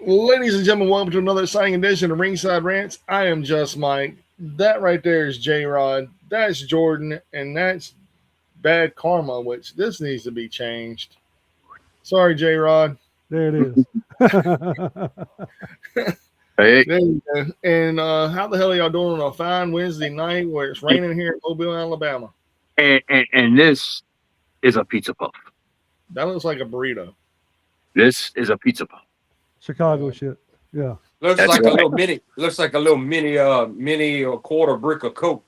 Ladies and gentlemen, welcome to another exciting edition of Ringside Rants. I am just Mike. That right there is J Rod. That's Jordan, and that's Bad Karma, which this needs to be changed. Sorry, J Rod. There it is. Hey, There you go. And how the hell are y'all doing on a fine Wednesday night where it's raining here in Mobile, Alabama? and this is a pizza puff. That looks like a burrito. This is a pizza puff. Chicago shit. Yeah. Looks That's like right. a little mini. Looks like a little mini or quarter brick of Coke.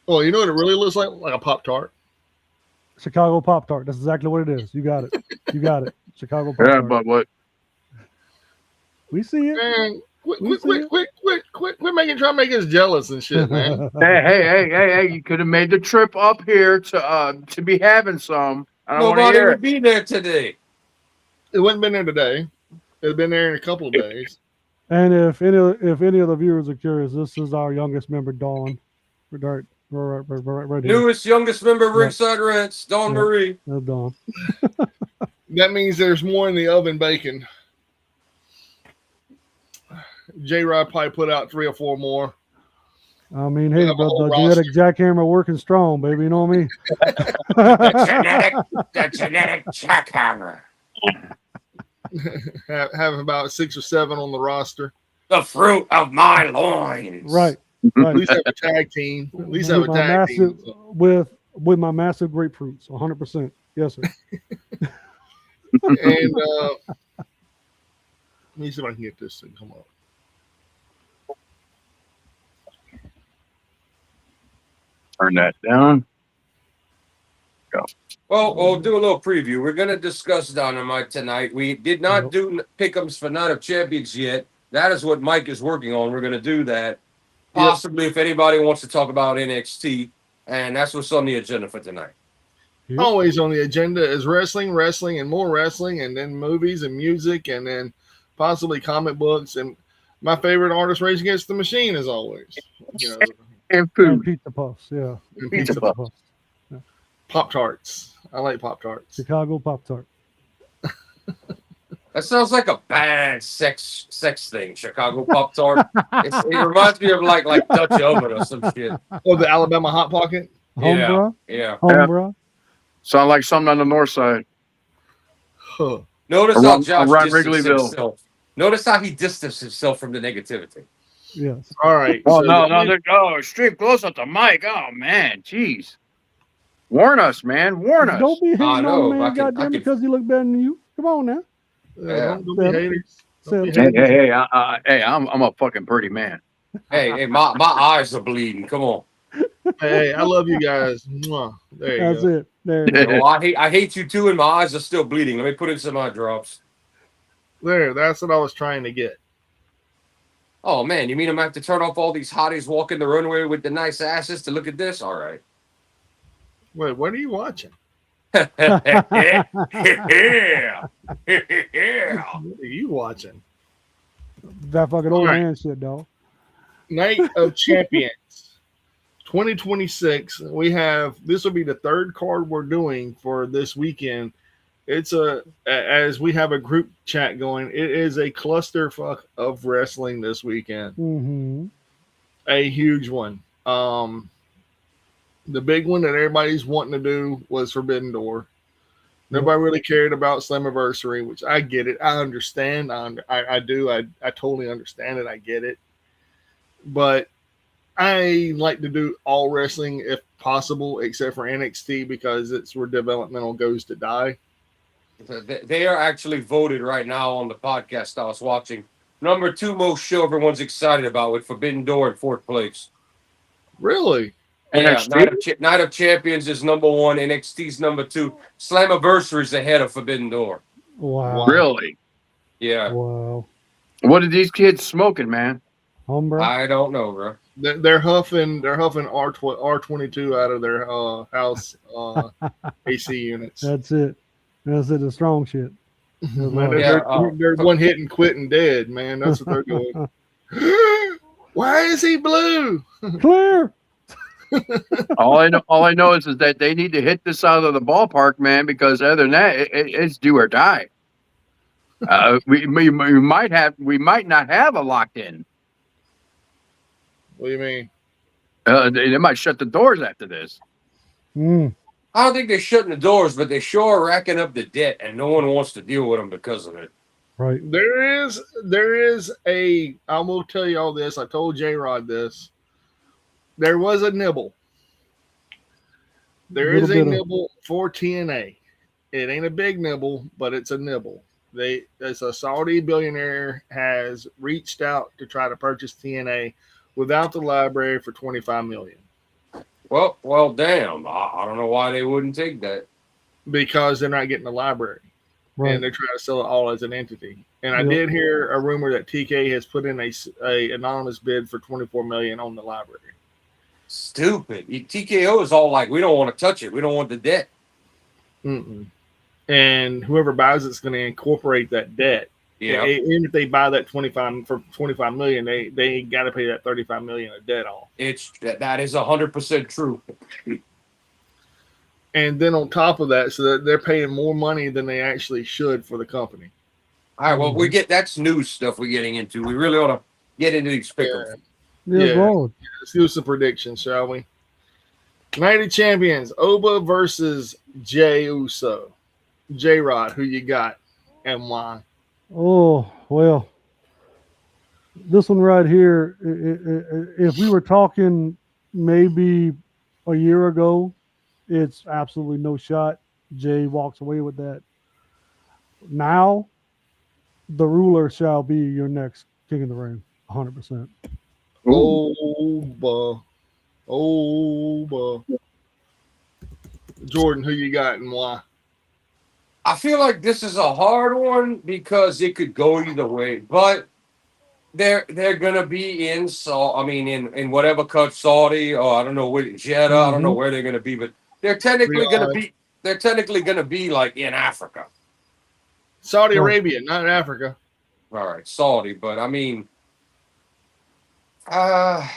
Well, you know what it really looks like? Like a Pop Tart. Chicago Pop Tart. That's exactly what it is. You got it. You got it. Chicago Pop Yeah, Tart. but what? We see it. Man, quit making try to make us jealous and shit, man. Hey! You could have made the trip up here to be having some. I don't want to Nobody hear would it. be there today. It wouldn't been there today. It's been there in a couple of days. And if any of the viewers are curious, this is our youngest member, Dawn. Right here. Newest, youngest member of Ringside Rants, Dawn Yeah. Marie. That's Dawn. That means there's more in the oven baking. J Rod probably put out 3 or 4 more. I mean, hey, have a whole the genetic jackhammer working strong, baby. You know what I mean? The genetic jackhammer. Have about 6 or 7 on the roster. The fruit of my loins. Right. At Right. least have a tag team. At least have a With my tag team. massive, with my massive grapefruits, 100%. Yes, sir. And let me see if I can get this thing. Come on. Turn that down. Well, we'll do a little preview. We're going to discuss Dynamite tonight. We did not Yep. do pick'ems for Night of Champions yet. That is what Mike is working on. We're going to do that. Yep. Possibly if anybody wants to talk about NXT. And that's what's on the agenda for tonight. Yep. Always on the agenda is wrestling, and more wrestling, and then movies and music, and then possibly comic books. And my favorite artist, Rage Against the Machine, as always. You know, And And food. pizza puffs. Yeah. and Pizza pizza puffs. Pop Tarts. I like Pop Tarts. Chicago Pop Tart. That sounds like a bad sex thing. Chicago Pop Tart. It reminds me of like Dutch oven or some shit. Oh, the Alabama Hot Pocket. Home, Yeah. bro. Yeah. Home, Yeah. bro. Sound like something on the north side. Huh. Notice Around- how Josh around distanced Wrigleyville. himself. Notice how he distanced himself from the negativity. Yes. All right. Oh so no! Extreme close up the mic. Oh man, jeez. Warn us, man. Warn us. Don't be hating I know, on the I man, can- goddamn, I can- because he look better than you. Come on now. Don't be haters. Don't be Seven. haters. Hey, I'm a fucking pretty man. Hey, my eyes are bleeding. Come on. Hey, I love you guys. Mwah. There you That's go. it. There you go. Oh, I hate you too, and my eyes are still bleeding. Let me put in some eye drops. There, that's what I was trying to get. Oh man, you mean I'm gonna have to turn off all these hotties walking the runway with the nice asses to look at this? All right. Wait, what are you watching? Yeah. What are you watching? That fucking old All right. man shit, dog. Night of Champions 2026. We have this will be the 3rd card we're doing for this weekend. It's as we have a group chat going, it is a clusterfuck of wrestling this weekend. Mm-hmm. A huge one. The big one that everybody's wanting to do was Forbidden Door. Nobody really cared about Slammiversary, which I get it. I understand. I do. I totally understand it. I get it. But I like to do all wrestling if possible, except for NXT because it's where developmental goes to die. They are actually voted right now on the podcast I was watching. Number 2 most show everyone's excited about with Forbidden Door in 4th place. Really? Yeah, NXT? Night of Champions is number 1. NXT's number 2. Slammiversary is ahead of Forbidden Door. Wow. Really? Yeah, Wow. What are these kids smoking, man? Home, bro. I don't know, bro. They're huffing R22 out of their house AC units. That's it. That's it. The strong shit. Man, Yeah, they're one hit and quit and dead, man. That's what they're doing. Why is he blue? Clear. All I know is that they need to hit this out of the ballpark, man. Because other than that, it's do or die. We might not have a locked in. What do you mean? They might shut the doors after this. Mm, I don't think they're shutting the doors, but they sure are racking up the debt, and no one wants to deal with them because of it. right. There is a. I will tell you all this. I told J Rod this. There was a nibble. There Little is a bit of- nibble for TNA. It ain't a big nibble, but it's a nibble. As a Saudi billionaire has reached out to try to purchase TNA without the library for $25 million Well, damn. I don't know why they wouldn't take that. because they're not getting the library. Right. And they're trying to sell it all as an entity. And I Yep. did hear a rumor that TK has put in a anonymous bid for $24 million on the library. Stupid. TKO is all like, we don't want to touch it. We don't want the debt. Mm-mm. And whoever buys it's going to incorporate that debt. Yeah. Even if they buy that $25 million, they got to pay that $35 million of debt off. That is 100% true. And then on top of that, so that they're paying more money than they actually should for the company. All right. Well, that's news stuff we're getting into. We really ought to get into these pickles. Yeah, Yeah. Lord. Let's do some predictions, shall we? Night of Champions, Oba versus Jey Uso. J-Rod, who you got and why? Oh, well. This one right here, if we were talking maybe a year ago, it's absolutely no shot. Jay walks away with that. Now, the ruler shall be your next King of the Ring, 100%. Oba. Jordan, who you got and why? I feel like this is a hard one because it could go either way, but they're gonna be in in whatever cut Saudi or I don't know where Jeddah, I don't know where they're gonna be, but they're technically gonna be like in Africa. Saudi Arabia, not Africa. All right, Saudi, but I mean I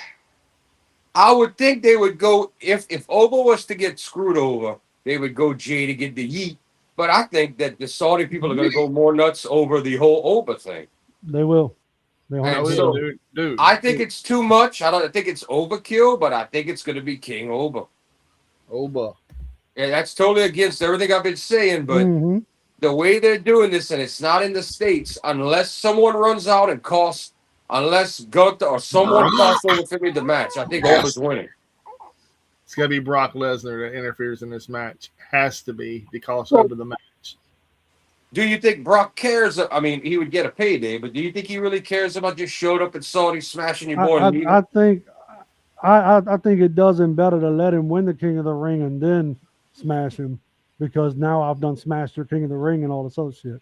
would think they would go if Oba was to get screwed over, they would go Jay to get the yeet. But I think that the Saudi people are going to go more nuts over the whole Oba thing. They will. And so, dude. I think it's too much. I think it's overkill, but I think it's going to be King Oba. Oba. Yeah, that's totally against everything I've been saying, but the way they're doing this, and it's not in the States, unless someone runs out and unless Gunther or someone costs over for me the match, I think Oba's winning. It's got to be Brock Lesnar that interferes in this match. Has to be because over the match. Do you think Brock cares? I mean, he would get a payday, but do you think he really cares about just showing up at Saudi smashing your boy? I think it does him better to let him win the King of the Ring and then smash him, because now I've done smashed your King of the Ring and all this other shit.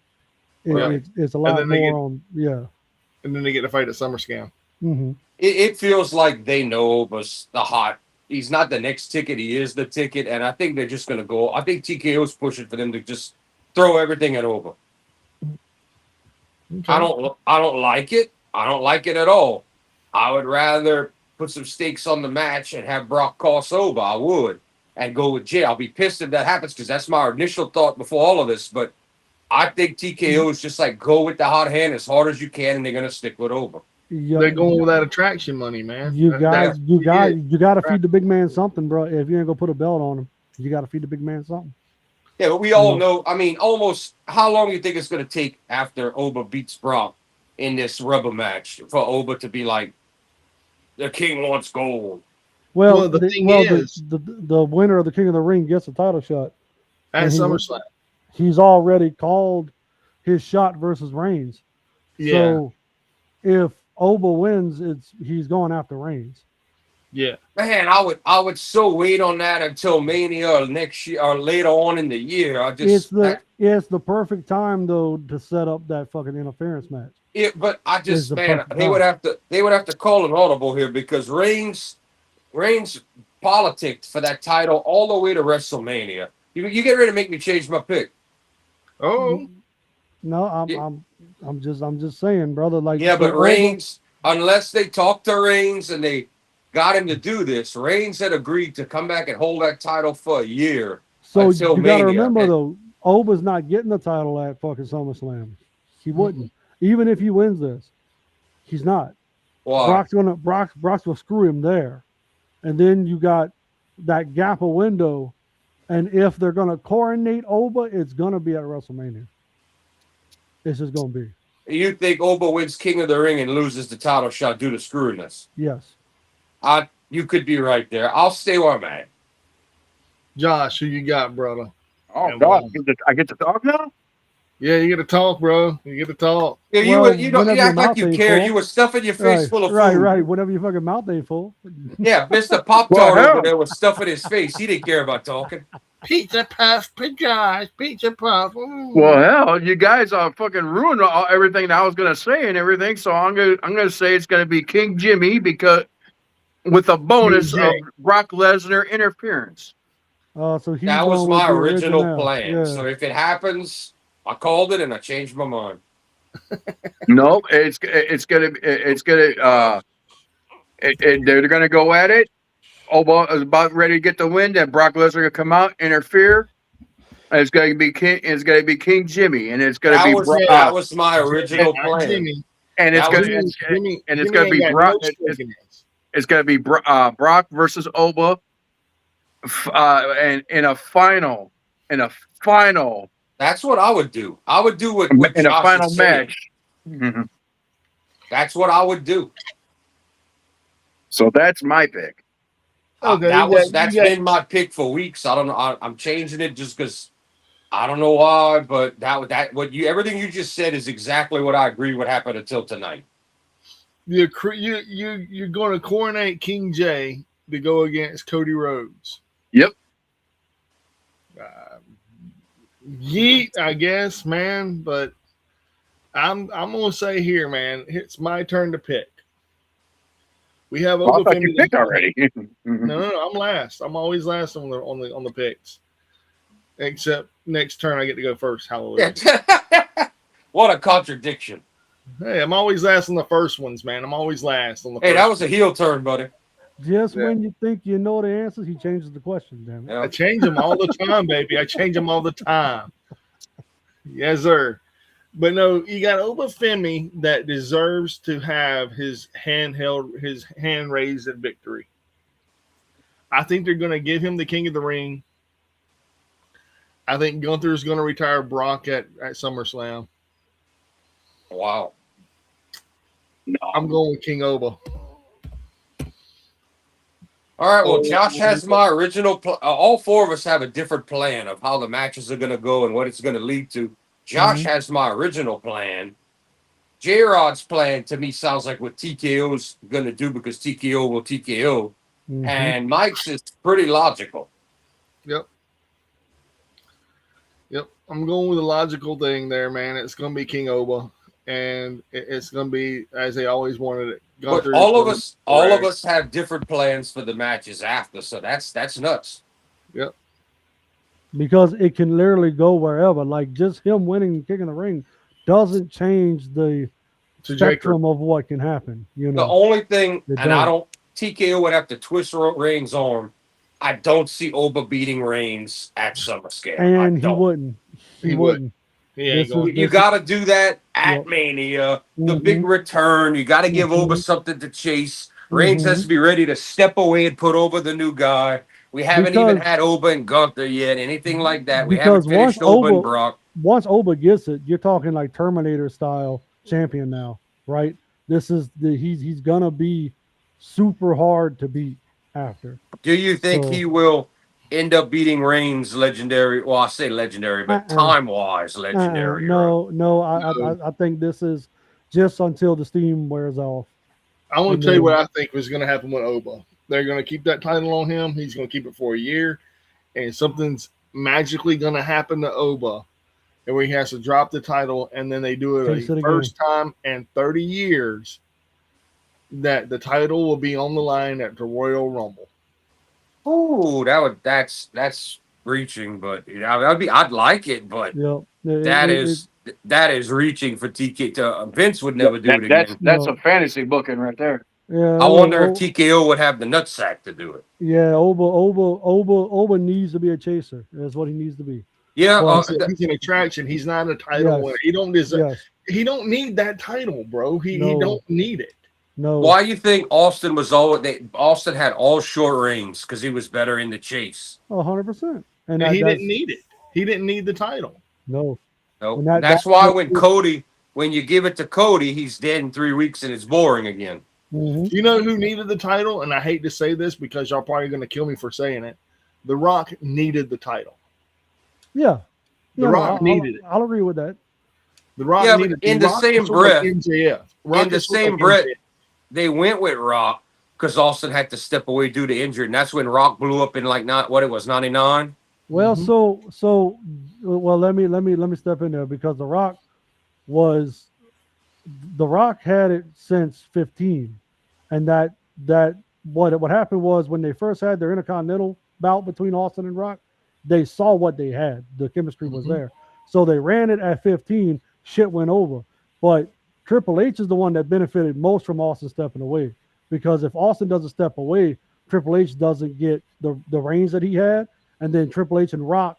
It's a lot more on And then they get to fight at SummerSlam. It feels like they know Oba's the hot. He's not the next ticket. He is the ticket. And I think they're just going to go. I think TKO's pushing for them to just throw everything at Oba. Okay. I don't like it. I don't like it at all. I would rather put some stakes on the match and have Brock cost Oba. I would. And go with Jay. I'll be pissed if that happens because that's my initial thought before all of this. But I think TKO is just like go with the hot hand as hard as you can, and they're going to stick with Oba. They're going with that attraction money, man. You got to feed the big man something, bro. If you ain't gonna put a belt on him, you got to feed the big man something. Yeah, but we all know. I mean, almost how long do you think it's gonna take after Oba beats Brock in this rubber match for Oba to be like, the King wants gold? Well, the thing is, the winner of the King of the Ring gets a title shot at SummerSlam. He's already called his shot versus Reigns. Yeah. So if Oba wins, he's going after Reigns. Yeah, man, I would so wait on that until Mania or next year or later on in the year. It's the perfect time though to set up that fucking interference match. But I just they would have to call an audible here because Reigns politicked for that title all the way to WrestleMania. You get ready to make me change my pick. Oh no, I'm just saying, brother. Like but Reigns, unless they talked to Reigns and they got him to do this, Reigns had agreed to come back and hold that title for a year. So you got to remember though, Oba's not getting the title at fucking SummerSlam. He wouldn't. Even if he wins this, he's not. Why? Brock's gonna screw him there, and then you got that gap of window. And if they're gonna coronate Oba, it's gonna be at WrestleMania. It's just gonna be. You think Oba wins King of the Ring and loses the title shot due to screwiness? Yes. You could be right there. I'll stay where I'm at. Josh, who you got, brother? Oh And God, why? I get to talk now. Yeah, you get to talk, bro. You get to talk. Yeah, Well, you whenever act your like mouth you ain't care. full. You were stuffing your face full of food. Right. Whenever your fucking mouth ain't full. Yeah, Mr. Pop Well, Tart hell. over there was stuffing his face. He didn't care about talking. Pizza puff, pizza puff. Well, hell, you guys fucking ruined everything that I was gonna say and everything. So I'm gonna say it's gonna be King Jimmy because with a bonus of Brock Lesnar interference. So he's That was going my with the original original plan. Yeah. So if it happens, I called it and I changed my mind. No, they're gonna go at it. Oba is about ready to get the win. Then Brock Lesnar gonna come out, interfere. And it's gonna be King Jimmy, and it's gonna be Brock. That was my original plan. Jimmy. And it's That gonna was- it's gonna be Brock. It's gonna be Brock versus Oba, and in a final. That's what I would do. I would do what In a Josh final is saying. match. Mhm. That's what I would do. So that's my pick. Okay, That's been my pick for weeks. I don't know. I'm changing it just because I don't know why, but everything you just said is exactly what I agree would happen until tonight. You're going to coronate King Jay to go against Cody Rhodes. Yep. Yeet, I guess, man. But I'm gonna say here, man. It's my turn to pick. We have I thought you picked already. No, I'm last. I'm always last on the picks. Except next turn I get to go first. Hallelujah. What a contradiction. Hey, I'm always last on the first ones, man. I'm always last on the Hey, first that was a heel turn, buddy. Just when you think you know the answers, he changes the question, damn it. I change them all the time, baby. I change them all the time. Yes, sir. But no, you got Obafemi that deserves to have his hand raised at victory. I think they're going to give him the King of the Ring. I think Gunther's going to retire Brock at SummerSlam. Wow. No. I'm going with King Oba. All right. Well, Josh has my original. All four of us have a different plan of how the matches are going to go and what it's going to lead to. Josh has my original plan. J-Rod's plan to me sounds like what TKO's going to do because TKO will TKO. Mhm. And Mike's is pretty logical. Yep. I'm going with the logical thing there, man. It's going to be King Oba, and it's going to be as they always wanted it. But all of us have different plans for the matches after, so that's nuts. Yep. Because it can literally go wherever. Like just him winning and kicking the ring doesn't change the spectrum of what can happen. You know, the only thing, TKO would have to twist Reigns' arm. I don't see Oba beating Reigns at SummerSlam. And he wouldn't. He wouldn't. Yeah, you got to do that at Mania. The big return. You got to give Oba something to chase. Reigns has to be ready to step away and put over the new guy. We haven't even had Oba and Gunther yet, anything like that. We haven't finished Oba and Brock. Once Oba gets it, you're talking like Terminator style champion now, right? This is he's gonna be super hard to beat after. Do you think he will end up beating Reigns legendary? Well, I say legendary, but time-wise legendary. No. I think this is just until the steam wears off. I want to tell you what I think was going to happen with Oba. They're going to keep that title on him. He's going to keep it for a year, and something's magically going to happen to Oba, and where he has to drop the title, and then they do it the first time in 30 years that the title will be on the line at the Royal Rumble. Oh, that's reaching, but I'd like it, but that is reaching for TK. Vince would never do it again. That's a fantasy booking right there. Yeah, I wonder if TKO would have the nutsack to do it. Yeah, Oba needs to be a chaser. That's what he needs to be. Yeah, Well, He's an attraction. He's not a title Yes. winner. He don't deserve. yes, He don't need that title, bro. He No. don't need it. no. why you think Austin was Austin had all short reigns because he was better in the chase. 100%. And And he that's didn't need it. He didn't need the title. no. No, And that- that's that- why when you give it to Cody, he's dead in 3 weeks and it's boring again. Mhm. You know who needed the title? And I hate to say this because y'all probably going to kill me for saying it. The Rock needed the title. Yeah. The Rock needed it. I'll agree with that. The Rock Yeah, but needed in The the Rock same is sort of like breath- MJF. Rock in the is sort of same like breath, MJF. they went with Rock because Austin had to step away due to injury, and that's when Rock blew up in like not what it was 99. Well, Mhm. so well, let me step in there because the Rock had it since 15, and that what happened was when they first had their Intercontinental bout between Austin and Rock, they saw what they had. The chemistry was Mhm. there, so they ran it at 15. Shit went over, but Triple H is the one that benefited most from Austin stepping away, because if Austin doesn't step away, Triple H doesn't get the reigns that he had, and then Triple H and Rock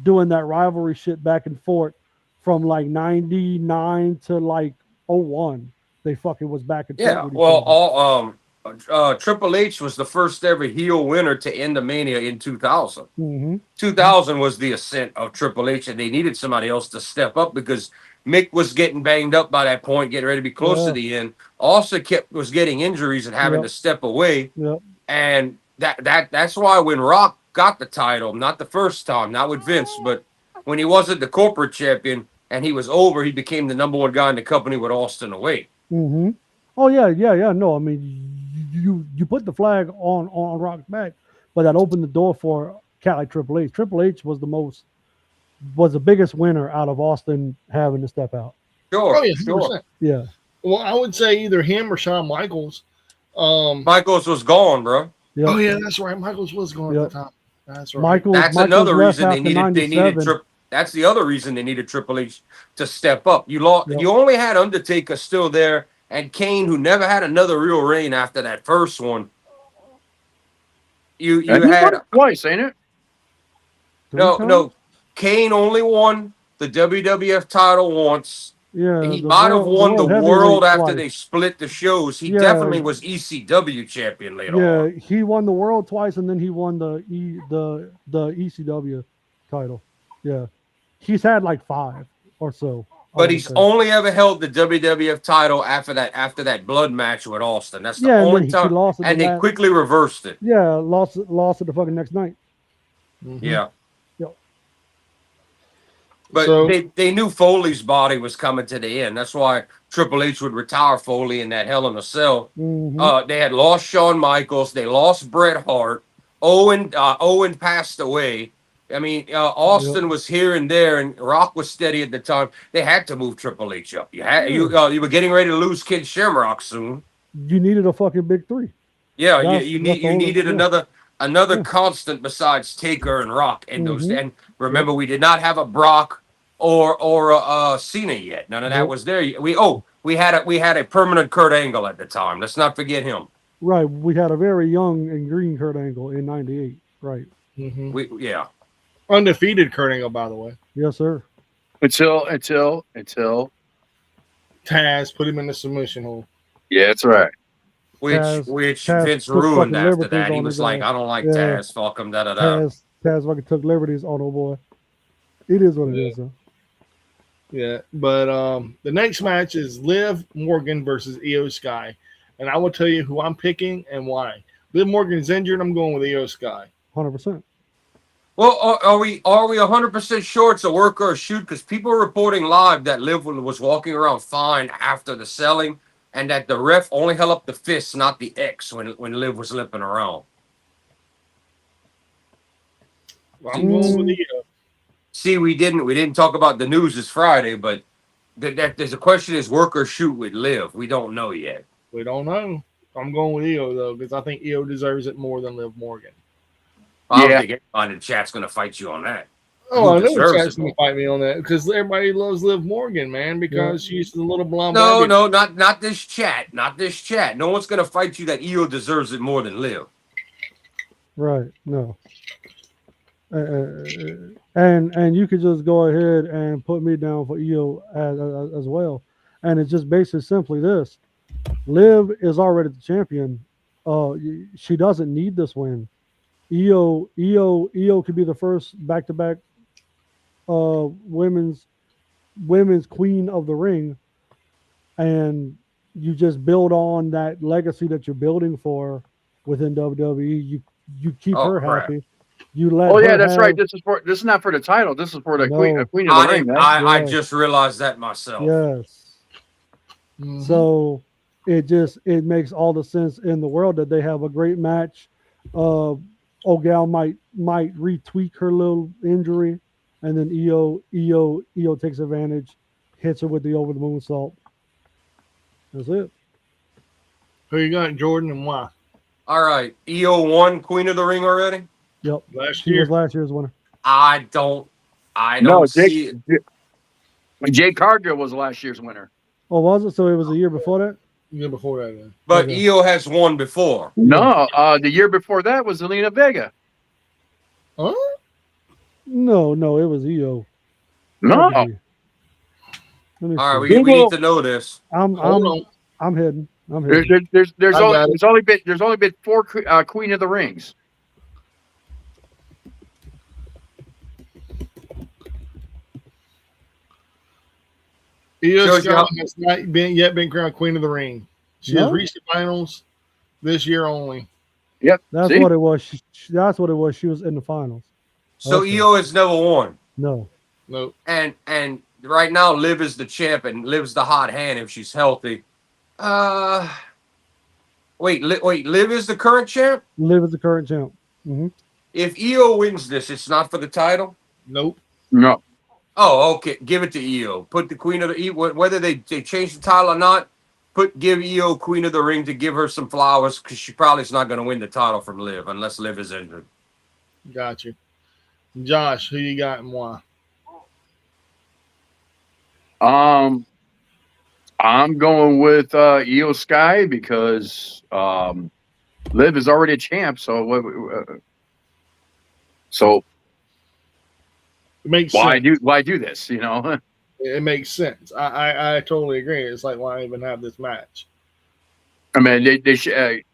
doing that rivalry shit back and forth from like 99 to like 01. They fucking was back and forth. Yeah, with each well, other. Triple H was the first ever heel winner to end the Mania in 2000. Mhm. 2000 was the ascent of Triple H, and they needed somebody else to step up because Mick was getting banged up by that point, getting ready to be close to Yeah. the end. Also was getting injuries and having Yep. to step away, Yep. and that's why when Rock got the title, not the first time, not with Vince, but when he wasn't the corporate champion and he was over, he became the number one guy in the company with Austin away. Mm-hmm. Oh yeah. No, I mean, you put the flag on Rock's back, but that opened the door for cat like Triple H. Triple H was the biggest winner out of Austin having to step out. Sure, Oh yeah, sure. 100%. Yeah. Well, I would say either him or Shawn Michaels. Michaels was gone, bro. Yep. Oh yeah, that's right. Michaels was going Yep. at the time. That's right. Michaels. That's Michaels another left reason they after needed 97. that's the other reason they needed Triple H to step up. You Yep. you only had Undertaker still there and Kane, who never had another real reign after that first one. You And he had won it twice, ain't it? no. Kane only won the WWF title once. Yeah. He the might have won the heavyweight world after twice. they split the shows. He Yeah. definitely was ECW champion later Yeah, on. he won the world twice, and then he won the ECW title. Yeah, he's had like 5 or so. I But wanna he's say. only ever held the WWF title after that blood match with Austin. That's the Yeah, and only then he time. lost it And the they last- quickly reversed it. Yeah, lost it the fucking next night. Mhm. Yeah. Yep. But So- they knew Foley's body was coming to the end. That's why Triple H would retire Foley in that Hell in a Cell. Mhm. They had lost Shawn Michaels. They lost Bret Hart. Owen passed away. I mean, Austin was here and there, and Rock was steady at the time. They had to move Triple H up. You were getting ready to lose Kid Shamrock soon. You needed a fucking big 3. Yeah, That's you the only- needed yeah. another Yeah. constant besides Taker and Rock in those. Mhm. And remember, we did not have a Brock or a Cena yet. None of that Nope. was there. We had a permanent Kurt Angle at the time. Let's not forget him. Right, we had a very young and green Kurt Angle in '98. Right. Mhm. Undefeated Kurt Angle, by the way. Yes, sir. Until Taz put him in the submission hole. yeah, that's right. Which Taz Vince took ruined fucking after liberties that. He on was his like, ass. I don't like Yeah. Taz. Fuck him. Da da da. Taz fucking took liberties on, oh boy. It is what it Yeah. is, though. Yeah, but the next match is Liv Morgan versus Io Sky, and I will tell you who I'm picking and why. Liv Morgan's injured. I'm going with Io Sky. 100%. Well, are we 100% sure it's a work or a shoot? Because people are reporting live that Liv was walking around fine after the selling, and that the ref only held up the fist, not the X, when Liv was limping around. I'm going with Io. See, we didn't talk about the news this Friday, but there's a question: is work or shoot with Liv? We don't know yet. We don't know. I'm going with Io though because I think Io deserves it more than Liv Morgan. I don't Yeah. think anybody in the chat's going to fight you on that. Oh, I know deserves Chad's it going to fight me on that because everybody loves Liv Morgan, man, because she's the little blonde. No, baby. no, not this chat. Not this chat. No one's going to fight you that Io deserves it more than Liv. Right. No. And you could just go ahead and put me down for EO as well. And it's just basically simply this: Liv is already the champion. She doesn't need this win. EO could be the first back-to-back women's queen of the ring, and you just build on that legacy that you're building for within WWE. You keep Oh, her crap. happy. You let Oh yeah, her that's have, right. This is not for the title. This is for the No. queen of the ring, right? I Yes. just realized that myself. Yes. Mhm. So it makes all the sense in the world that they have a great match. Ogal might retweak her little injury, and then EO takes advantage, hits her with the over the moonsault. That's it. Who you got, Jordan, and why? All right, EO won Queen of the Ring already. Yep. Last She year. was last year's winner. I don't No, see it. Jake Cargill was last year's winner. Oh, was it? So it was a year before that? Yeah, before that. Then. But Okay. EO has won before. No, the year before that was Zelina Vega. Huh? No, it was EO. No, Had to be. Let me All right, see. we need to know this. I'm Hold on. I'm heading. there's I got only been 4 Queen of the Rings. Io Shows you Sky how- has not been crowned Queen of the Ring. She has No? reached the finals this year only. Yep. That's See? what it was. That's what it was. She was in the finals. So Okay. EO has never won. No. Nope. And right now Liv is the champ and Liv's the hot hand if she's healthy. Wait, Liv is the current champ? Liv is the current champ. Hmm. If EO wins this, it's not for the title. Nope. No. Oh, okay. Give it to EO. Put the Queen of the whether they change the title or not. Give EO Queen of the Ring to give her some flowers because she probably is not going to win the title from Liv unless Liv is injured. Got you. Josh, who you got and why? I'm going with Io Sky because Liv is already a champ. So It makes why sense. do this? You know. It makes sense. I totally agree. It's like, why even have this match? I mean, they should.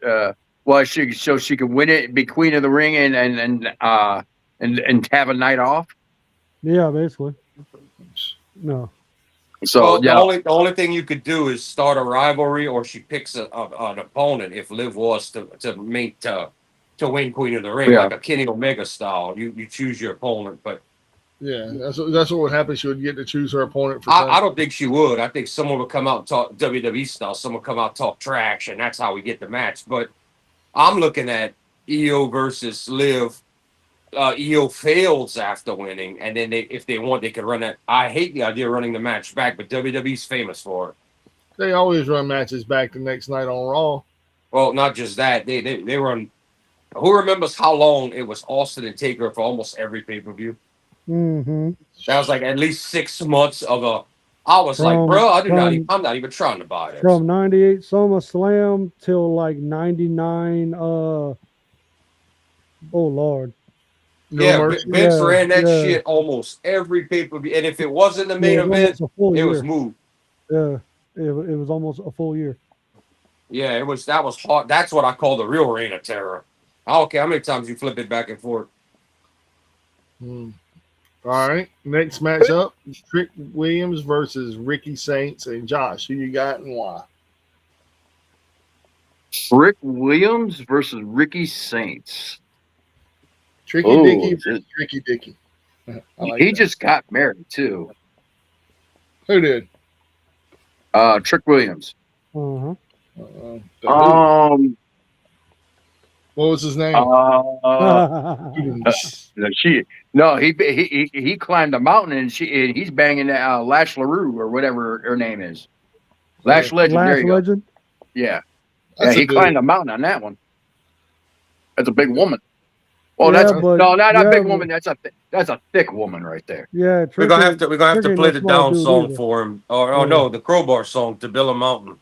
So she could win it, be Queen of the Ring, and have a night off. Yeah, basically. No. So Well, yeah, the only thing you could do is start a rivalry, or she picks an opponent. If Liv was to win Queen of the Ring, Yeah. like a Kenny Omega style, you choose your opponent. But Yeah, that's what would happen. She would get to choose her opponent for. I don't think she would. I think someone would come out and talk WWE style. Someone would come out and talk trash, and that's how we get the match. But I'm looking at EO versus Liv. EO fails after winning, and then if they want, they could run that. I hate the idea of running the match back, but WWE's famous for it. They always run matches back the next night on Raw. Well, not just that, they run. Who remembers how long it was Austin and Taker for almost every pay-per-view? Mm-hmm. That was like at least 6 months of a. I was like, bro, I'm not even trying to buy this. From 98 SummerSlam till like 99 oh Lord. No Yeah, mercy. Vince Yeah, ran that yeah. shit almost every pay-per-view, and if it wasn't the main Yeah, it was event, almost a full it was year. moved. Yeah. It was almost a full year. Yeah, that was hard. That's what I call the real reign of terror. I don't care how many times you flip it back and forth. Hmm. All right. Next matchup: Trick Williams versus Ricky Saints and Josh. Who you got and why? Rick Williams versus Ricky Saints. Tricky Oh, Dicky versus Tricky Dicky. I like he that. just got married too. Who did? Trick Williams. Uh-huh. Who? Um. What was his name? He climbed a mountain and he's banging Lash LaRue or whatever her name is. Lash Legend. There Lash you go. Legend. Yeah. That's He a good climbed one. a mountain on that one. That's a big woman. Oh, Yeah, that's but- no, not a yeah, big but- woman. That's a thick woman right there. Yeah, We're gonna have to Trick play ain't the no small down dude song either. for him. Or Yeah. no, the Crowbar song to Bill Mountain.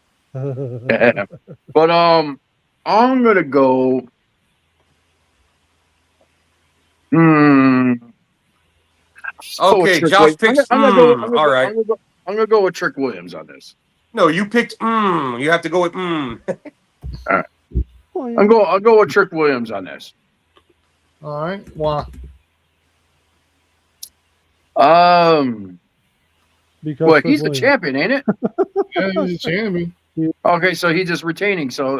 But I'm gonna go. Hmm. Okay, Josh picks. I'm gonna go. I'm gonna All go. right. I'm gonna go with Trick Williams on this. No, you picked. You have to go with. I'll go with Trick Williams on this. All right. Why? Because Well, Trick he's the Williams. champion, ain't it? Yeah, he's a champion. Okay, so he's just retaining. So,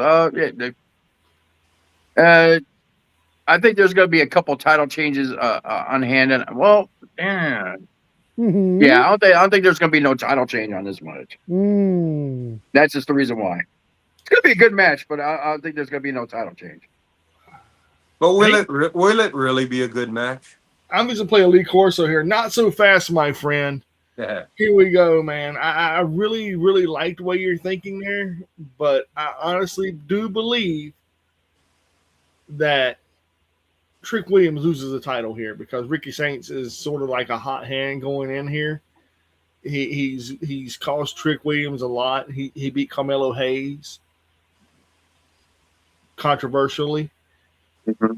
I think there's going to be a couple title changes on hand. And yeah, Mhm. yeah, I don't think there's going to be no title change on this match. Mm. That's just the reason why. It's going to be a good match, but I don't think there's going to be no title change. But will it really be a good match? I'm just gonna play a Lee Corso here. Not so fast, my friend. Yeah. Here we go, man. I really, really like the way you're thinking there, but I honestly do believe that Trick Williams loses the title here because Ricky Saints is sort of like a hot hand going in here. He's caused Trick Williams a lot. He beat Carmelo Hayes controversially. Mm-hmm.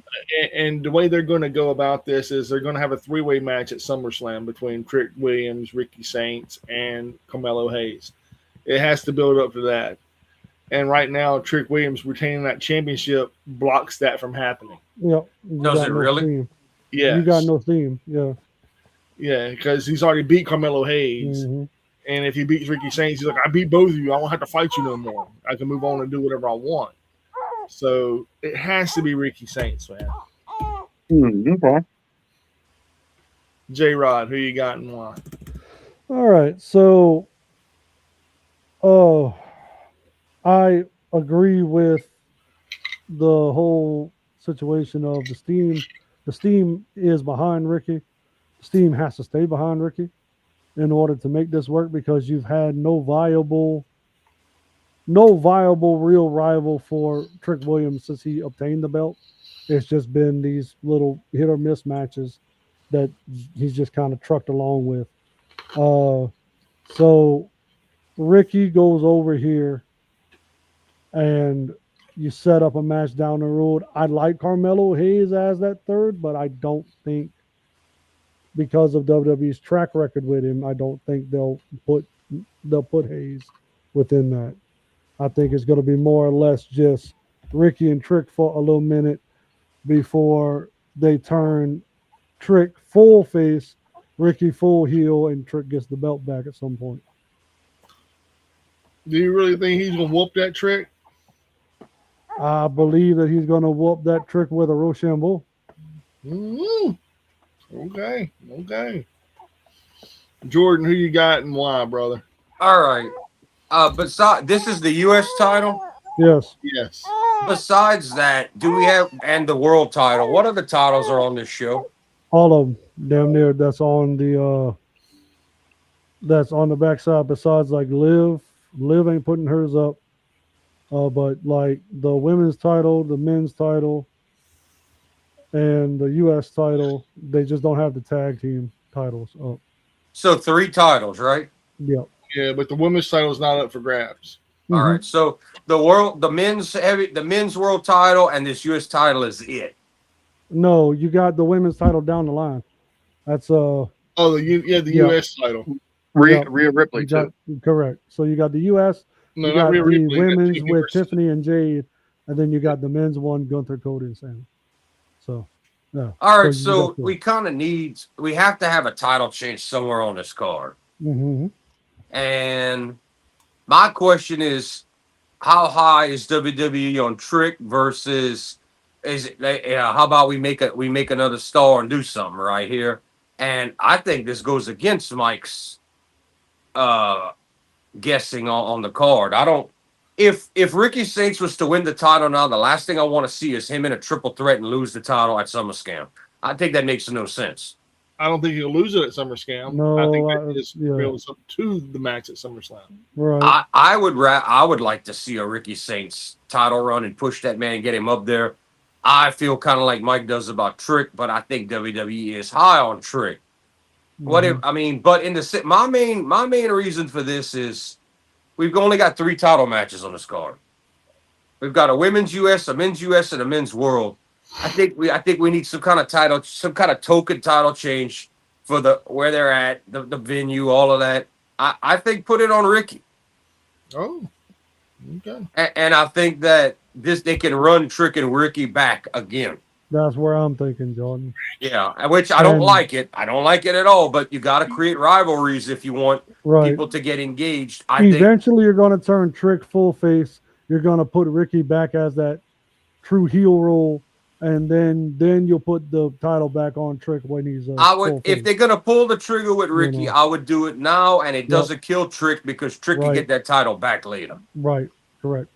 And the way they're going to go about this is they're going to have a three-way match at SummerSlam between Trick Williams, Ricky Saints, and Carmelo Hayes. It has to build up to that. And right now, Trick Williams retaining that championship blocks that from happening. Yep. Does it really? Theme. Yeah. You got no theme. Yeah. Yeah, because he's already beat Carmelo Hayes. Mm-hmm. And if he beats Ricky Saints, he's like, I beat both of you. I don't have to fight you no more. I can move on and do whatever I want. So it has to be Ricky Saints, man. Okay. J-Rod, who you got and why? All right. So, I agree with the whole situation of the Steam. The Steam is behind Ricky. The Steam has to stay behind Ricky in order to make this work because you've had no viable real rival for Trick Williams since he obtained the belt. It's just been these little hit or miss matches that he's just kind of trucked along with. So Ricky goes over here and you set up a match down the road. I like Carmelo Hayes as that third, but I don't think because of WWE's track record with him, I don't think they'll put Hayes within that. I think it's going to be more or less just Ricky and Trick for a little minute before they turn Trick full face, Ricky full heel, and Trick gets the belt back at some point. Do you really think he's going to whoop that Trick? I believe that he's going to whoop that Trick with a Rochambeau. Mm-hmm. Okay. Jordan, who you got and why, brother? All right. Besides, this is the U.S. title. Yes. Besides that, do we have and the world title? What other titles are on this show? All of them, damn near. That's on the backside. Besides, like Liv ain't putting hers up. But like the women's title, the men's title, and the U.S. title, they just don't have the tag team titles up. So 3 titles, right? Yep. Yeah, but the women's title is not up for grabs. All right. So the men's world title and this U.S. title is it. No, you got the women's title down the line. That's the U.S. title. Rhea Ripley too. Correct. So you got the U.S. No, you not got Rhea the Ripley. women's with Tiffany and Jade, and then you got the men's one, Gunther, Cody, and Sam. So, yeah. All right. So we kind of we have to have a title change somewhere on this card. Mm-hmm. And my question is, how high is WWE on Trick versus how about we make another star and do something right here? And I think this goes against Mike's guessing on the card. I don't. If Ricky Saints was to win the title now, the last thing I want to see is him in a triple threat and lose the title at SummerSlam. I think that makes no sense. I don't think he'll lose it at SummerSlam. No, I think that just builds up to the match at SummerSlam. Right. I would like to see a Ricky Saints title run and push that man and get him up there. I feel kind of like Mike does about Trick, but I think WWE is high on Trick. But my main reason for this is we've only got 3 title matches on this card. We've got a women's US, a men's US, and a men's world. I think we need some kind of token title change for where they're at, the venue, all of that. I think put it on Ricky. Oh, okay. And I think that they can run Trick and Ricky back again. That's where I'm thinking, Jordan. Yeah, which I don't like it. I don't like it at all. But you got to create rivalries if you want people to get engaged. Eventually, you're going to turn Trick full face. You're going to put Ricky back as that true heel role, and then you'll put the title back on Trick when he's. If they're going to pull the trigger with Ricky, I would do it now, and it doesn't kill Trick because Trick can get that title back later. Right. Correct.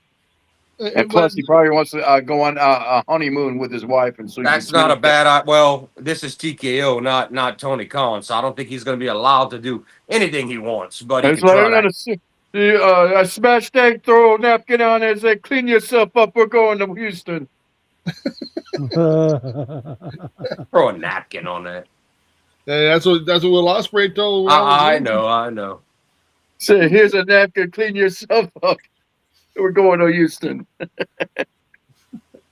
And plus, he probably wants to go on a honeymoon with his wife, and so that's not a bad. Well, this is TKO, not Tony Khan, so I don't think he's going to be allowed to do anything he wants. But he can try I smash that, throw a napkin on it, and say, "Clean yourself up. We're going to Houston." Throw a napkin on that. Yeah, that's what Will Ospreay told. I know. Say, here's a napkin. Clean yourself up. We're going to Houston.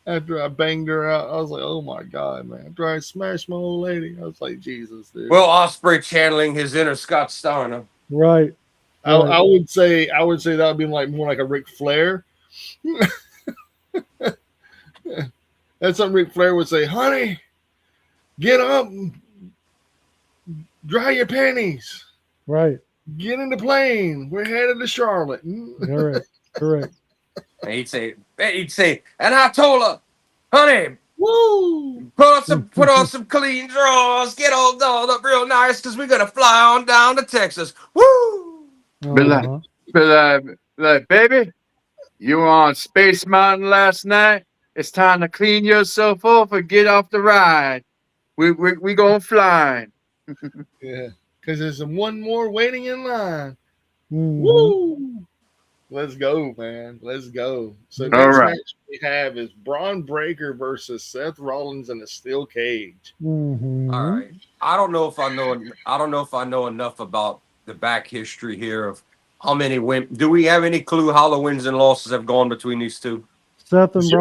After I banged her out, I was like, "Oh my god, man!" After I smashed my old lady, I was like, "Jesus, dude." Well, Ospreay channeling his inner Scott Steiner. Right. I would say that would be more like a Ric Flair. That's something Ric Flair would say, "Honey, get up, dry your panties, right, get in the plane. We're headed to Charlotte." Correct. And he'd say, and I told her, "Honey, woo, put on some clean drawers, get all dolled up real nice, because we're gonna fly on down to Texas." Woo! Be like, baby, you were on Space Mountain last night. It's time to clean yourself off and get off the ride. We going flying. Yeah, because there's one more waiting in line. Mm-hmm. Woo! Let's go, man. Let's go. So next match we have is Braun Breaker versus Seth Rollins in a steel cage. Mm-hmm. All right. I don't know if I know enough about the back history here of how many wins. Do we have any clue how the wins and losses have gone between these two? Seth and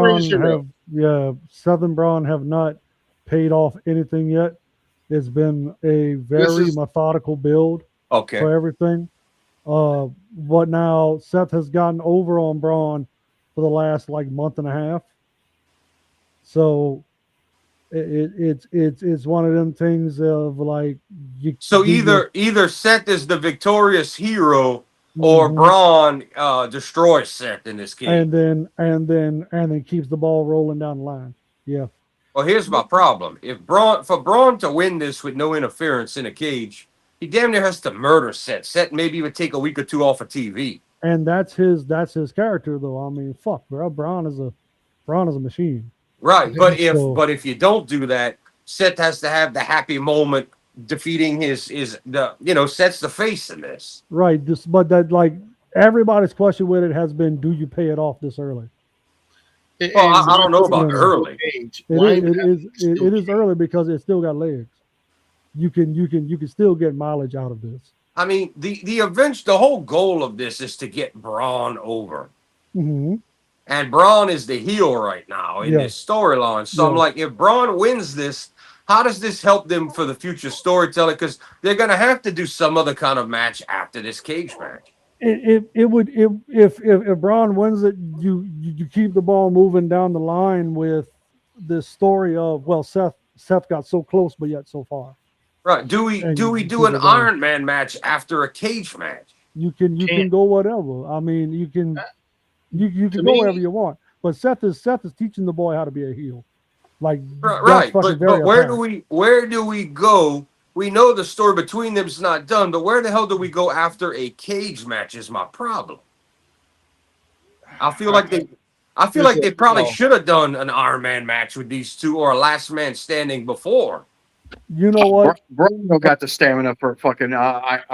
Braun have not paid off anything yet. It's been a very methodical build for everything. But now Seth has gotten over on Braun for the last month and a half. So it's one of them things of either Seth is the victorious hero or Braun destroys Seth in this game. And then keeps the ball rolling down the line. Yeah. Well, here's my problem. For Braun to win this with no interference in a cage, he damn near has to murder Seth. Seth maybe would take a week or two off of TV. And that's his character, though. I mean, fuck, bro. Braun is a machine. Right, but if you don't do that, Seth has to have the happy moment defeating Seth's the face in this. Right, but that everybody's question with it has been, do you pay it off this early? I don't know about early. It is early because it still got legs. You can still get mileage out of this. I mean, the whole goal of this is to get Braun over. Mm-hmm. And Braun is the heel right now in this storyline. So I'm like, if Braun wins this, how does this help them for the future storytelling? Because they're going to have to do some other kind of match after this cage match. If Braun wins it, you keep the ball moving down the line with this story of, well, Seth got so close but yet so far. Right. Do we do an Iron Man match after a cage match? You can go whatever. I mean, you can go wherever you want. But Seth is teaching the boy how to be a heel. Right. But where do we go? We know the story between them is not done, but where the hell do we go after a cage match is my problem. I feel like they probably should have done an Iron Man match with these two or a last man standing before. You know what? Braun got the stamina for a fucking Iron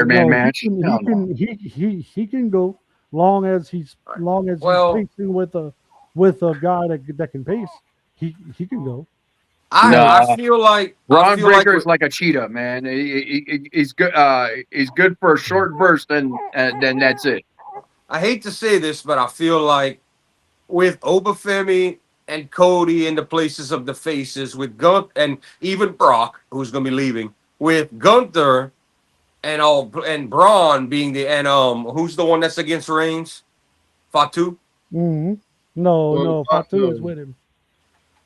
Man match. He can go long as he's pacing with a guy that can pace. He can go. I feel like Braun Breaker is like a cheetah, man. He's good. He's good for a short burst, and then that's it. I hate to say this, but I feel like with Obafemi and Cody in the places of the faces with Gunther and even Brock, who's going to be leaving, with Gunther and Braun being who's the one that's against Reigns? Fatu. Mm-hmm. No, Well, no, Fatu is with him.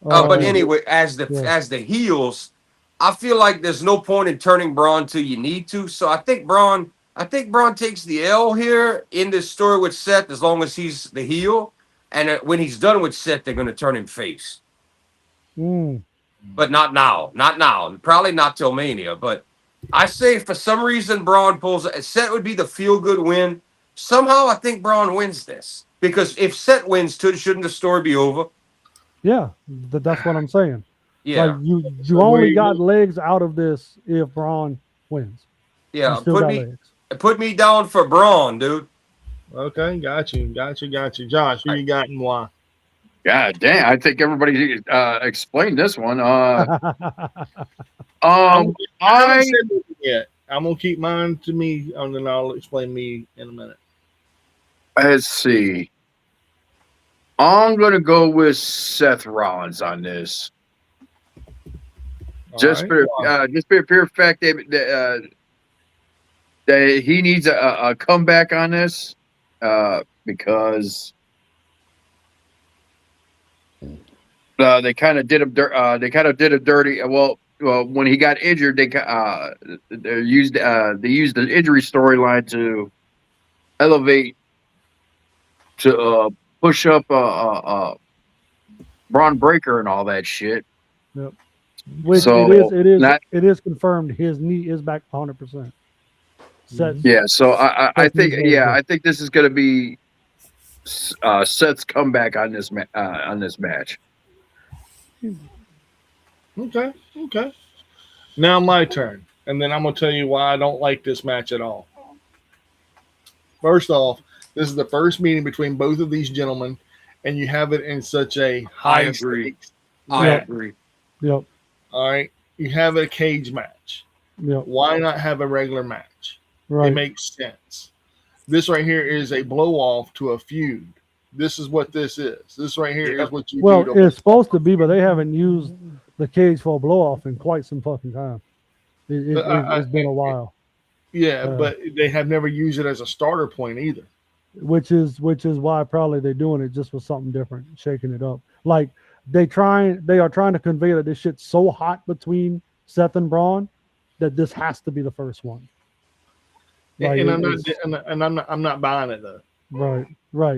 But Yeah. anyway, yeah. as the heels, I feel like there's no point in turning Braun till you need to. So I think Braun takes the L here in this story with Seth as long as he's the heel. And when he's done with Seth, they're going to turn him face. Mm. But not now. Not now. Probably not till Mania. But I say for some reason Braun pulls it. Seth would be the feel good win. Somehow I think Braun wins this. Because if Seth wins too, shouldn't the story be over? Yeah, that's what I'm saying. Yeah. Like you So only where got legs out of this if Braun wins. Yeah. You still got legs. Put me down for Braun, dude. Okay, got you. Josh, who you got and why? God damn, I think everybody explained this one. I haven't said anything yet. I'm gonna keep mine to me, and then I'll explain me in a minute. Let's see. I'm gonna go with Seth Rollins on this. Just for the pure fact that he needs a comeback on this, because they kind of did him. They kind of did him dirty. Well, when he got injured, they used the injury storyline to elevate to push up Braun Breaker and all that shit. Yep. Which So, it is confirmed his knee is back 100%. Yeah, so I think this is going to be Seth's comeback on this match. Okay. Now my turn, and then I'm gonna tell you why I don't like this match at all. First off, this is the first meeting between both of these gentlemen, and you have it in such a high stakes. I agree. Yep. All right, you have a cage match. Yep. Why not have a regular match? Right. It makes sense. This right here is a blow off to a feud. This is what this is. This right here is what you Well, do. it's supposed to be, but they haven't used the cage for a blow off in quite some fucking time. It's been a while. Yeah, but they have never used it as a starter point either. Which is why probably they're doing it just for something different, shaking it up. Like they are trying to convey that this shit's so hot between Seth and Braun that this has to be the first one. Like, and I'm not buying it though. Right.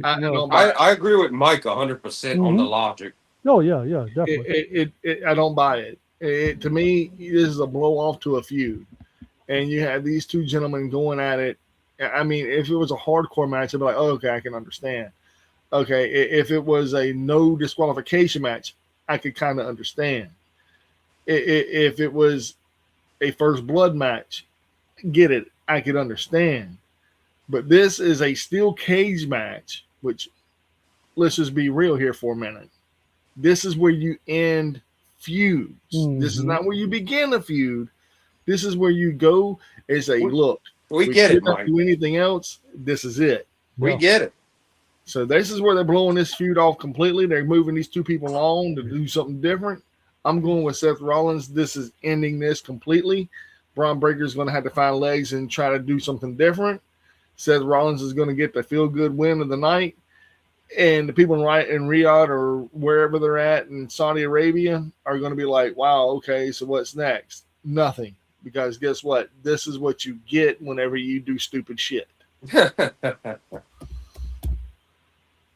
I agree with Mike 100% on the logic. Oh yeah, definitely. I don't buy it. To me, this is a blow off to a feud, and you have these two gentlemen going at it. I mean, if it was a hardcore match, I'd be like, oh, okay, I can understand. Okay, if it was a no disqualification match, I could kind of understand. If it was a first blood match, get it, I could understand. But this is a steel cage match, which, let's just be real here for a minute. This is where you end feuds. Mm-hmm. This is not where you begin a feud. This is where you go and say, look, we get it, Mike. Do anything else, this is it. We get it. So this is where they're blowing this feud off completely. They're moving these two people on to do something different. I'm going with Seth Rollins. This is ending this completely. Braun Breaker is going to have to find legs and try to do something different. Seth Rollins is going to get the feel-good win of the night. And the people in Riyadh or wherever they're at in Saudi Arabia are going to be like, wow, okay, so what's next? Nothing. Because guess what? This is what you get whenever you do stupid shit.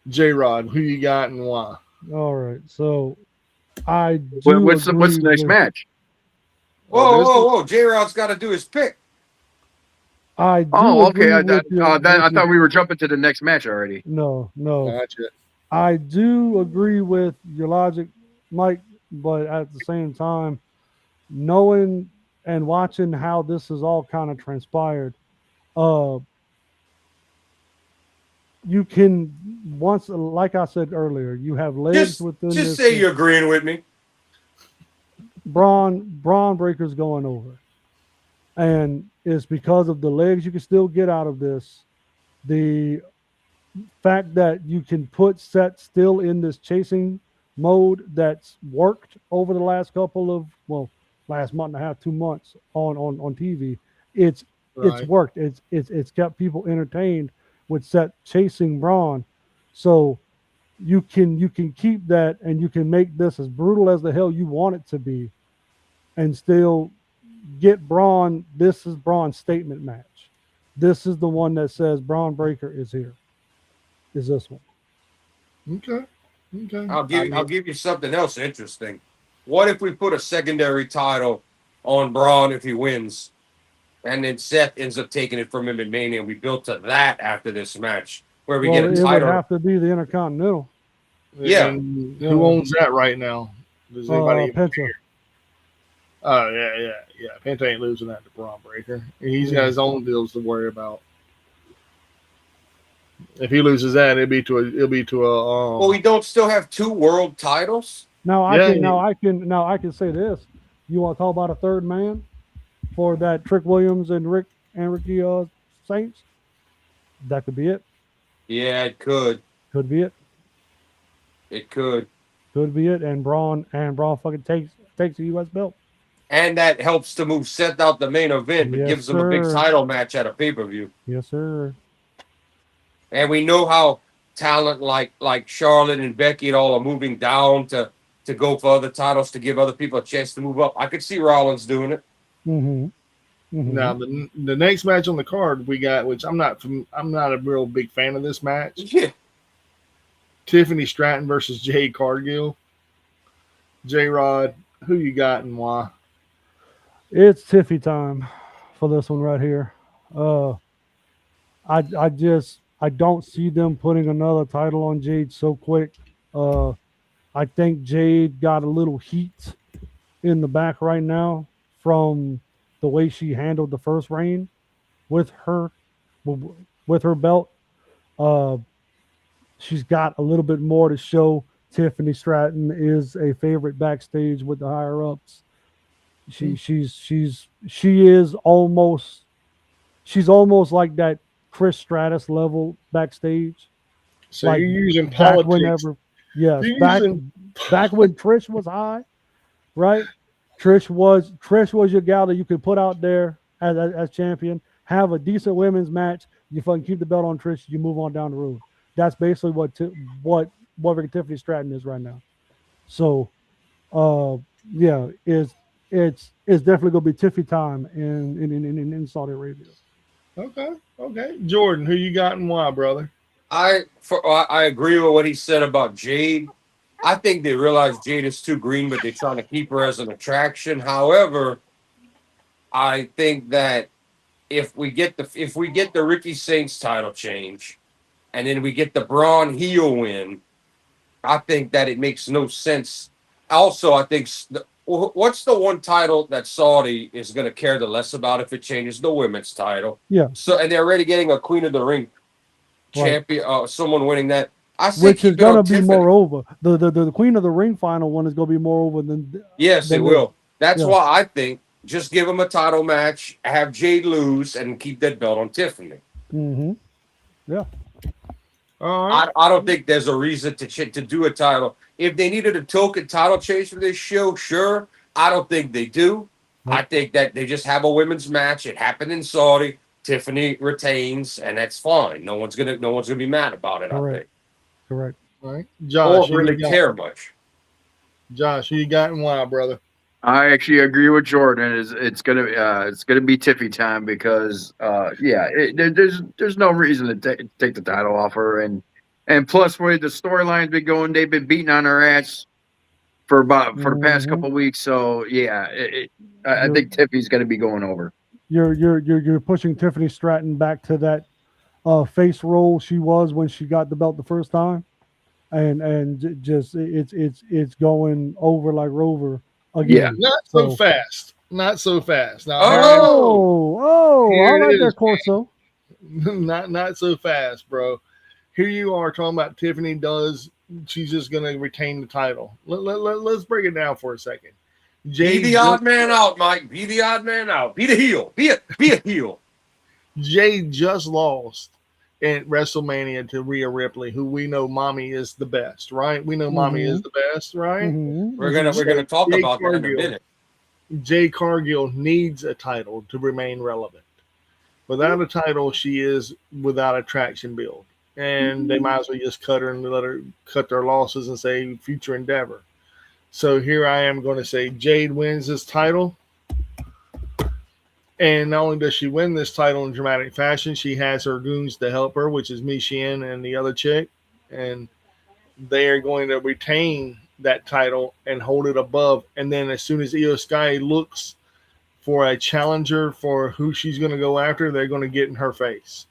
J-Rod, who you got and why? All right. So I do what's the next match? Whoa. J-Rod's got to do his pick. I do okay. I thought we were jumping to the next match already. No. Gotcha. I do agree with your logic, Mike, but at the same time, knowing and watching how this has all kind of transpired, you can once, like I said earlier, you have legs within this. Just say you're agreeing with me. Braun Breaker's going over, and it's because of the legs you can still get out of this. The fact that you can put Seth still in this chasing mode that's worked over the last last month and a half, 2 months on TV. It's Right. worked. It's kept people entertained with Seth chasing Braun. So you can keep that and you can make this as brutal as the hell you want it to be, and still get Braun. This is Braun's statement match. This is the one that says Braun Breaker is here. Is this one? Okay. Okay. I'll give you something else interesting. What if we put a secondary title on Braun if he wins, and then Seth ends up taking it from him in Mania, and we built to that after this match, where we get a It would title? have to be the Intercontinental. Yeah. And who owns that right now? Does anybody even Penta. care? Oh yeah. Penta ain't losing that to Braun Breaker. He's got his own deals to worry about. If he loses that, it'll be to a. Well, we don't still have 2 world titles. Now I Yeah, can say this. You want to talk about a third man for that Trick Williams and Ricky Saints? That could be it. Yeah, it could. Could be it. It could. Could be it. And Braun fucking takes the U.S. belt. And that helps to move Seth out the main event, but Yes, gives him a big sir. title match at a pay-per-view. Yes, sir. And we know how talent like Charlotte and Becky and all are moving down to go for other titles to give other people a chance to move up. I could see Rollins doing it. Mm-hmm. Mm-hmm. Now the next match on the card we got, which I'm not a real big fan of this match. Yeah. Tiffany Stratton versus Jade Cargill. J-Rod, who you got and why? It's Tiffy time for this one right here. I don't see them putting another title on Jade so quick. I think Jade got a little heat in the back right now from the way she handled the first reign with her belt. She's got a little bit more to show. Tiffany Stratton is a favorite backstage with the higher ups. She's almost like that Chris Stratus level backstage. So Like, you're using Back politics. whenever, yes, You're back using- when Trish was high, right? Trish was your gal that you could put out there as champion, have a decent women's match. You fucking keep the belt on Trish. You move on down the road. That's basically what Tiffany Stratton is right now. So, yeah, it's definitely gonna be Tiffy time in Saudi Arabia. Okay. Jordan, who you got and why, brother? I agree with what he said about Jade. I think they realize Jade is too green, but they're trying to keep her as an attraction. However, I think that if we get the Ricky Saints title change, and then we get the Braun heel win, I think that it makes no sense. Also, I think what's the one title that Saudi is going to care the less about if it changes? The women's title. Yeah. So, and they're already getting a Queen of the Ring champion, someone winning that. I say Which is gonna be Tiffany. more over. The Queen of the Ring final one is gonna be more over than. Yes, than it this. will. That's Yeah. why I think just give them a title match, have Jade lose, and keep that belt on Tiffany. Mm-hmm. Yeah. All right. I don't think there's a reason to do a title. If they needed a token title change for this show, sure. I don't think they do. Nope. I think that they just have a women's match. It happened in Saudi. Tiffany retains, and that's fine. No one's gonna be mad about it. Correct. I think. Correct. All right. I Josh, don't who really you got? care much. Josh, who you got and why, brother? I actually agree with Jordan. It's gonna be Tiffy time because there's no reason to take the title off her, and plus where the storyline's been going, they've been beating on her ass for the past couple of weeks. So yeah, I think Tiffy's gonna be going over. You're pushing Tiffany Stratton back to that face role she was when she got the belt the first time, and just it's going over like Rover again. Not so fast. Not so fast. Now, Oh, Here all it right is. there, Corso. not so fast, bro. Here you are talking about Tiffany does. She's just gonna retain the title. Let's break it down for a second. Be the odd man out, Mike. Be the odd man out. Be the heel. Be a heel. Jade just lost at WrestleMania to Rhea Ripley, who we know Mommy is the best, right? We know Mommy is the best, right? We're gonna talk Jade about that in a Cargill. minute. Jade Cargill needs a title to remain relevant. Without a title, she is without a traction build. And they might as well just cut her and let her cut their losses and say future endeavor. So here I am going to say Jade wins this title. And not only does she win this title in dramatic fashion, she has her goons to help her, which is Michien and the other chick. And they are going to retain that title and hold it above. And then as soon as Io Sky looks for a challenger for who she's going to go after, they're going to get in her face.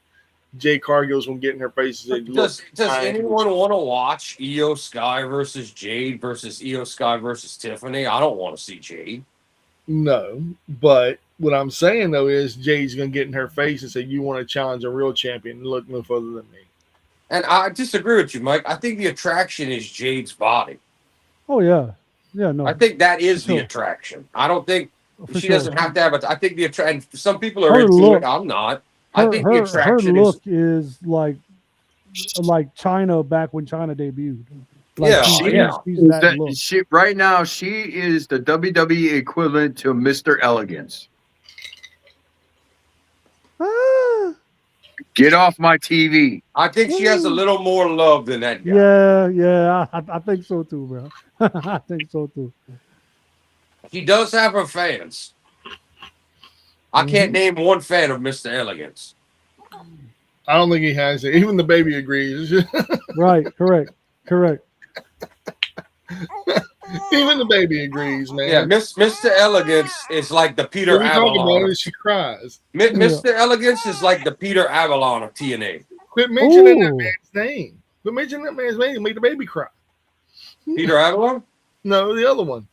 Jade Cargill's going to get in her face. Does anyone want to watch Io Sky versus Jade versus Io Sky versus Tiffany? I don't want to see Jade. No, but what I'm saying though is Jade's going to get in her face and say, "You want to challenge a real champion? Look no further than me." And I disagree with you, Mike. I think the attraction is Jade's body. Oh yeah, no. I think that is the attraction. I don't think she doesn't have to have it. I think the attraction. Some people are into it. I'm not. I think the attraction her look is like China back when China debuted. Like she's that look. Right now, she is the WWE equivalent to Mr. Elegance. Get off my TV. I think she has a little more love than that guy. Yeah. I think so too, bro. I think so too. She does have her fans. I can't name one fan of Mr. Elegance. I don't think he has it. Even the baby agrees. Right, correct. Even the baby agrees, man. Yeah, Mr. Elegance is like the Peter Avalon. About it, she cries. Mr. Elegance is like the Peter Avalon of TNA. Quit mentioning that man's name. Quit mentioning that man's name and make the baby cry. Peter Avalon? No, the other one.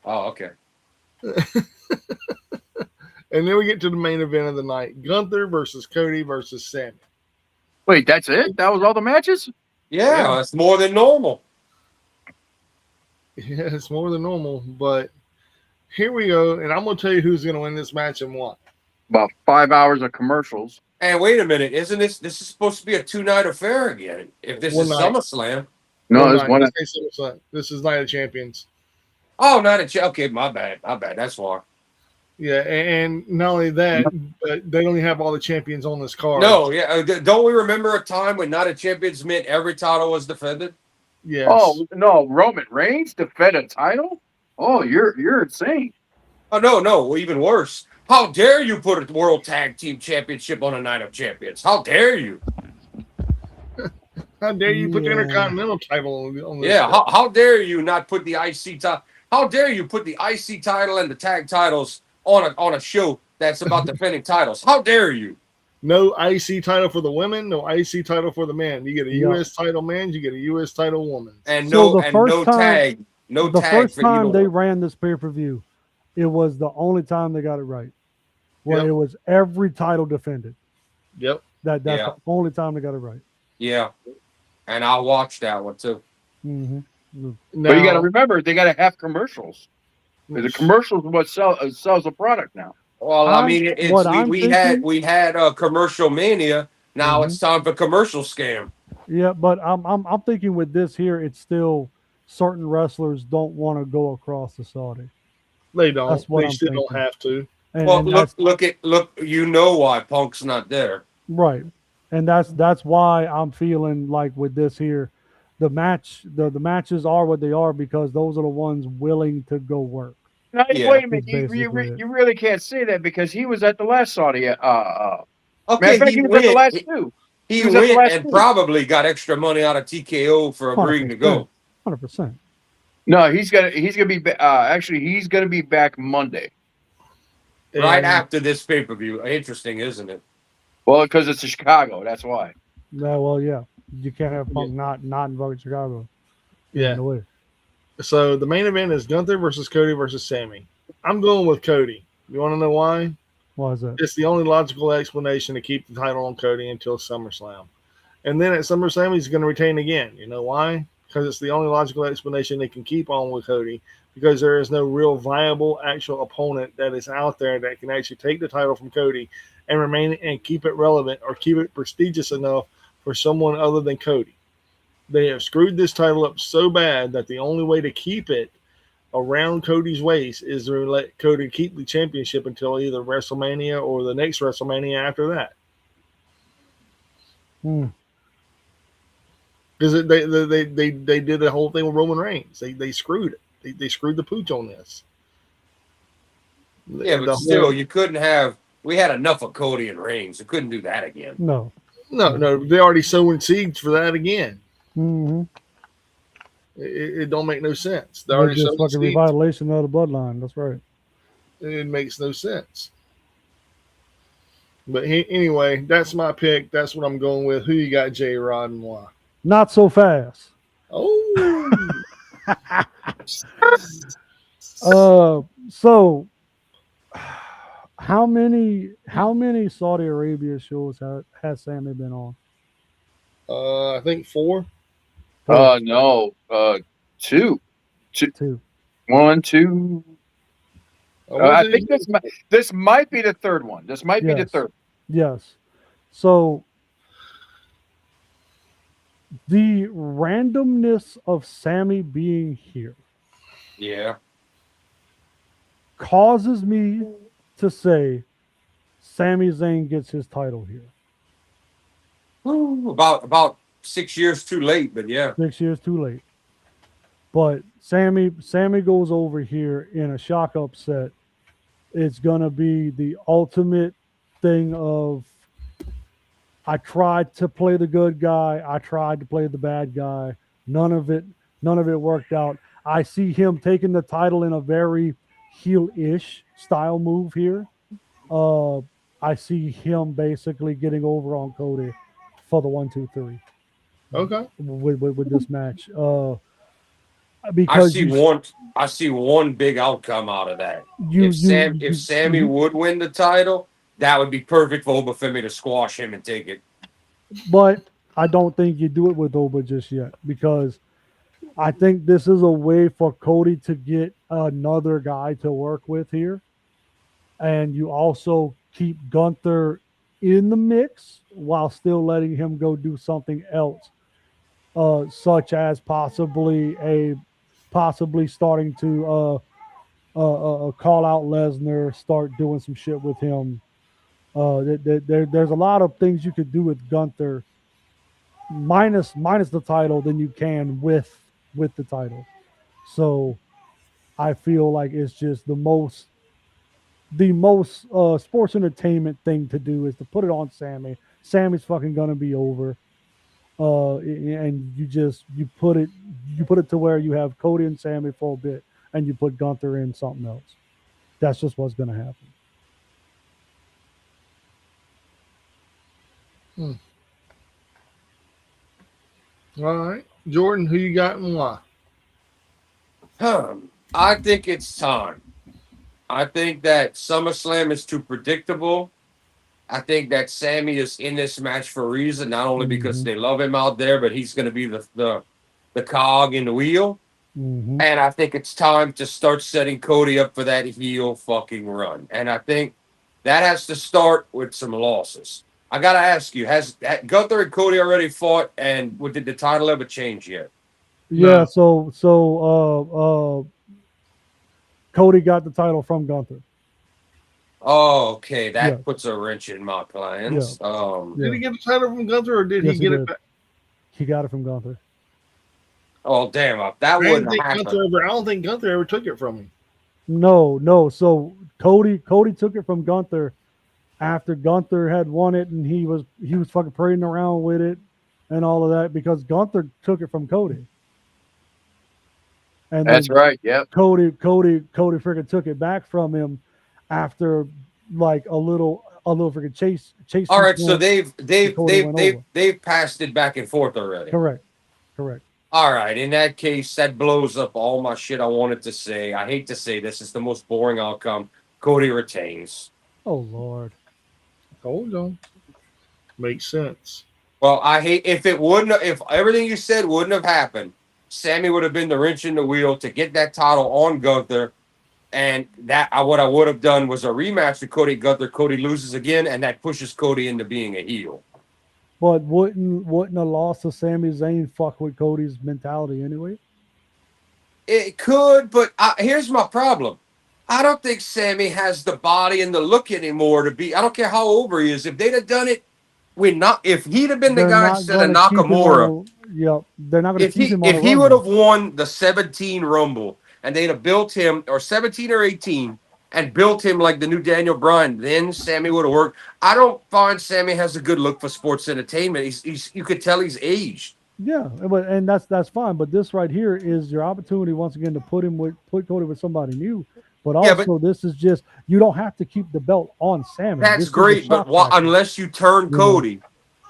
Oh, okay. And then we get to the main event of the night. Gunther versus Cody versus Sammy. Wait, that's it? That was all the matches? Yeah, that's more than normal. Yeah, it's more than normal. But here we go. And I'm going to tell you who's going to win this match and what. About 5 hours of commercials. And wait a minute. Isn't this is supposed to be a 2-night affair again? If this is SummerSlam. No, it's one night. This is Night of Champions. Oh, okay, my bad. That's why. Yeah, and not only that, but they only have all the champions on this card. No, yeah. Don't we remember a time when Night of Champions meant every title was defended? Yes. Oh, no, Roman Reigns defend a title? Oh, you're insane. Oh, no, even worse. How dare you put a World Tag Team Championship on a Night of Champions? How dare you? How dare you put the Intercontinental title on this? Yeah, how dare you not put the IC title? How dare you put the IC title and the tag titles on a show that's about defending titles? How dare you? No IC title for the women, no IC title for the men. You get a US title man, you get a US title woman. And no tag. The first time they ran this pay-per-view, it was the only time they got it right. Where it was every title defended. Yep. That's the only time they got it right. Yeah. And I'll watch that one too. Mm-hmm. Now, but you got to remember, they got to have commercials. The commercials are what sells the product now. Well, I mean, we had a commercial mania. Now it's time for commercial scam. Yeah, but I'm thinking with this here, it's still certain wrestlers don't want to go across the Saudi. They don't. They still don't have to. Well, look. You know why Punk's not there, right? And that's why I'm feeling like with this here, the matches are what they are because those are the ones willing to go work. Now, wait a minute, you really can't say that because he was at the last Saudi. Okay, he was at the last two. He went and probably got extra money out of TKO for agreeing to go. 100%. No, he's gonna be actually he's gonna be back Monday, right after this pay-per-view. Interesting, isn't it? Well, because it's in Chicago, that's why. Yeah. You can't have Punk not in fucking Chicago. Yeah. No way. So the main event is Gunther versus Cody versus Sammy. I'm going with Cody. You want to know why? Why is that? It's the only logical explanation to keep the title on Cody until SummerSlam. And then at SummerSlam, he's going to retain again. You know why? Because it's the only logical explanation they can keep on with Cody because there is no real viable actual opponent that is out there that can actually take the title from Cody and remain and keep it relevant or keep it prestigious enough for someone other than Cody. They have screwed this title up so bad that the only way to keep it around Cody's waist is to let Cody keep the championship until either WrestleMania or the next WrestleMania after that. Because they did the whole thing with Roman Reigns. They screwed it. They screwed the pooch on this. Yeah, but still, you couldn't have. We had enough of Cody and Reigns. We couldn't do that again. No. They already sowing seeds for that again. Mm-hmm. It don't make no sense. They They're already just fucking seeds. revitalization of the bloodline. That's right. It makes no sense. But anyway, that's my pick. That's what I'm going with. Who you got, J-Rod, and why? Not so fast. Oh. So how many Saudi Arabia shows has Sammy been on? I think 4. No. 2. 2. 1, 2. I think this might be the third one. This might be the third. Yes. So the randomness of Sammy being here, causes me to say Sami Zayn gets his title here. About 6 years too late, but yeah. 6 years too late. But Sammy goes over here in a shock upset. It's gonna be the ultimate thing of, I tried to play the good guy, I tried to play the bad guy. None of it worked out. I see him taking the title in a very heel-ish style move here. I see him basically getting over on Cody for the 1, 2, 3. Okay. With this match. Because I see one big outcome out of that. If Sammy would win the title, that would be perfect for Oba Femi to squash him and take it. But I don't think you do it with Oba just yet, because I think this is a way for Cody to get another guy to work with here. And you also keep Gunther in the mix while still letting him go do something else, such as possibly starting to call out Lesnar, start doing some shit with him. There's a lot of things you could do with Gunther minus the title than you can with the title. So I feel like it's just the most sports entertainment thing to do is to put it on Sammy. Sammy's fucking gonna be over. And you put it to where you have Cody and Sammy for a bit, and you put Gunther in something else. That's just what's gonna happen. All right, Jordan, who you got and why? I think it's time. I think that SummerSlam is too predictable. I think that Sammy is in this match for a reason, not only because they love him out there, but he's going to be the cog in the wheel. Mm-hmm. And I think it's time to start setting Cody up for that heel fucking run. And I think that has to start with some losses. I got to ask you, has Gunther and Cody already fought, and did the title ever change yet? Yeah, no. So Cody got the title from Gunther. Oh, okay. That puts a wrench in my plans. Did he get the title from Gunther, or did he get it back? He got it from Gunther. Oh, damn. That wouldn't happen. I don't think Gunther ever took it from him. No. So Cody took it from Gunther after Gunther had won it, and he was fucking parading around with it and all of that, because Gunther took it from Cody. And that's right. Yep. Cody freaking took it back from him after like a little freaking chase. All right, so they've passed it back and forth already. Correct. All right, in that case, that blows up all my shit I wanted to say. I hate to say this, it's the most boring outcome. Cody retains. Oh Lord. Hold on. Makes sense. Well, I hate if everything you said wouldn't have happened, Sammy would have been the wrench in the wheel to get that title on Gunther. And what I would have done was a rematch with Cody Gunther. Cody loses again, and that pushes Cody into being a heel. But wouldn't a loss to Sami Zayn fuck with Cody's mentality anyway? It could, but here's my problem. I don't think Sammy has the body and the look anymore to be. I don't care how over he is. If they'd have done it, if he'd have been the They're guy not instead of gonna keep him Nakamura, on a. Yep, they're not gonna keep him on a if he run would though. have won the 17 Rumble and they'd have built him, or 17 or 18, and built him like the new Daniel Bryan, then Sammy would have worked. I don't find Sammy has a good look for sports entertainment. He's you could tell he's aged. Yeah, but and that's fine. But this right here is your opportunity once again to put Cody with somebody new. But Yeah, but also, this is just you don't have to keep the belt on Sammy. that's This is a great. But shock factor, unless you turn you know. Cody,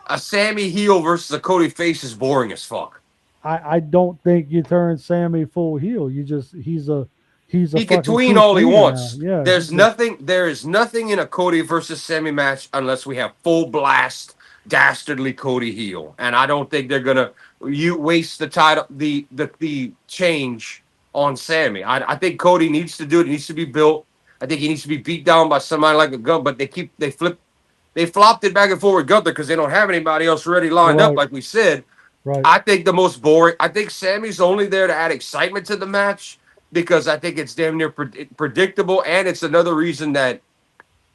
a Sammy heel versus a Cody face is boring as fuck. I don't think you turn Sammy full heel. You just he's a He can fucking tween true all he tweener now. wants. Yeah, There is nothing in a Cody versus Sammy match unless we have full blast dastardly Cody heel. And I don't think they're gonna waste the title the change on Sammy. I think Cody needs to do it. He needs to be built. I think he needs to be beat down by somebody like a gun, but they flopped it back and forth with Gunther because they don't have anybody else ready lined up, Right. like we said. right. I think the most boring. I think Sammy's only there to add excitement to the match because I think it's damn near predictable, and it's another reason that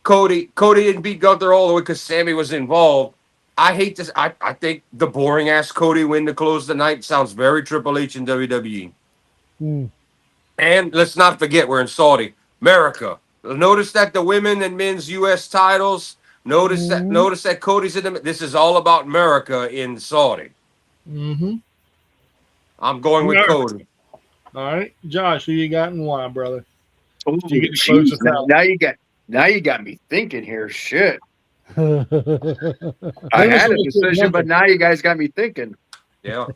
Cody didn't beat Gunther all the way because Sammy was involved. I hate this. I think the boring ass Cody win to close the night sounds very Triple H and WWE. Mm. And let's not forget we're in Saudi, America. Notice that the women and men's U.S. titles. Notice Mhm. that Cody's in the. This is all about America in Saudi. Mm-hmm. I'm going with Cody. All right, Josh, who you got and why, brother? Oh, You get to close geez. us out. Now you got me thinking here. Shit. I Maybe had a we should decision, but now you guys got me thinking. Yeah.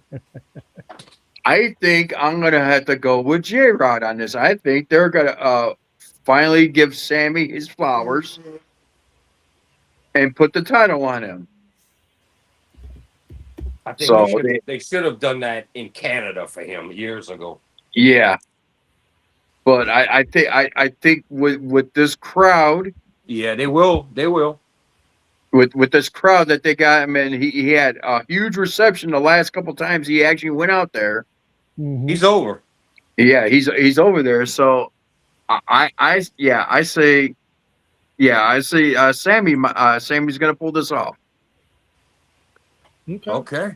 I think I'm gonna have to go with J Rod on this. I think they're gonna finally give Sammy his flowers and put the title on him. I think So they should have done that in Canada for him years ago. yeah, but I think with this crowd, Yeah, they will. They will. with this crowd that they got him, and he had a huge reception the last couple times he actually went out there. Mhm. He's over. Yeah, he's over there. So I say Sammy's gonna pull this off. Okay. Okay.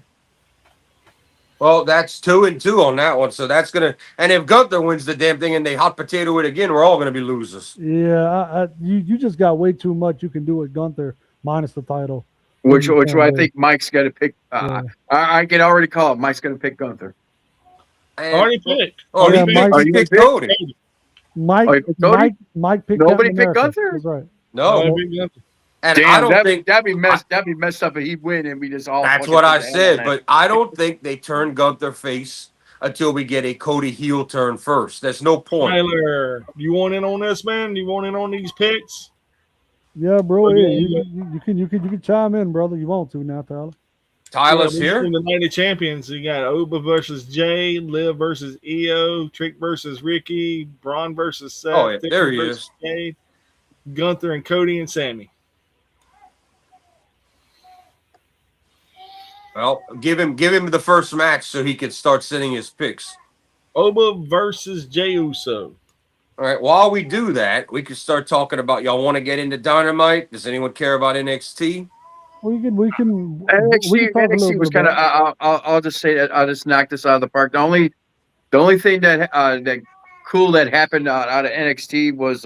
Well, that's 2-2 on that one. So that's gonna. And if Gunther wins the damn thing and they hot potato it again, we're all gonna be losers. Yeah, you just got way too much you can do with Gunther minus the title. Which You can't I do. think Mike's gonna pick. Yeah. I can already call it. Mike's gonna pick Gunther. And, Already picked. Oh, Yeah, he Mike- picked Cody. Mike, Oh, you picked Cody? Mike picked Nobody Captain picked America. Gunther? That's right. No, Already picked Gunther. and Damn, I don't think that'd be messed up if he win and we just all. that's fucking what I put the hell said. on But I don't think they turn Gunther face until we get a Cody heel turn first. There's no point. Tyler, you want in on this, man? You want in on these picks? Yeah, bro. Oh, Yeah, yeah, you can chime in, brother. You want to now, Tyler? Tyler's Yeah, here. the Night of Champions. You got Oba versus Jay, Liv versus Io, Trick versus Ricky, Braun versus Seth. Oh, yeah, Thick there he versus is. Jay, Gunther and Cody and Sammy. Well, give him the first match so he can start sending his picks. Oba versus Jey Uso. All right. While we do that, we can start talking about y'all want to get into Dynamite. Does anyone care about NXT? We can NXT, talk a little NXT was bit kind of. about I'll just say that I'll just knock this out of the park. The only thing that cool that happened out of NXT was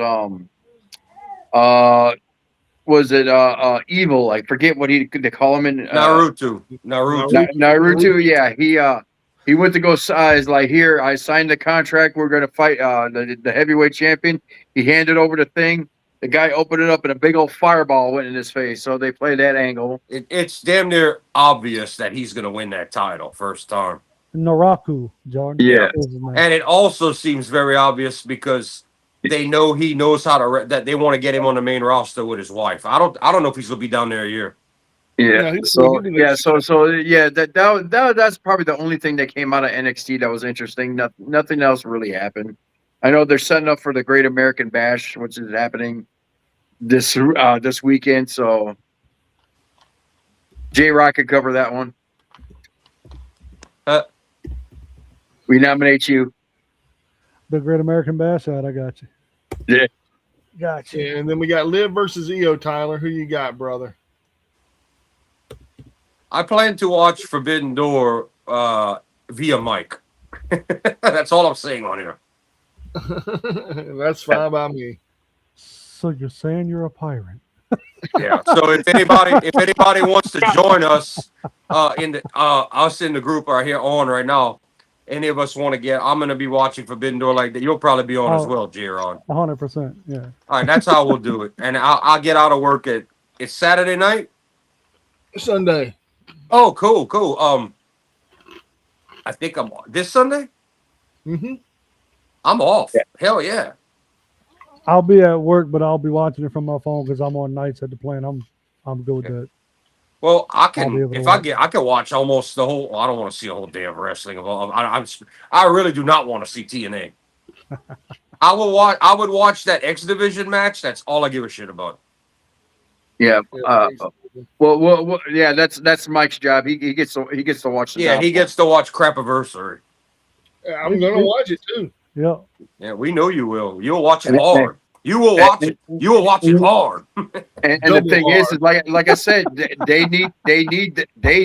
it Evil? I forget what they call him in Naruto. Naruto. Yeah, he went to go. He's like, here, I signed the contract. We're gonna fight the heavyweight champion. He handed over the thing. The guy opened it up and a big old fireball went in his face. So they played that angle. It's damn near obvious that he's going to win that title first time. Naraku, Jordan. Yeah. That was his name. And it also seems very obvious because they know he knows how to that they want to get him on the main roster with his wife. I don't know if he's going to be down there a year. Yeah. he's So gonna be yeah. like- So that's probably the only thing that came out of NXT that was interesting. Nothing else really happened. I know they're setting up for the Great American Bash, which is happening this weekend. So J-Rock could cover that one. Uh, We nominate you. The Great American Bash out. I got you. Yeah. Got you. And then we got Liv versus EO. Tyler, who you got, brother? I plan to watch Forbidden Door via mic. That's all I'm saying on here. That's fine by me. So you're saying you're a pirate? Yeah. So if anybody wants to join us in the us in the group right here on right now, any of us want to get, I'm gonna be watching Forbidden Door like that. You'll probably be on as well, J-Ron. 100%. Yeah. All right, that's how we'll do it. And I'll get out of work it's Saturday night. Sunday. Oh, cool. I think I'm this Sunday. Mm-hmm. I'm off. Yeah. Hell yeah. I'll be at work, but I'll be watching it from my phone because I'm on nights at the plant. I'm good with that. Well, I I'll be can able to if watch. I can watch almost the whole. Well, I don't want to see a whole damn wrestling of all. I really do not want to see TNA. I would watch that X Division match. That's all I give a shit about. Yeah. Well, yeah. That's Mike's job. He gets to watch. Yeah, he gets to watch Crapiversary. I'm gonna watch it too. Yeah. Yeah, we know you will. You'll watch it hard. You will watch it. You will watch it hard. And the thing is like I said, they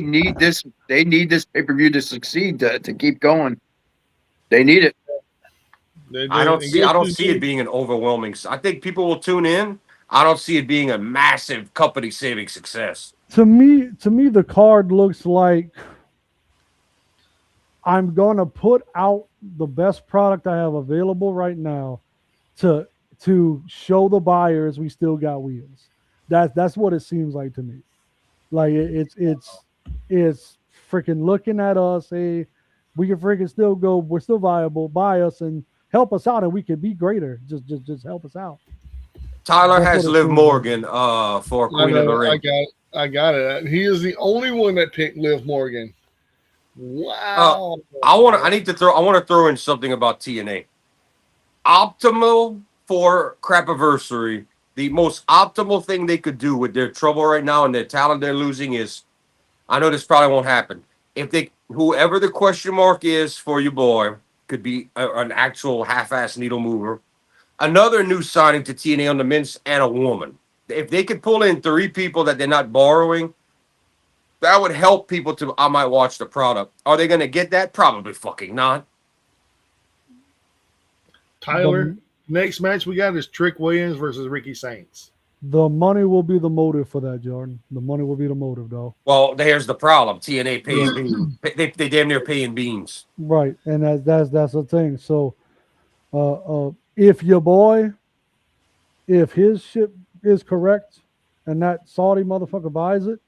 need this pay-per-view to succeed to keep going. They need it. I don't see it being an overwhelming. I think people will tune in. I don't see it being a massive company-saving success. To me, the card looks like I'm gonna put out the best product I have available right now to show the buyers we still got wheels. That's what it seems like to me. Like it's freaking looking at us. Hey, we can freaking still go. We're still viable. Buy us and help us out, and we can be greater. Just help us out. Tyler has Liv Morgan for Queen of the Ring. I got it. He is the only one that picked Liv Morgan. Wow. I want to throw in something about TNA. Optimal for Crapiversary. The most optimal thing they could do with their trouble right now and their talent they're losing is, I know this probably won't happen. If whoever the question mark is for your boy could be an actual half-ass needle mover. Another new signing to TNA on the men's and a woman. If they could pull in 3 people that they're not borrowing, that would help people to, I might watch the product. Are they going to get that? Probably fucking not. Tyler, next match we got is Trick Williams versus Ricky Saints. The money will be the motive for that, Jordan. The money will be the motive, though. Well, there's the problem. TNA pays beans. They damn near paying beans. Right, and that's the thing. So, if your boy, if his ship is correct, and that Saudi motherfucker buys it,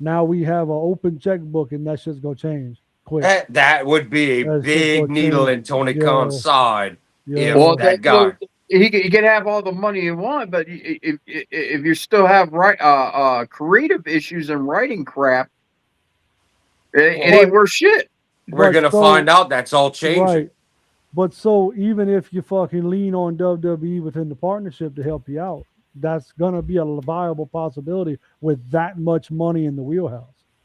now we have an open checkbook, and that shit's gonna change quick. That would be a big needle in Tony Khan's side. Yeah. Well, that guy. He can have all the money you want, but if you still have creative issues and writing crap, it ain't worth shit. We're gonna find out that's all changing. Right. But so even if you fucking lean on WWE within the partnership to help you out, that's gonna be a viable possibility with that much money in the wheelhouse.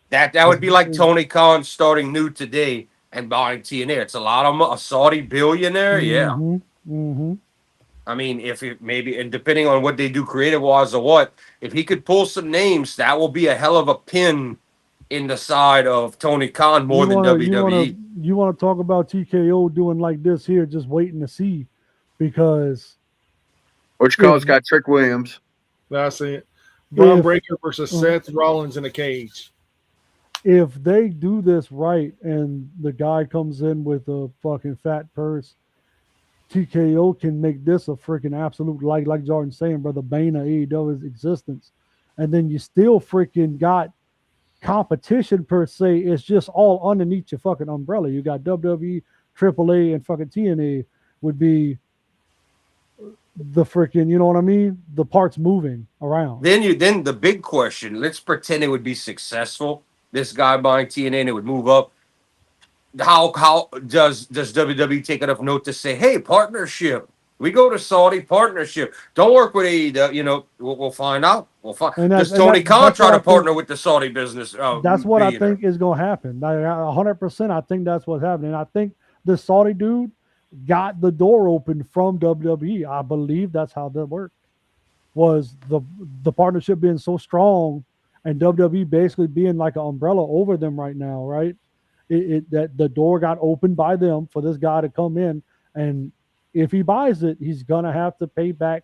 That would be like Tony Khan starting new today and buying TNA. It's a lot of a Saudi billionaire, yeah. Mm-hmm. I mean, if it maybe, and depending on what they do creative wise or what, if he could pull some names, that will be a hell of a pin in the side of Tony Khan more than WWE. You want to talk about TKO doing like this here, just waiting to see, because Which Cole's got Trick Williams. That's it. Braun Breaker versus Seth Rollins in a cage. If they do this right and the guy comes in with a fucking fat purse, TKO can make this a freaking absolute, like Jordan's saying, brother, bane of AEW's existence. And then you still freaking got competition per se. It's just all underneath your fucking umbrella. You got WWE, AAA, and fucking TNA would be the freaking, you know what I mean? The parts moving around. Then the big question, let's pretend it would be successful. This guy buying TNA and it would move up. How does WWE take enough note to say, hey, partnership, We go to Saudi partnership. Don't work with AEW. You know, we'll find out. We'll find. And Does Tony Khan that's try what to I think. partner with the Saudi business? That's what I billionaire? think is going to happen. 100%. I think that's what's happening. I think the Saudi dude got the door open from WWE. I believe that's how that worked. Was the partnership being so strong, and WWE basically being like an umbrella over them right now, right? That the door got opened by them for this guy to come in, and if he buys it, he's gonna have to pay back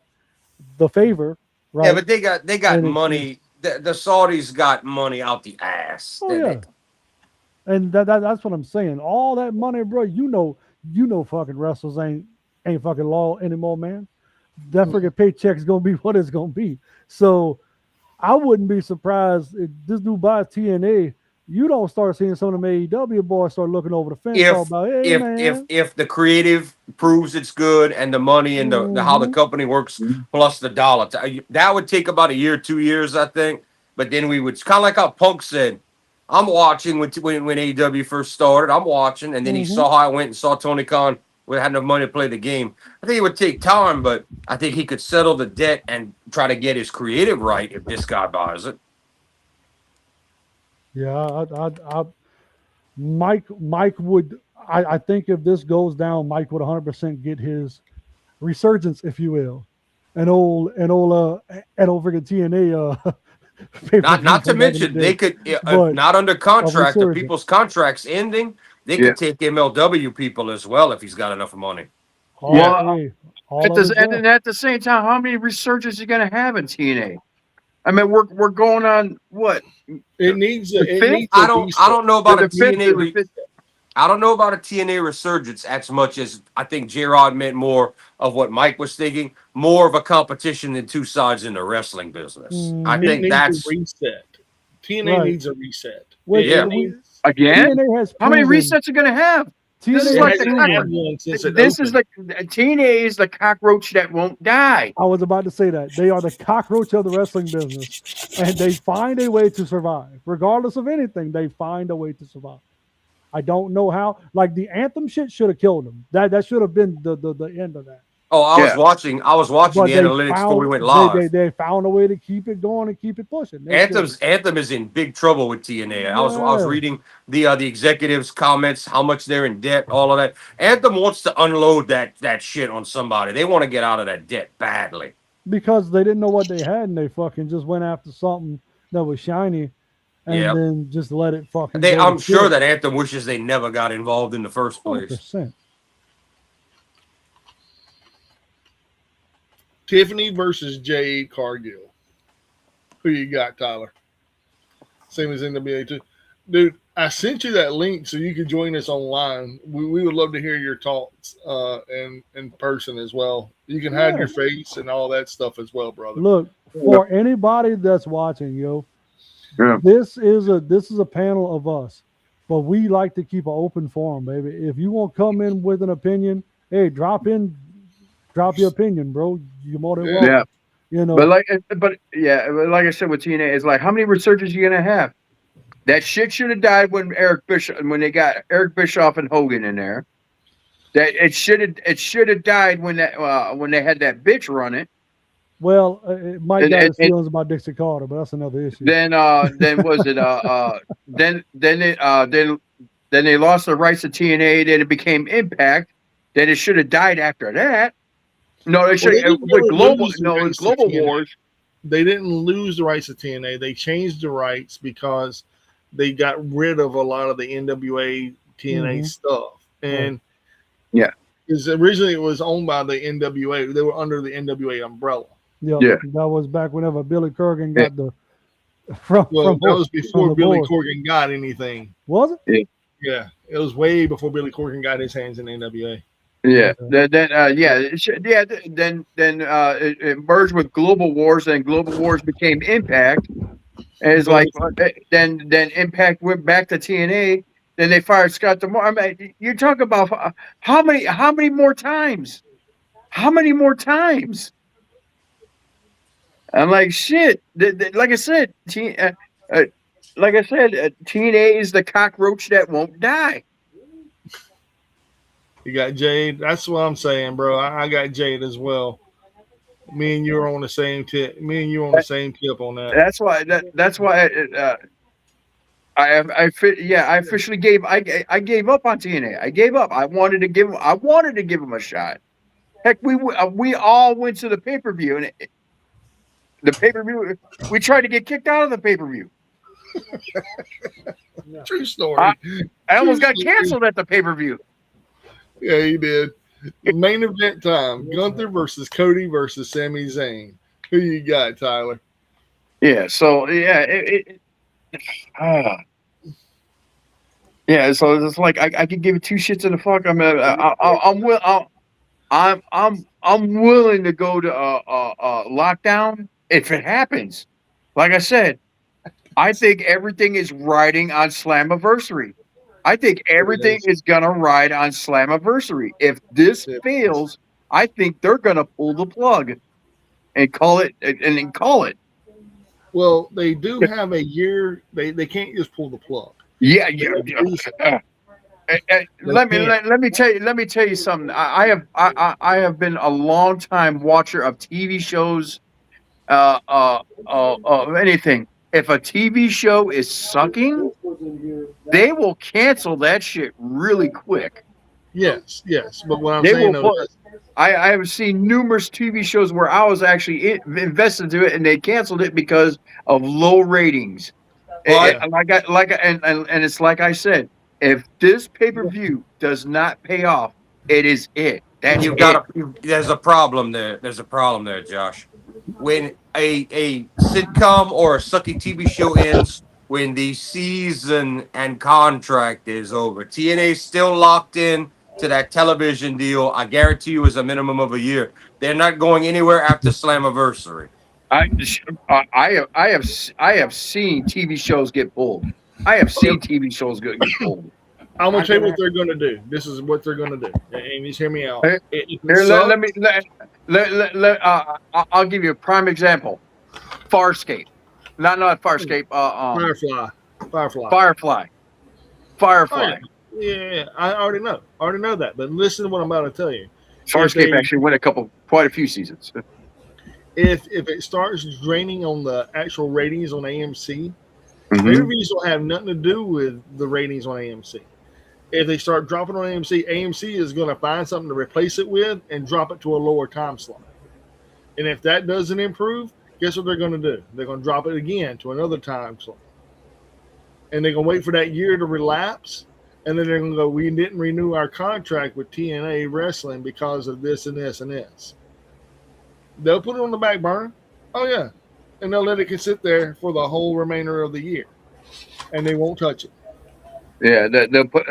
the favor, right? Yeah, but they got And money. The Saudis got money out the ass. oh yeah, and that's what I'm saying. All that money, bro. You know, fucking wrestlers ain't fucking loyal anymore, man. That freaking paycheck's gonna be what it's gonna be. So I wouldn't be surprised if this dude buys TNA. You don't start seeing some of them AEW boys start looking over the fence talking about, hey man. If the creative proves it's good and the money and the how the company works plus the dollar, that would take about a year, 2 years, I think. But then we would kind of like how Punk said, I'm watching when AEW first started. I'm watching, and then he saw how I went and saw Tony Khan. We had enough money to play the game. I think it would take time, but I think he could settle the debt and try to get his creative right if this guy buys it. Yeah, Mike would. I think if this goes down, Mike would 100% get his resurgence, if you will, and old freaking TNA. Not to mention they could not under contract. The people's contracts ending, they could take MLW people as well if he's got enough money. At the same time, how many resurgence are you going to have in TNA? I mean, we're going on what? It needs a I don't know about a TNA. I don't know about a TNA resurgence as much as I think J-Rod meant more of what Mike was thinking, more of a competition than two sides in the wrestling business. I think that's a reset. TNA needs a reset. Again, TNA has how many resets are going to have? This is like TNA is the cockroach that won't die. I was about to say that. They are the cockroach of the wrestling business, and they find a way to survive. Regardless of anything, they find a way to survive. I don't know how. Like the Anthem shit should have killed them. That should have been the end of that. Oh, I was watching the analytics before we went live. They found a way to keep it going and keep it pushing. Anthem is in big trouble with TNA. Yeah. I was reading the executives' comments, how much they're in debt, all of that. Anthem wants to unload that shit on somebody. They want to get out of that debt badly. Because they didn't know what they had, and they fucking just went after something that was shiny, and then just let it fucking. I'm sure that Anthem wishes they never got involved in the first place. 100%. Tiffany versus Jade Cargill. Who you got, Tyler? Same as NWA too. Dude, I sent you that link so you could join us online. We would love to hear your thoughts in person as well. You can hide your face and all that stuff as well, brother. Look, for anybody that's watching, this is a panel of us. But we like to keep an open forum, baby. If you want to come in with an opinion, hey, drop your opinion, bro. You're more than welcome. Yeah. You know. But like I said with TNA, it's like how many resurgers are you gonna have? That shit should have died when they got Eric Bischoff and Hogan in there. That it should have died when they had that bitch run it. Well, Mike got his feelings about Dixie Carter, but that's another issue. Then was it then they lost the rights to TNA. Then it became Impact. Then it should have died after that. No, they should. Global Wars. They didn't lose the rights to TNA. They changed the rights because they got rid of a lot of the NWA TNA stuff. And because originally it was owned by the NWA. They were under the NWA umbrella. Yeah. That was back whenever Billy Corgan got the. That was before Billy Corgan got anything. Was it? Yeah, it was way before Billy Corgan got his hands in the NWA. Yeah. Then it merged with Global Wars, and Global Wars became Impact. And it's like then Impact went back to TNA. Then they fired Scott D'Amore. I mean, you're talking about how many more times? How many more times? I'm like shit. Like I said, TNA is the cockroach that won't die. You got Jade. That's what I'm saying, bro. I got Jade as well. Me and you are on the same tip. Me and you on the same tip on that. That's why I officially I gave up on TNA. I gave up. I wanted to give him a shot. Heck, we all went to the pay per view, and the pay per view we tried to get kicked out of the pay per view. True story. I almost True got story. canceled at the pay per view. Yeah, he did. Main event time: Gunther versus Cody versus Sami Zayn. Who you got, Tyler? Yeah. So yeah, yeah. So it's like I could give it two shits in the fuck. I'm willing to go to lockdown if it happens. Like I said, I think everything is riding on Slammiversary. I think everything is gonna ride on Slammiversary. If this fails, I think they're gonna pull the plug and call it and call it. Well, they do have a year. They can't just pull the plug. Yeah. Let me tell you something. I have been a long time watcher of TV shows, anything. If a TV show is sucking, they will cancel that shit really quick. Yes. But what I'm saying though, I have seen numerous TV shows where I was actually invested into it, and they canceled it because of low ratings. Well, And it's like I said, if this pay per view does not pay off, it is it. That's you got there's a problem there. There's a problem there, Josh. When a sitcom or a sucky TV show ends, when the season and contract is over, TNA's still locked in to that television deal. I guarantee you is a minimum of a year. They're not going anywhere after Slammiversary. I have seen TV shows get pulled. I have seen TV shows get pulled. I'm gonna tell you what they're gonna do. This is what they're gonna do, and just hear me out. I'll give you a prime example. Farscape, not Farscape. Firefly. Yeah, I already know that. But listen to what I'm about to tell you. Farscape actually went quite a few seasons. If it starts draining on the actual ratings on AMC, pay-per-views don't have nothing to do with the ratings on AMC. If they start dropping on AMC is going to find something to replace it with and drop it to a lower time slot. And if that doesn't improve, guess what they're going to do? They're going to drop it again to another time slot. And they're going to wait for that year to relapse. And then they're going to go, we didn't renew our contract with TNA Wrestling because of this and this and this. They'll put it on the back burner. Oh, yeah. And they'll let it sit there for the whole remainder of the year. And they won't touch it. Yeah, they'll put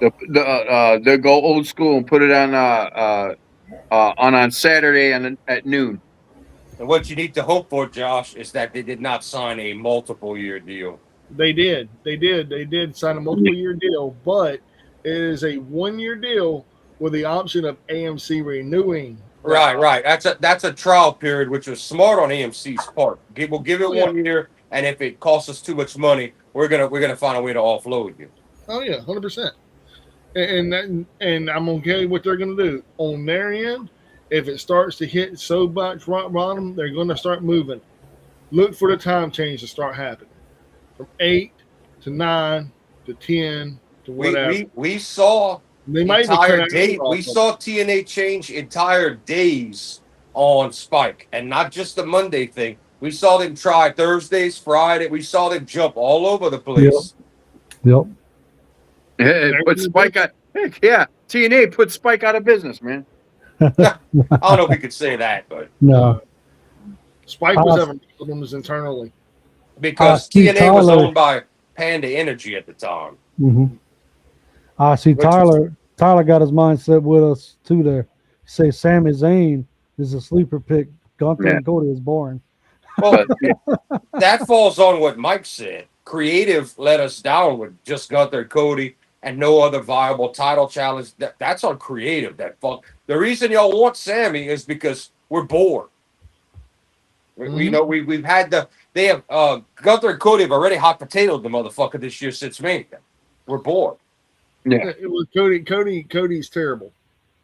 they'll go old school and put it on Saturday and at noon. And what you need to hope for, Josh, is that they did not sign a multiple year deal. They did sign a multiple year deal, but it is a 1 year deal with the option of AMC renewing. Right. That's a trial period, which was smart on AMC's part. We'll give it 1 year, and if it costs us too much money, we're gonna find a way to offload you. Oh yeah, 100%. And I'm gonna tell you what they're gonna do on their end. If it starts to hit so much rock bottom, they're gonna start moving. Look for the time change to start happening from 8 to 9 to 10 to whatever. We saw they might entire day. We saw TNA change entire days on Spike, and not just the Monday thing. We saw them try Thursdays, Friday. We saw them jump all over the place. Yep. Yeah, put Spike out. Yeah, TNA put Spike out of business, man. I don't know if we could say that, but no. Spike was having problems internally because TNA was owned by Panda Energy at the time. I see Tyler got his mindset with us too there. Say Sami Zayn is a sleeper pick. Gunther and Cody is boring. Well, that falls on what Mike said. Creative let us down with just Gunther and Cody and no other viable title challenge. That's on creative. The reason y'all want Sammy is because we're bored. We've had Gunther and Cody have already hot potatoed the motherfucker this year since Mania. We're bored. Yeah. It was Cody's terrible.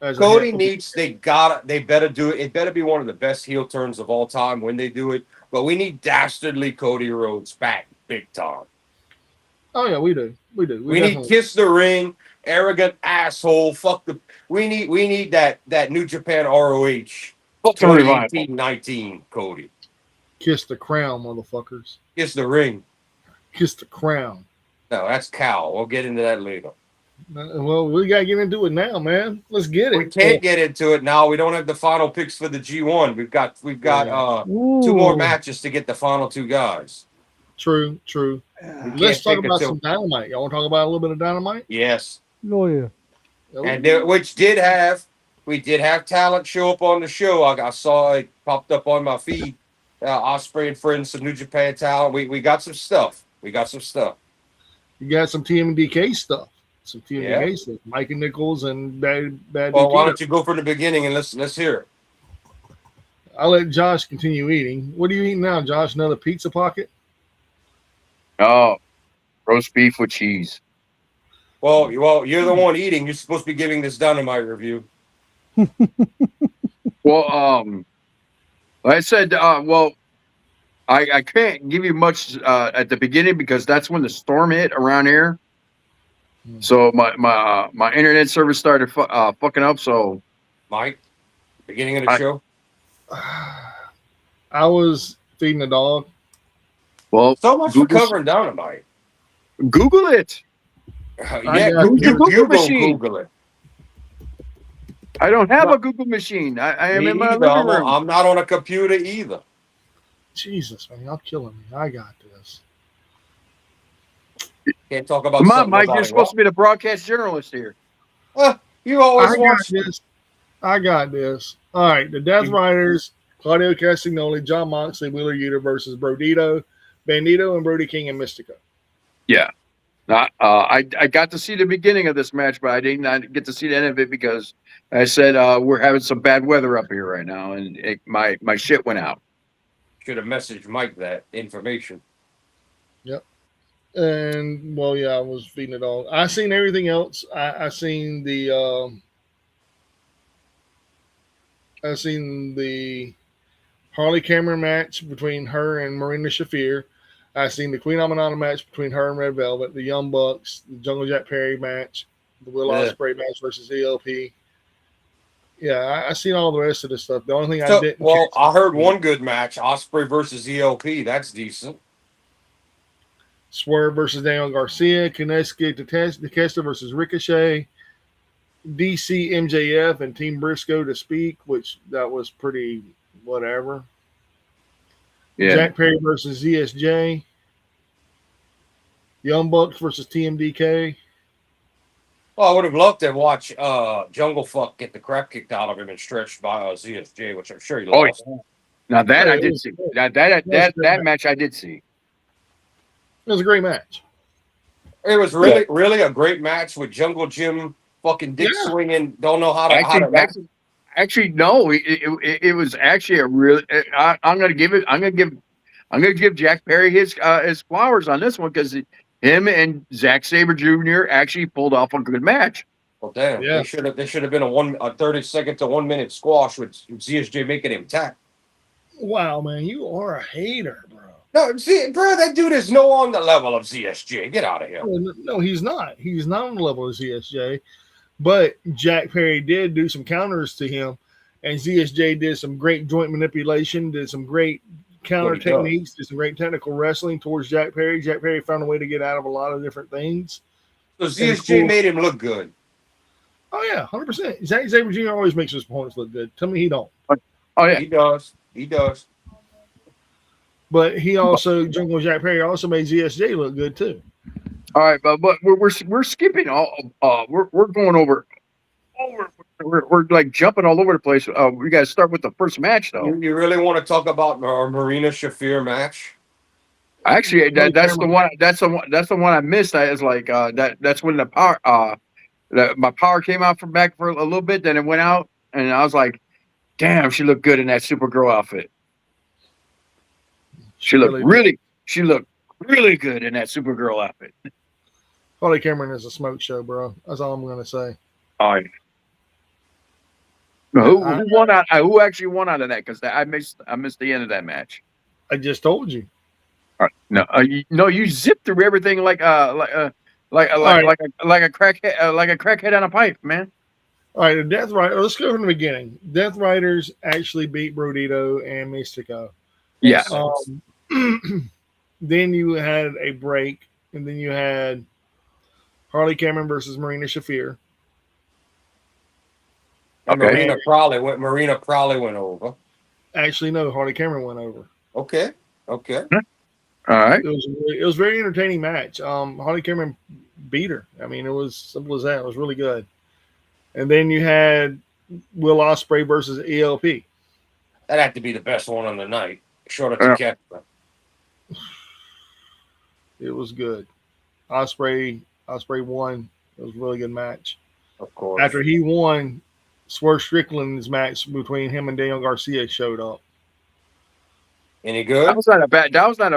As a Cody heel. needs. They better do it. It better be one of the best heel turns of all time when they do it. But we need dastardly Cody Rhodes back big time. Oh yeah, we do. We We need definitely. kiss the ring, arrogant asshole. Fuck the. We need that New Japan ROH Fucking revival. 2018-19 Cody. Kiss the crown, motherfuckers. Kiss the ring. Kiss the crown. No, that's Cal. We'll get into that later. Well, we gotta get into it now, man. Let's get it. We can't get into it now. We don't have the final picks for the G1. We've got Yeah. two more Ooh. matches to get the final two guys. True. We Let's can't talk pick about until- some Dynamite. Y'all want to talk about a little bit of Dynamite? Yes. Oh yeah. And we did have talent show up on the show. I saw it popped up on my feed. Osprey and friends, some New Japan talent. We got some stuff. You got some TMDK stuff. Some TMDK stuff. Mike and Nichols and Bad. Well, why Nikita. don't you go from the beginning and let's hear it. I'll let Josh continue eating. What are you eating now, Josh? Another pizza pocket? Oh, roast beef with cheese. Well, you're the one eating. You're supposed to be giving this Dynamite review. Well, like I said, I can't give you much at the beginning because that's when the storm hit around here. So my internet service started fucking up. So Mike, beginning of the show. I was feeding the dog. well, So much for covering Dynamite. Google it. Yeah, got you. Google you go machine. Google it. I don't have a Google machine. I am Me in my neither. living room. I'm not on a computer either. Jesus, man, y'all killing me. I got this. Can't talk about Come on, something Mike. nobody You're supposed to be the broadcast journalist here. You always I got watch. this. I got this. All right, the Death Riders, Claudio Castagnoli, John Moxley, Wheeler Yuta versus Bandito, and Brody King and Mystico. Yeah. I got to see the beginning of this match, but I did not get to see the end of it because I said we're having some bad weather up here right now, and my shit went out. Should have messaged Mike that information. And well, yeah, I was feeding it all. I seen everything else. I seen the Harley Cameron match between her and Marina Shafir. I seen the Queen Amanada match between her and Red Velvet, the Young Bucks, the Jungle Jack Perry match, the Will Ospreay match versus ELP. Yeah, I seen all the rest of the stuff. The only thing I didn't. Well, I heard one good match: Ospreay versus ELP. That's decent. Swerve versus Daniel Garcia, Kineski Takeshita versus Ricochet, DC MJF and Team Briscoe to speak, which that was pretty whatever. Yeah. Jack Perry versus ZSJ, Young Bucks versus TMDK. Well, I would have loved to watch Jungle Fuck get the crap kicked out of him and stretched by ZSJ, which I'm sure he lost. Now that Oh, I it did was see. good. That match I did see. It was a great match. It was really a great match with Jungle Jim fucking dick swinging. Don't know how to. Actually, no. It was actually a real. I'm gonna give Jack Perry his flowers on this one because him and Zack Sabre Jr. actually pulled off a good match. Well, damn, Yeah. they should have been a 30-second to 1 minute squash with ZSJ making him tap. Wow, man, you are a hater, bro. No, see, bro, that dude is no on the level of ZSJ. Get out of here. No, he's not. He's not on the level of ZSJ. But Jack Perry did do some counters to him, and ZSJ did some great joint manipulation, did some great counter techniques, did some great technical wrestling towards Jack Perry. Jack Perry found a way to get out of a lot of different things. So ZSJ made him look good. Oh yeah, 100%. Zack Sabre Jr. always makes his opponents look good. Tell me he don't. Oh yeah, He does. But he also, Jungle Jack Perry also made ZSJ look good too. all right, but we're skipping all. We're going over. We're like jumping all over the place. We got to start with the first match though. You really want to talk about our Marina Shafir match? Actually, that's the one. That's the one I missed. I was like, that's when the power. My power came out from back for a little bit, then it went out, and I was like, damn, she looked good in that Supergirl outfit. She looked really good in that Supergirl outfit. Harley Cameron is a smoke show, bro. That's all I'm gonna say. All right. I, Who won out? Who actually won out of that? Because I missed the end of that match. I just told you. All right. No, you zipped through everything like right. like a crackhead on a pipe, man. All right, the Death Rider. Let's go from the beginning. Death Riders actually beat Brodito and Mystico. Yeah. Then you had a break, and then you had Harley Cameron versus Marina Shafir. And Okay. Marina probably went over. Actually, no, Harley Cameron went over. Okay. All right. It was a very entertaining match. Harley Cameron beat her. I mean, it was simple as that. It was really good. And then you had Will Ospreay versus ELP. That had to be the best one on the night. Short of Takeshita. It was good. Ospreay won. It was a really good match. Of course. After he won, Swerve Strickland's match between him and Daniel Garcia showed up. Any good? That was not a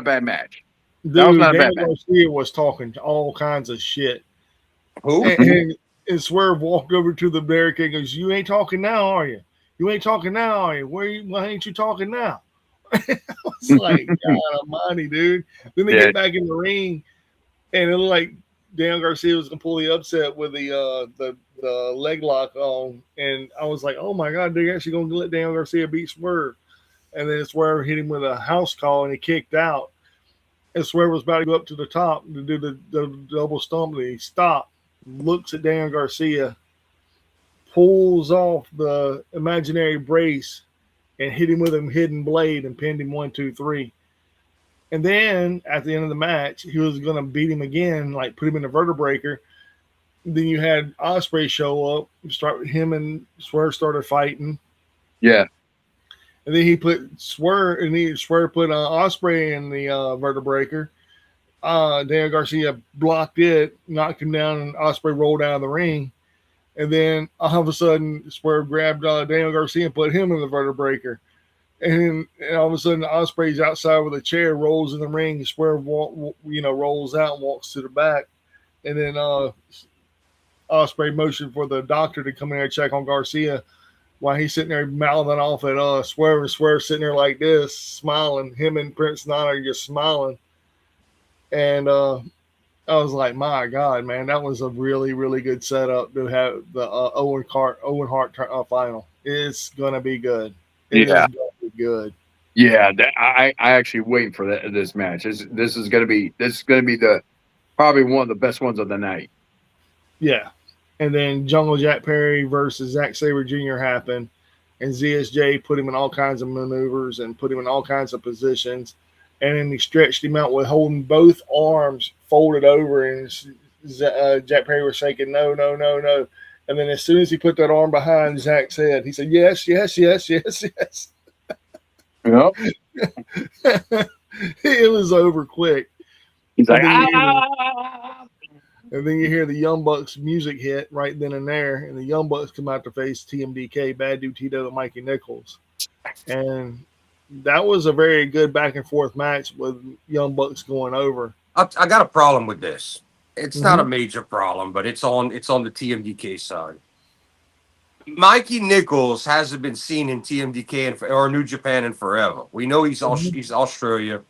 bad match. Dude, That was not a bad Daniel Garcia was talking all kinds of shit. Who? And Swerve walked over to the barricade and goes, "You ain't talking now, are you? You ain't talking now, are you? Why ain't you talking now?" I was like, God almighty, dude. Then they get back in the ring, and it looked like Daniel Garcia was completely upset with the leg lock on. And I was like, oh my God, they're actually going to let Daniel Garcia beat Swerve. And then Swerve hit him with a house call, and he kicked out. And Swerve was about to go up to the top to do the double stomp, and he stopped, looks at Daniel Garcia, pulls off the imaginary brace, and hit him with a hidden blade and pinned him 1, 2, 3. And then at the end of the match, he was going to beat him again, like put him in a vertebreaker. Then you had Ospreay show up, him and Swerve started fighting. Yeah. And then he put Swerve put Ospreay in the vertebreaker. Daniel Garcia blocked it, knocked him down, and Ospreay rolled out of the ring. And then all of a sudden, Swerve grabbed Daniel Garcia and put him in the vertebreaker. And all of a sudden, Ospreay's outside with a chair, rolls in the ring. Swerve rolls out and walks to the back. And then Ospreay motioned for the doctor to come in there and check on Garcia while he's sitting there mouthing off at Swerve. And Swerve sitting there like this, smiling. Him and Prince Nana are just smiling. And I was like, my God, man, that was a really, really good setup to have the Owen Hart final. It's going to be good. It's going to be good. Yeah, I actually wait for this match. This is going to be the probably one of the best ones of the night. Yeah. And then Jungle Jack Perry versus Zack Sabre Jr. happened, and ZSJ put him in all kinds of maneuvers and put him in all kinds of positions. And then he stretched him out with holding both arms folded over, and Jack Perry was shaking, no. And then as soon as he put that arm behind Zack's head, he said, yes. Yep. It was over quick. He's like, and then you hear the Young Bucks music hit right then and there, and the Young Bucks come out to face TMDK, Bad Dude Tito, and Mikey Nichols. And that was a very good back and forth match with Young Bucks going over. I got a problem with this. It's not a major problem, but it's on the TMDK side. Mikey Nichols hasn't been seen in TMDK or New Japan in forever. We know he's Australia.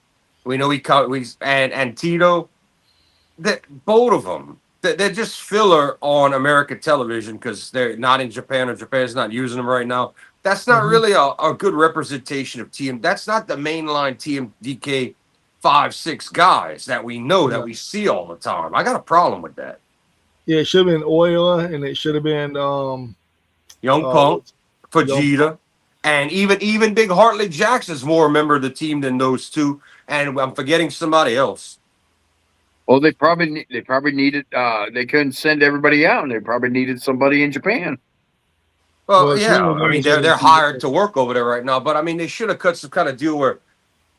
We know and Tito. That both of them, they're just filler on American television because they're not in Japan or Japan's not using them right now. That's not really a good representation of TM. That's not the mainline TMDK 5-6 guys that we know that we see all the time. I got a problem with that. Yeah, it should have been Oila, and it should have been Young Punk, Vegeta, and even Big Hartley Jackson's more a member of the team than those two. And I'm forgetting somebody else. Well, they probably needed. They couldn't send everybody out, and they probably needed somebody in Japan. Well, yeah. I mean, they're hired to work over there right now, but I mean, they should have cut some kind of deal where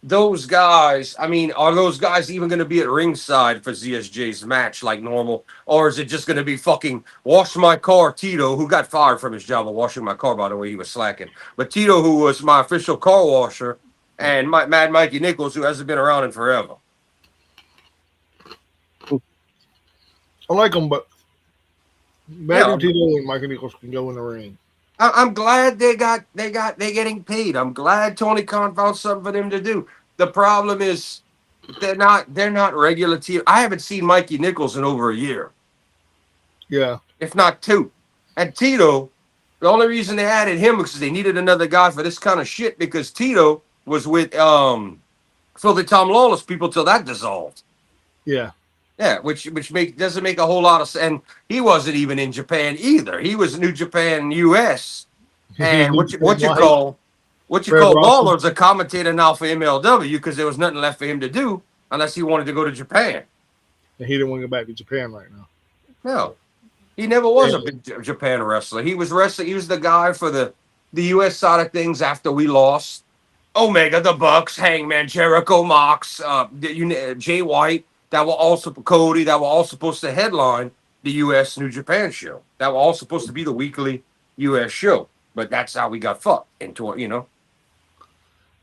those guys. I mean, are those guys even going to be at ringside for ZSJ's match like normal, or is it just going to be fucking wash my car Tito, who got fired from his job of washing my car, by the way, he was slacking. But Tito, who was my official car washer, and Mad Mikey Nichols, who hasn't been around in forever. I like them, but Yeah. Bad Tito and Michael Nichols can go in the ring. I'm glad they're getting paid. I'm glad Tony Khan found something for them to do. The problem is they're not regular team. I haven't seen Mikey Nichols in over a year, Yeah, if not two. And Tito, the only reason they added him was because they needed another guy for this kind of shit because Tito was with Filthy Tom Lawless people till that dissolved. yeah. Yeah, which doesn't make a whole lot of sense. And he wasn't even in Japan either. He was New Japan US. And what you call Fred Rossi. Lawler's a commentator now for MLW because there was nothing left for him to do unless he wanted to go to Japan. And he didn't want to go back to Japan right now. No, he never was a big Japan wrestler. He was wrestling. He was the guy for the US side of things after we lost Omega, the Bucks, Hangman, Jericho, Mox, Jay White. That were also Cody. That were all supposed to headline the US New Japan show. That were all supposed to be the weekly US show. But that's how we got fucked into it, you know.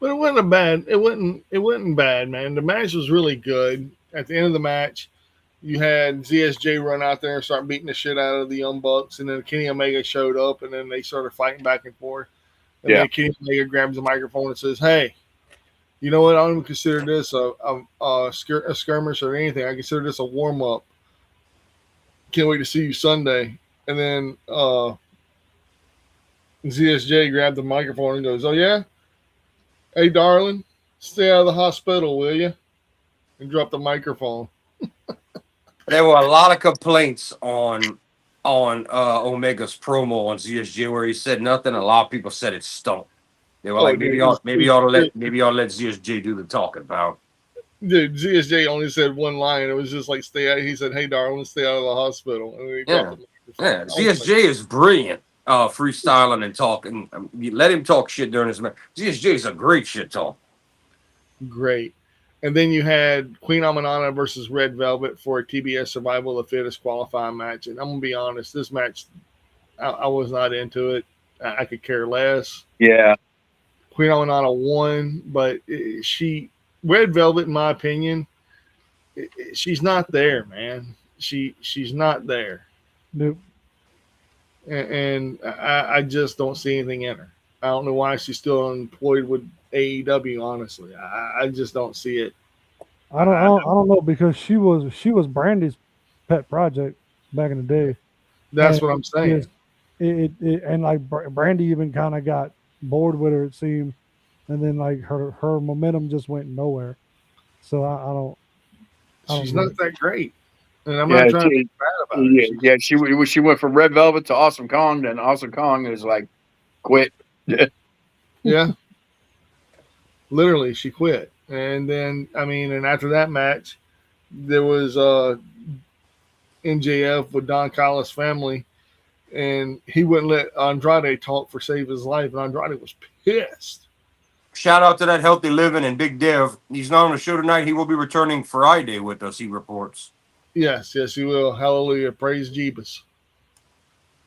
But it wasn't bad. It wasn't bad, man. The match was really good. At the end of the match, you had ZSJ run out there and start beating the shit out of the Young Bucks, and then Kenny Omega showed up, and then they started fighting back and forth. And then Kenny Omega grabs the microphone and says, "Hey, you know what? I don't even consider this a skirmish or anything. I consider this a warm up. Can't wait to see you Sunday." And then ZSJ grabbed the microphone and goes, "Oh yeah, hey darling, stay out of the hospital, will you?" And dropped the microphone. There were a lot of complaints on Omega's promo on ZSJ where he said nothing. A lot of people said it stunk. They were like, maybe you ought to let ZSJ do the talking, pal. Dude, ZSJ only said one line. It was just like, stay out. He said, "Hey darling, stay out of the hospital." And then he dropped the microphone. ZSJ is brilliant. Freestyling and talking. You let him talk shit during his match. ZSJ is a great shit talk. Great. And then you had Queen Amanana versus Red Velvet for a TBS Survival of the Fittest qualifying match. And I'm going to be honest, this match, I was not into it. I could care less. Yeah. Queen Amanana won, but Red Velvet, in my opinion, she's not there, man. She's not there. Nope. And I just don't see anything in her. I don't know why she's still employed with AEW. Honestly, I just don't see it. I don't know because she was Brandy's pet project back in the day. That's what I'm saying. And like Brandy even kind of got bored with her, it seemed, and then like her momentum just went nowhere. So I don't. She's not that great. And I'm not trying to be bad about it. Yeah, she went from Red Velvet to Awesome Kong, then Awesome Kong is like, quit. Yeah. Literally, she quit. And then, and after that match, there was MJF with Don Callis' family, and he wouldn't let Andrade talk for save his life, and Andrade was pissed. Shout out to that Healthy Living and Big Dev. He's not on the show tonight. He will be returning Friday with us, he reports. Yes, he will. Hallelujah. Praise Jeebus.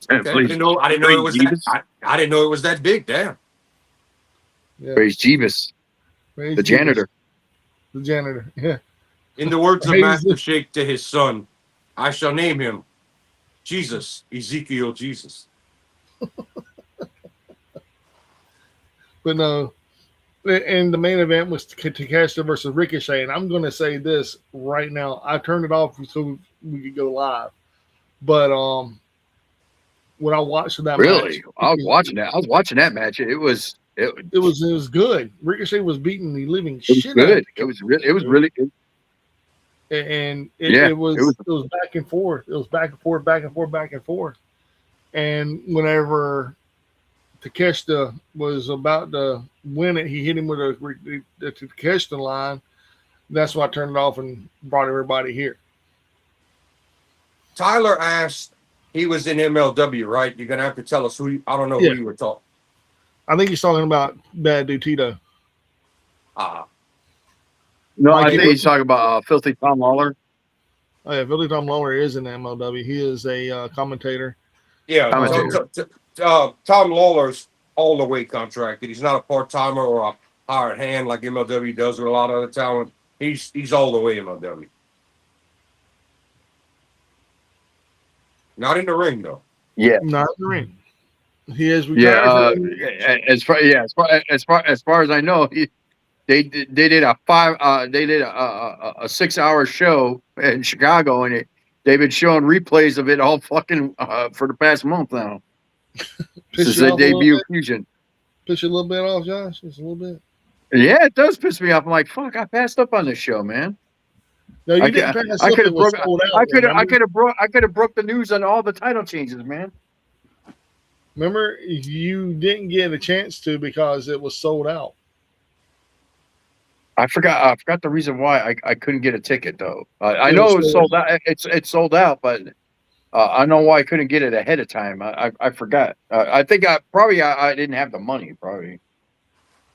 Okay. I didn't know it was that. I didn't know it was that big. Damn. Yeah. Praise Jeebus. The janitor. The janitor. Yeah. In the words of Master Shake to his son, I shall name him Jesus, Ezekiel Jesus. But no. And the main event was Takeshita versus Ricochet. And I'm going to say this right now. I turned it off so we could go live. But when I watched that match. I was watching that match. It was good. Ricochet was beating the living shit out of it. It was really good. And it was back and forth. It was back and forth. And whenever Takeshita was about to win it, he hit him with the Takeshita line. That's why I turned it off and brought everybody here. Tyler asked, he was in MLW, right? You're gonna have to tell us who. I don't know who you were talking. I think he's talking about Bad Dude Tito. No, I think he's talking about Filthy Tom Lawler. Oh yeah, Filthy Tom Lawler is in MLW. He is a commentator. Yeah, Tom Lawler's all the way contracted. He's not a part-timer or a hired hand like MLW does with a lot of other talent. He's all the way MLW. Not in the ring though. Yeah. Not in the ring. He is Yeah. retired. As far as I know, they did a 6-hour show in Chicago, and they've been showing replays of it all fucking for the past month now. Piss Since you they off a little debut bit? Fusion. Piss you a little bit off, Josh? Just a little bit. Yeah, it does piss me off. I'm like, fuck, I passed up on this show, man. No, you I didn't could pass I up. could It have was broke sold out. I could have broke the news on all the title changes, man. Remember, you didn't get a chance to because it was sold out. I forgot the reason why I couldn't get a ticket though. I It know was it was sold sold out. It's sold out, but I know why I couldn't get it ahead of time. I forgot. I think I didn't have the money probably,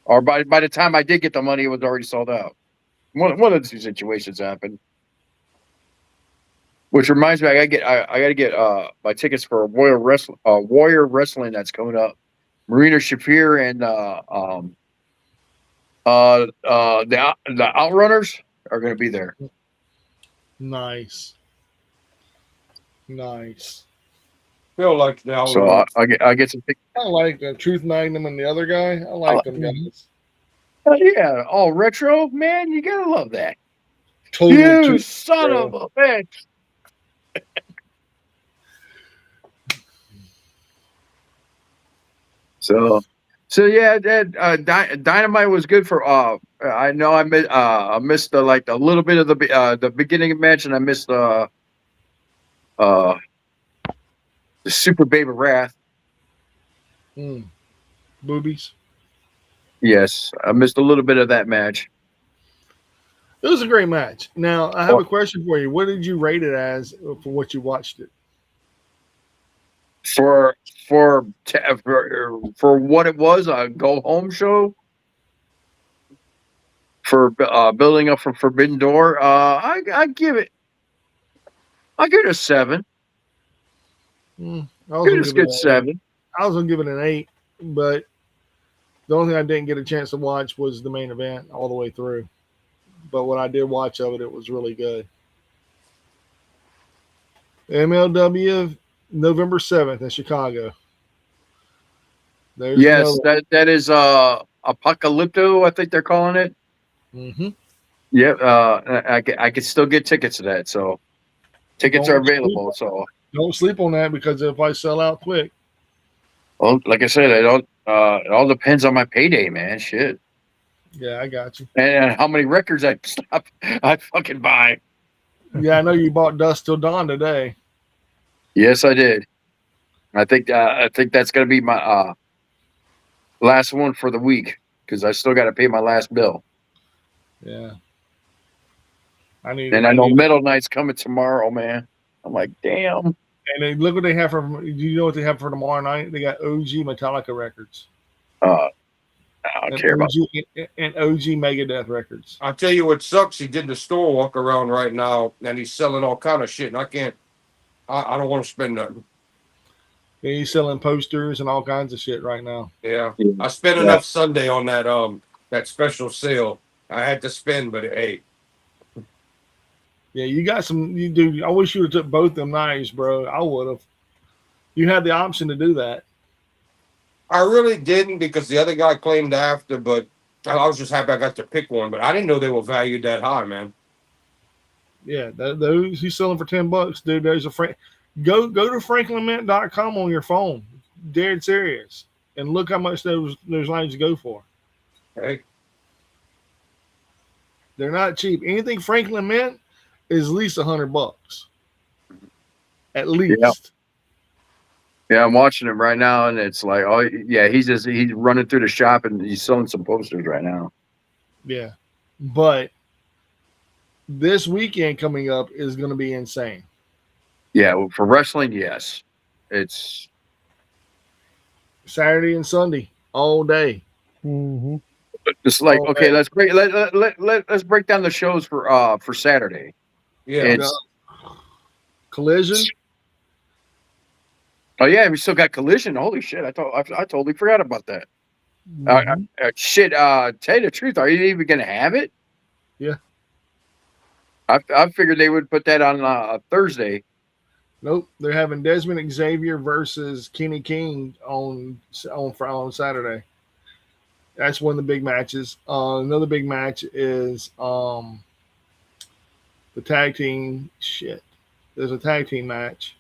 or by the time I did get the money, it was already sold out. One of the two situations happened. Which reminds me, I gotta get my tickets for Warrior Wrestling that's coming up. Marina Shafir and the Outrunners are gonna be there. Nice. Feel like now. So I get some tickets. I like the Truth Magnum and the other guy. I like them guys. Yeah, all retro, man. You gotta love that. Total You Truth, son bro. of a bitch. So yeah, that Dynamite was good for. I know I missed the a little bit of the beginning of the match, and I missed the Super Baby Wrath. Boobies. Yes, I missed a little bit of that match. It was a great match. Now, I have a question for you. What did you rate it as for what you watched it? For what it was, a go home show for building up for Forbidden Door. I give it a 7. I was Give it a good 7. I was gonna give it an 8, but the only thing I didn't get a chance to watch was the main event all the way through. But what I did watch of it, it was really good. MLW November 7th in Chicago. There's Yes, that is Apocalypto, I think they're calling it. Mm-hmm. Yeah, I could still get tickets to that, so tickets are available. So don't sleep on that because if I sell out quick. Well, like I said, it all depends on my payday, man. Shit. Yeah, I got you. And how many records I fucking buy. Yeah, I know you bought Dust Till Dawn today. Yes, I did. I think that's gonna be my last one for the week because I still got to pay my last bill. Yeah. I know Metal Night's coming tomorrow, man. I'm like, damn. And then look what they have for. Do you know what they have for tomorrow night? They got OG Metallica records. I don't care about and OG Megadeth records. I'll tell you what sucks. He did the store walk around right now, and he's selling all kind of shit, and I can't. I don't want to spend nothing. Yeah, he's selling posters and all kinds of shit right now. Yeah, I spent enough Sunday on that special sale. I had to spend, but hey. Yeah, you got some. You do. I wish you would have took both them knives, bro. I would have. You had the option to do that. I really didn't because the other guy claimed after, but I was just happy I got to pick one. But I didn't know they were valued that high, man. Yeah, those he's selling for $10, dude. There's a go to franklinmint.com on your phone. Dead serious, and look how much those knives go for. Hey, they're not cheap. Anything Franklin Mint is at least $100. At least. Yeah, I'm watching him right now, and it's like, oh yeah, he's running through the shop and he's selling some posters right now. Yeah, but this weekend coming up is going to be insane. Yeah, well, for wrestling, yes, it's Saturday and Sunday all day. Mm-hmm. It's like all okay, day. Let's break down the shows for Saturday. Yeah, Collision. Oh yeah, we still got Collision. Holy shit! I totally forgot about that. Mm-hmm. Shit. Tell you the truth, are you even gonna have it? Yeah. I figured they would put that on Thursday. Nope, they're having Desmond Xavier versus Kenny King on Saturday. That's one of the big matches. Another big match is the tag team. Shit, there's a tag team match.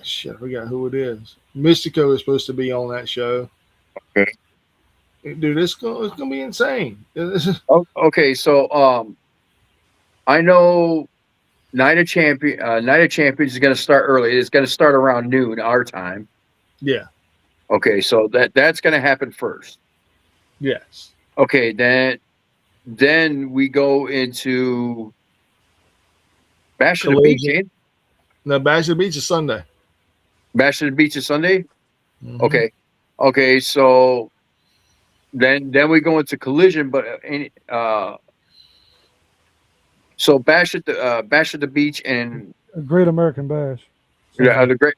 Shit, I forgot who it is. Mystico is supposed to be on that show. Okay. Dude, it's gonna be insane. Oh, okay, so I know Night of Champions is going to start early. It's going to start around noon our time. Yeah. Okay, so that's going to happen first. Yes. Okay, then we go into Bash of the Beach. Collision. No, Bash of the Beach is Sunday. Bash of the Beach is Sunday. Mhm. Okay, so then we go into Collision, but so Bash at the Beach and A Great American Bash. the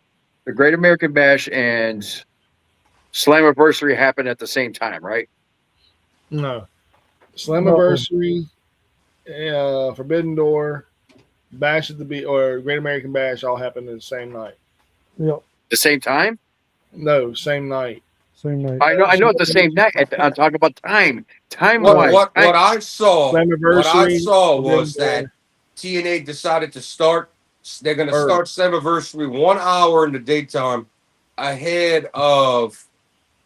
Great American Bash and Slammiversary happen at the same time, right? No. Slammiversary, Forbidden Door, Bash at the Beach, or Great American Bash all happen the same night. Yep. The same time? No, same night. Same night. I know at the same night. I'm talking about time. What I saw Slammiversary, was Forbidden that TNA decided to start. They're going to Early. start Slammiversary 1 hour in the daytime ahead of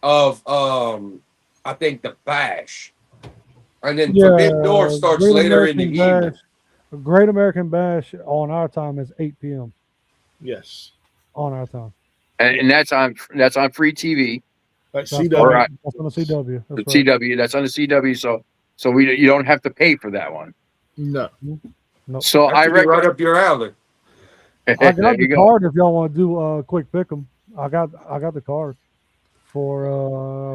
I think the Bash, and then Forbidden Door starts Great later in the American evening. Bash. A Great American Bash on our time is 8 p.m. Yes. on our time. and that's on free TV. That's That's CW. Right. That's on the CW. The That's right. CW. That's on the CW. So you don't have to pay for that one. No. Nope. So That I should be reckon right up your alley. I there got the you go. card if y'all want to do a quick pick 'em. I got the card for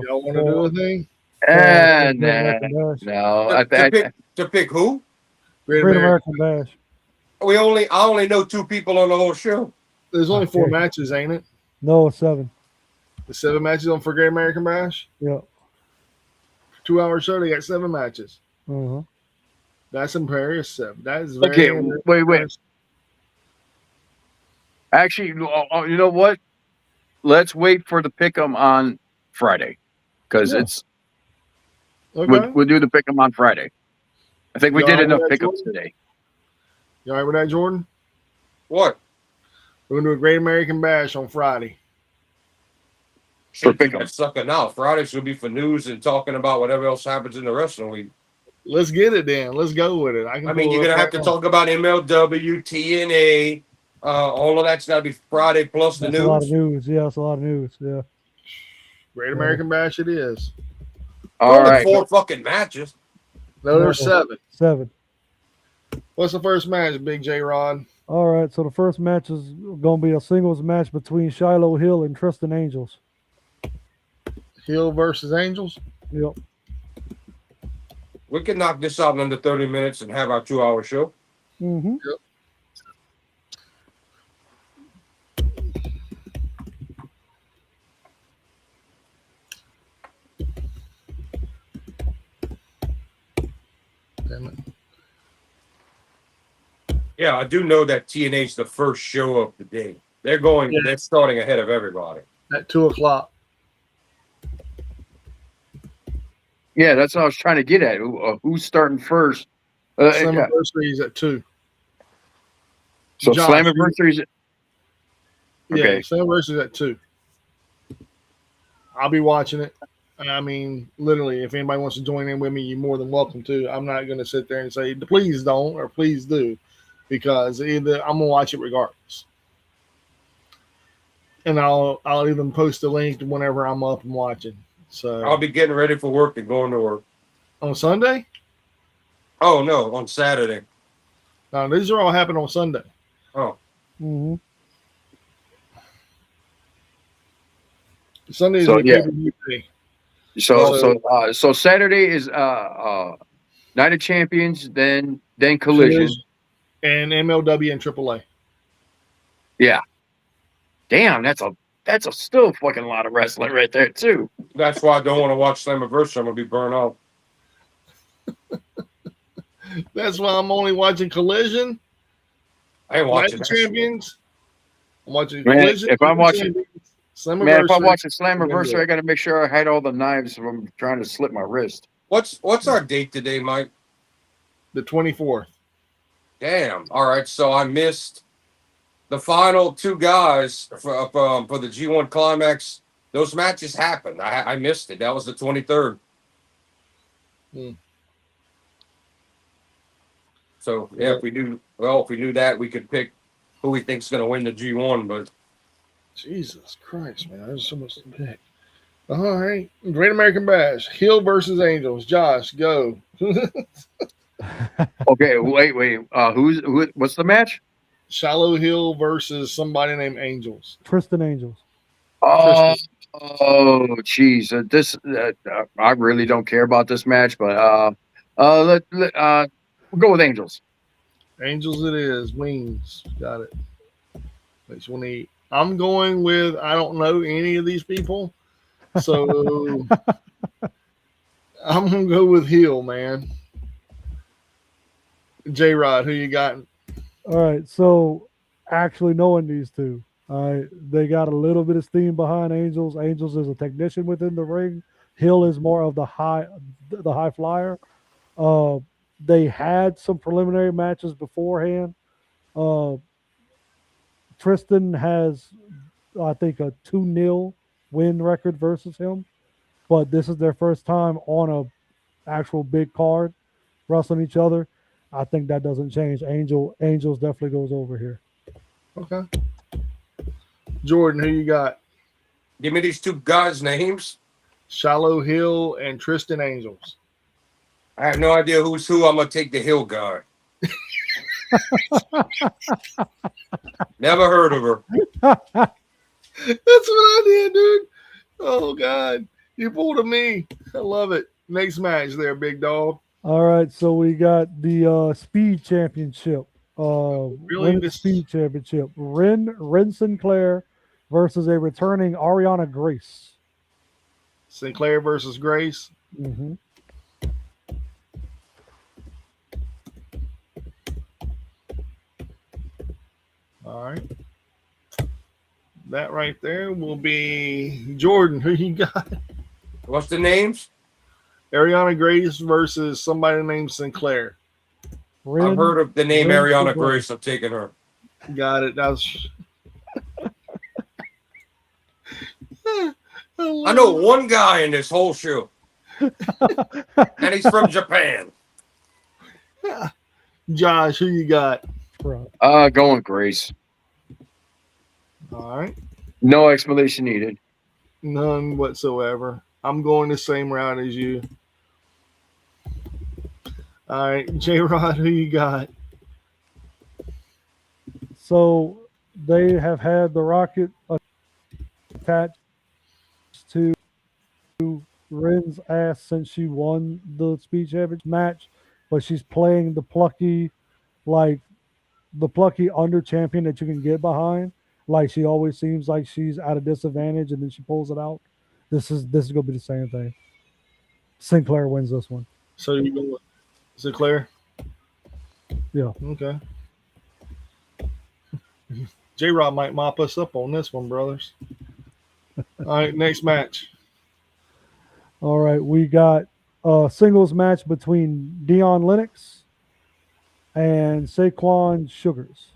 Y'all want to do a thing? And Great American Bash. no, To pick who? Great Great American. American Bash. I only know 2 people on the whole show. There's only 4 Okay. matches, ain't it? No, it's 7. The 7 matches on for Great American Bash. Yeah. 2-hour show. They got 7 matches. Uh-huh. That's impressive. That is very okay. Wait. impressive. Actually, you know what? Let's wait for the pick'em on Friday because Yeah. it's Okay. we'll do the pick'em on Friday. I think we You did all right enough with that, pick'ems Jordan? today. You all right with that, Jordan? What? We're gonna do a Great American Bash on Friday. Shit, pick 'em. that sucker now. Friday should be for news and talking about whatever else happens in the wrestling week. Let's get it then. Let's go with it. I mean, pull you're it gonna up have to right now. talk about MLW, TNA, all of that's got to be Friday plus the That's a lot of news. news. Yeah, that's a lot of news. Yeah. Great American Bash it is. All Only right. 4 fucking matches. No, there's No. 7. 7. What's the first match, Big J Rod? All right. So the first match is going to be a singles match between Shiloh Hill and Tristan Angels. Hill versus Angels. Yep. We can knock this out in under 30 minutes and have our 2-hour show. Mm-hmm. Damn it. Yeah, I do know that TNA's the first show of the day. They're starting ahead of everybody. At 2:00. Yeah, that's what I was trying to get at. Who's starting first? Yeah. Slammiversary is at 2. So Josh, Slammiversary's Yeah, Okay. Slammiversary is at 2. I'll be watching it. I mean, literally, if anybody wants to join in with me, you're more than welcome to. I'm not going to sit there and say, please don't or please do, because either I'm going to watch it regardless. And I'll even post a link whenever I'm up and watching. So I'll be getting ready for work and going to work. on Sunday? Oh, no, on Saturday. No, these are all happening on Sunday. Oh, Mm-hmm. Sunday is So, the yeah. pay-per-view day. so Saturday is Night of Champions, then Collision. And MLW and AAA. Damn, that's a still fucking lot of wrestling right there too. that's why I don't want to watch Slammiversary. I'm going to be burnt out. That's why I'm only watching Collision. I ain't Night watching of that shit. Champions. I'm watching Man, Collision. if I'm watching- Slammiversary. Man, if I watch a Slammiversary, Window. I got to make sure I hide all the knives from trying to slip my wrist. What's our date today, Mike? The 24th. Damn. All right. So I missed the final two guys for the G1 Climax. Those matches happened. I missed it. That was the 23rd. Hmm. So yeah, if we knew that, we could pick who we think's going to win the G1. But Jesus Christ, man. There's so much to pick. All right. Great American Bash. Hill versus Angels. Josh, go. Okay, wait. Who? What's the match? Shallow Hill versus somebody named Angels. Tristan Angels. Oh, geez. I really don't care about this match, but we'll go with Angels. Angels it is. Wings. Got it. Makes one eat. I'm going with, I don't know any of these people. So I'm going to go with Hill, man. J-Rod, who you got? All right, so actually knowing these two, all right, they got a little bit of steam behind Angels. Angels is a technician within the ring. Hill is more of the high flyer. They had some preliminary matches beforehand. Tristan has, I think, a 2-0 win record versus him, but this is their first time on a actual big card wrestling each other. I think that doesn't change. Angels definitely goes over here. Okay. Jordan, who you got? give me these two guys' names. Shallow Hill and Tristan Angels. I have no idea who's who. I'm going to take the Hill guy. Never heard of her. That's what I did, dude. Oh, God. You pulled a me. I love it. Next match there, big dog. All right, so we got the Speed Championship. Women's Speed Championship. Ren Sinclair versus a returning Ariana Grace. Sinclair versus Grace. Mm-hmm. All right. That right there will be Jordan. Who you got? What's the names? Ariana Grace versus somebody named Sinclair. I've heard of the name Ren Ariana Sinclair. Grace. I'm taking her. Got it. That was. I know one guy in this whole show, and he's from Japan. Josh, who you got? Right. Going Grace. All right. No explanation needed. None whatsoever. I'm going the same route as you. All right. J-Rod, who you got? So they have had the rocket attached to Ren's ass since she won the Speed Championship match, but she's playing the plucky under champion that you can get behind. Like she always seems like she's at a disadvantage, and then she pulls it out. This is gonna be the same thing. Sinclair wins this one. So you go with Sinclair? Yeah. Okay. J-Rod might mop us up on this one, brothers. All right, next match. All right, we got a singles match between Dion Lennox and Saquon Sugars.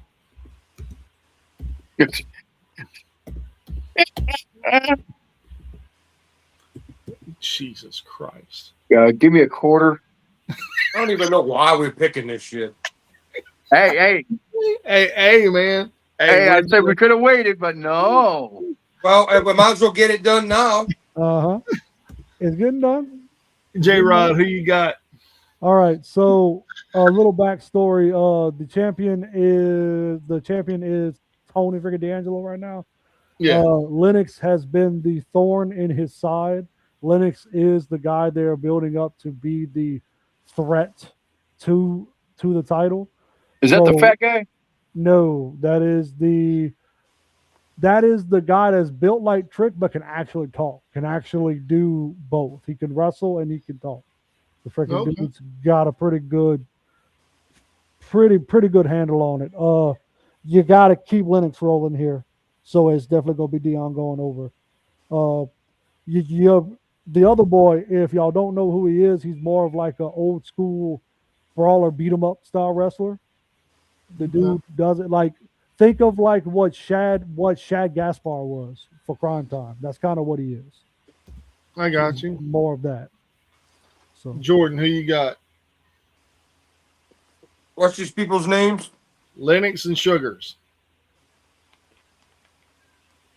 Jesus Christ. Give me a quarter. I don't even know why we're picking this shit. Hey, Man. I'd say we could have waited, but no. Well, we might as well get it done now. It's getting done. J-Rod, who you got? All right, so a little backstory. The champion is Tony freaking D'Angelo right now. Yeah. Lennox has been the thorn in his side. Lennox is the guy they're building up to be the threat to the title. Is that the fat guy? No, that is the guy that's built like Trick, but can actually talk, can actually do both. He can wrestle and he can talk. The freaking dude's got a pretty good handle on it. you got to keep Lennox rolling here. So it's definitely going to be Dion going over. The other boy, if y'all don't know who he is, he's more of like an old school brawler, beat 'em up style wrestler. The dude does it like think of like what Shad Gaspar was for Crime Time. That's kind of what he is. I got you. More of that. So Jordan, who you got? What's these people's names? Lennox and Sugars.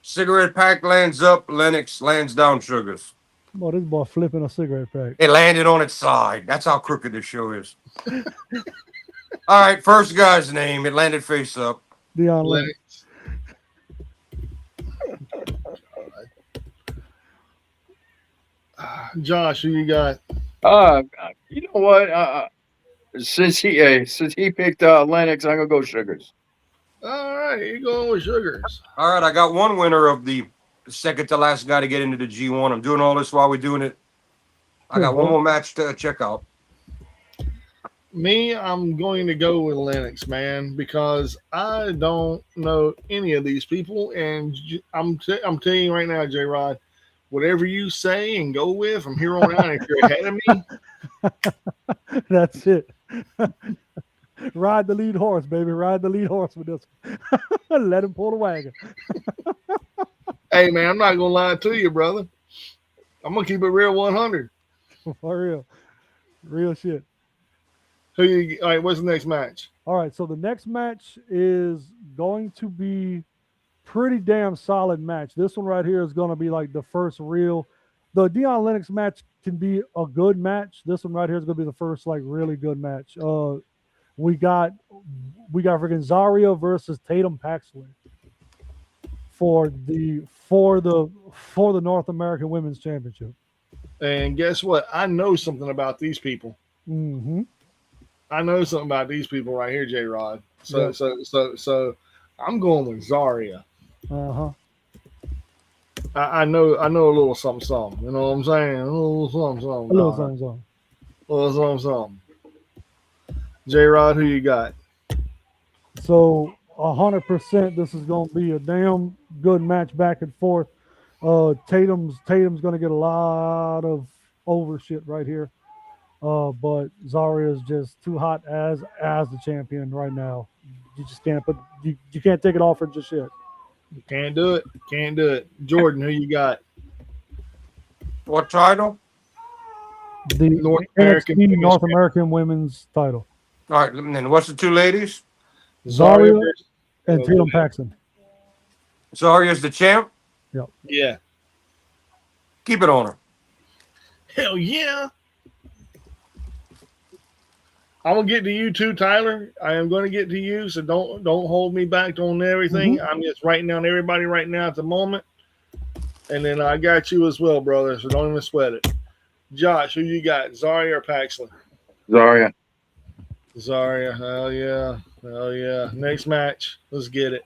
Cigarette pack lands up, Lennox lands down, Sugars. oh, this boy flipping a cigarette pack. It landed on its side. That's how crooked this show is. All right, first guy's name. It landed face up. Dion Lennox. Lennox. Josh, who you got? You know what? Since he picked Lennox, I'm gonna go Sugars. All right, you going with Sugars. All right, I got one winner of the second to last guy to get into the G1. I'm doing all this while we're doing it. I got one more match to check out. Me, I'm going to go with Lennox, man, because I don't know any of these people, and I'm telling you right now, J Rod, whatever you say and go with from here on out, if you're ahead of me, that's it. Ride the lead horse, baby. Ride the lead horse with this one. Let him pull the wagon. Hey, man, I'm not gonna lie to you, brother. I'm gonna keep it real 100. For real shit. All right, what's the next match? All right, so the next match is going to be pretty damn solid match. This one right here is going to be like the first real. The Dion Lennox match can be a good match. This one right here is going to be the first like really good match. We got freaking Zarya versus Tatum Paxley for the North American Women's Championship. And guess what? I know something about these people. Mm-hmm. I know something about these people right here, J Rod. So Yeah. so I'm going with Zarya. Uh-huh. I know a little something. You know what I'm saying? A little something. A little something. A little something. J Rod, who you got? So 100%, this is going to be a damn good match back and forth. Tatum's going to get a lot of over shit right here. But Zarya is just too hot as the champion right now. You just can't you can't take it off her just yet. Can't do it. Jordan, who you got? What title? The North American Women's title. All right, and then what's the two ladies? Zarya and Tatum Paxton. Zarya's the champ? Yep. Yeah. Keep it on her. Hell yeah. I'm gonna get to you too, Tyler. I am gonna get to you, so don't hold me back on everything. Mm-hmm. I'm just writing down everybody right now at the moment. And then I got you as well, brother, so don't even sweat it. Josh, who you got? Zarya or Paxley? Zarya. Hell yeah. Next match. Let's get it.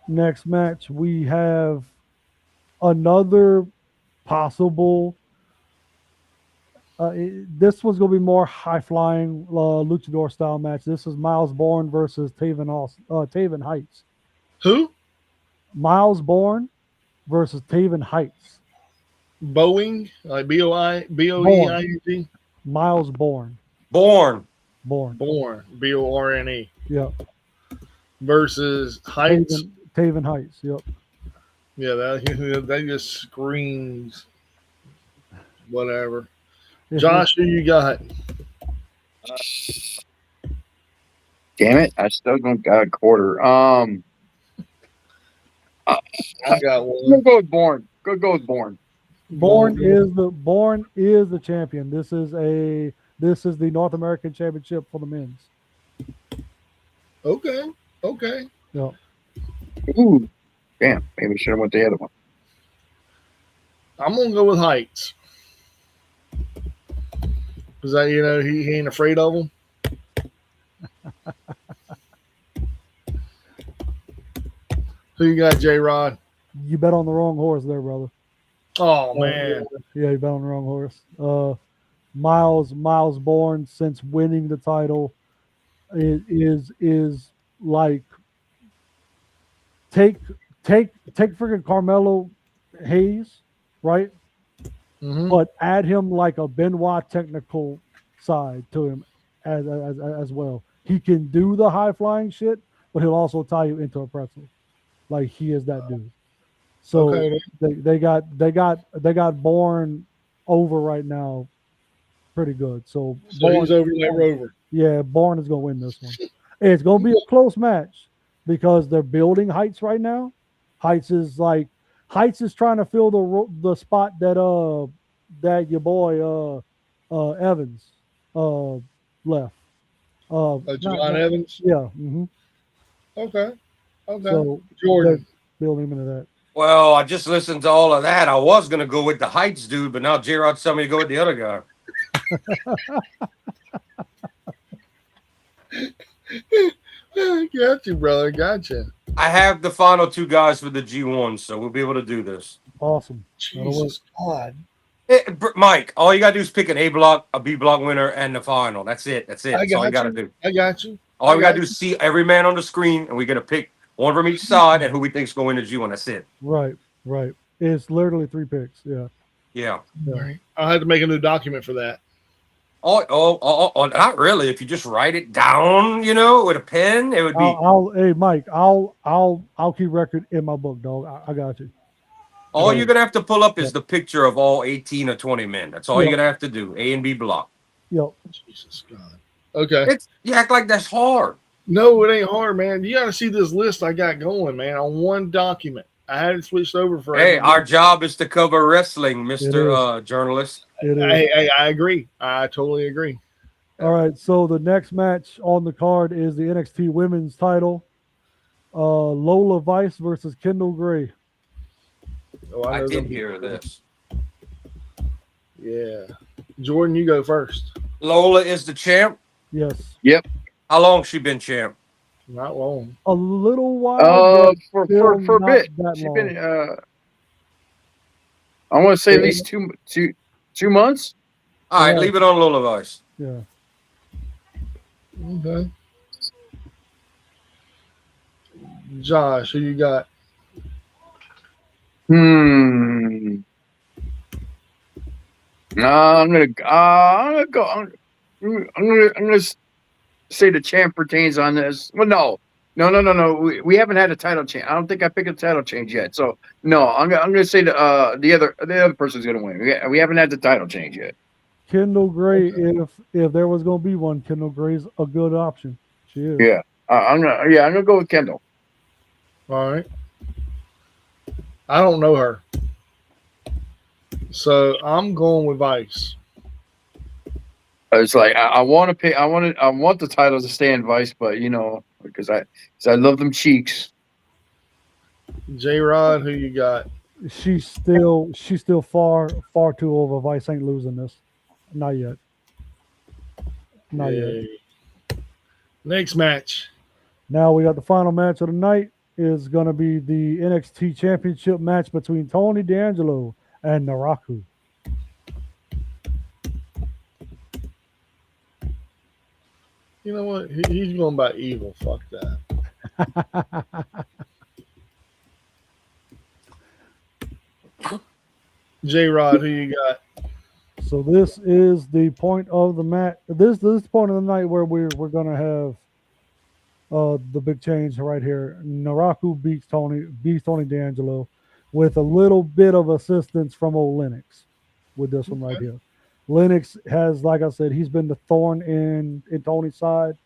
Next match, we have another possible. This was going to be more high-flying luchador style match. This is Miles Bourne versus Taven Heights. Who? Miles Bourne versus Taven Heights. Boeing, like B-O-E-I-G. Miles Bourne. Born. B-O-R-N-E. Yep. Versus Heights. Taven Heights. Yep. Yeah, that just screams whatever. Josh, who you got? Damn it! I still don't got a quarter. I got one. I'm gonna go with Bourne. Go with Bourne. Bourne is the champion. This is the North American Championship for the men's. Okay. Yeah. Ooh, damn! Maybe I should have went the other one. I'm gonna go with Heights. Because that he ain't afraid of them. Who you got, J Rod? You bet on the wrong horse there, brother. Oh man. Yeah, you bet on the wrong horse. Miles Bourne, since winning the title, is like take freaking Carmelo Hayes, right? Mhm. But add him like a Benoit technical side to him as well. He can do the high flying shit, but he'll also tie you into a pretzel. Like he is that dude. So Okay. they got Bourne over right now pretty good. So So he's over like Rover. yeah, Bourne is gonna win this one. It's gonna be a close match because they're building Heights right now. Heights is trying to fill the spot that your boy Evans left. Javon Evans. Yeah. Mm-hmm. Okay. Okay. So Jordan. building him into that. Well, I just listened to all of that. I was gonna go with the Heights dude, but now J-Rod's telling me to go with the other guy. Got you, brother. Gotcha. I have the final two guys for the G1, so we'll be able to do this. Awesome. Jesus God. Mike, all you gotta do is pick an A block, a B block winner, and the final. That's it. That's it. I That's all you got gotta you. do. I got you. All we gotta do is see every man on the screen, and we gotta pick one from each side and who we think's going to G1. That's it. Right. It's literally 3 picks. Yeah. Yeah. All right. I'll have to make a new document for that. Oh, not really. If you just write it down, with a pen, it would be. Hey Mike, I'll keep record in my book, dog. I got you. All you're gonna have to pull up is the picture of all 18 or 20 men. That's all you're gonna have to do. A and B block. Yep. Jesus God. Okay. You act like that's hard. No, it ain't hard, man. You got to see this list I got going, man, on one document. I had it switched over for. Hey, our job is to cover wrestling, Mr. Journalist. I agree. I totally agree. All right. So the next match on the card is the NXT Women's Title. Lola Vice versus Kendall Gray. Oh, I did hear this. Yeah. Jordan, you go first. Lola is the champ. Yes. Yep. How long she been champ? Not long. A little while. For a bit. She's been. I want to say at least two months. All right, leave it on Lola Vice. Yeah. Okay. Josh, who you got? No, I'm gonna go. I'm gonna say the champ retains on this. Well, no. We haven't had a title change. I don't think I picked a title change yet. So no, I'm gonna say the other person's gonna win. We haven't had the title change yet. Kendall Gray, if there was gonna be one, Kendall Gray's a good option. She is. Yeah, I'm gonna go with Kendall. All right. I don't know her, so I'm going with Vice. It's like I want to pick. I want the title to stay in Vice, but because I love them cheeks. J-Rod, who you got? She's still far too over. Vice ain't losing this. Not yet. Not yet. Next match. Now we got the final match of the night. Is going to be the NXT Championship match between Tony D'Angelo and Naraku. You know what? He's going by evil. Fuck that. J-Rod, who you got? So this is the point of the match. This point of the night where we're going to have the big change right here. Naraku beats Tony D'Angelo with a little bit of assistance from old Lennox with this one right here. Lennox has, like I said, he's been the thorn in Tony's side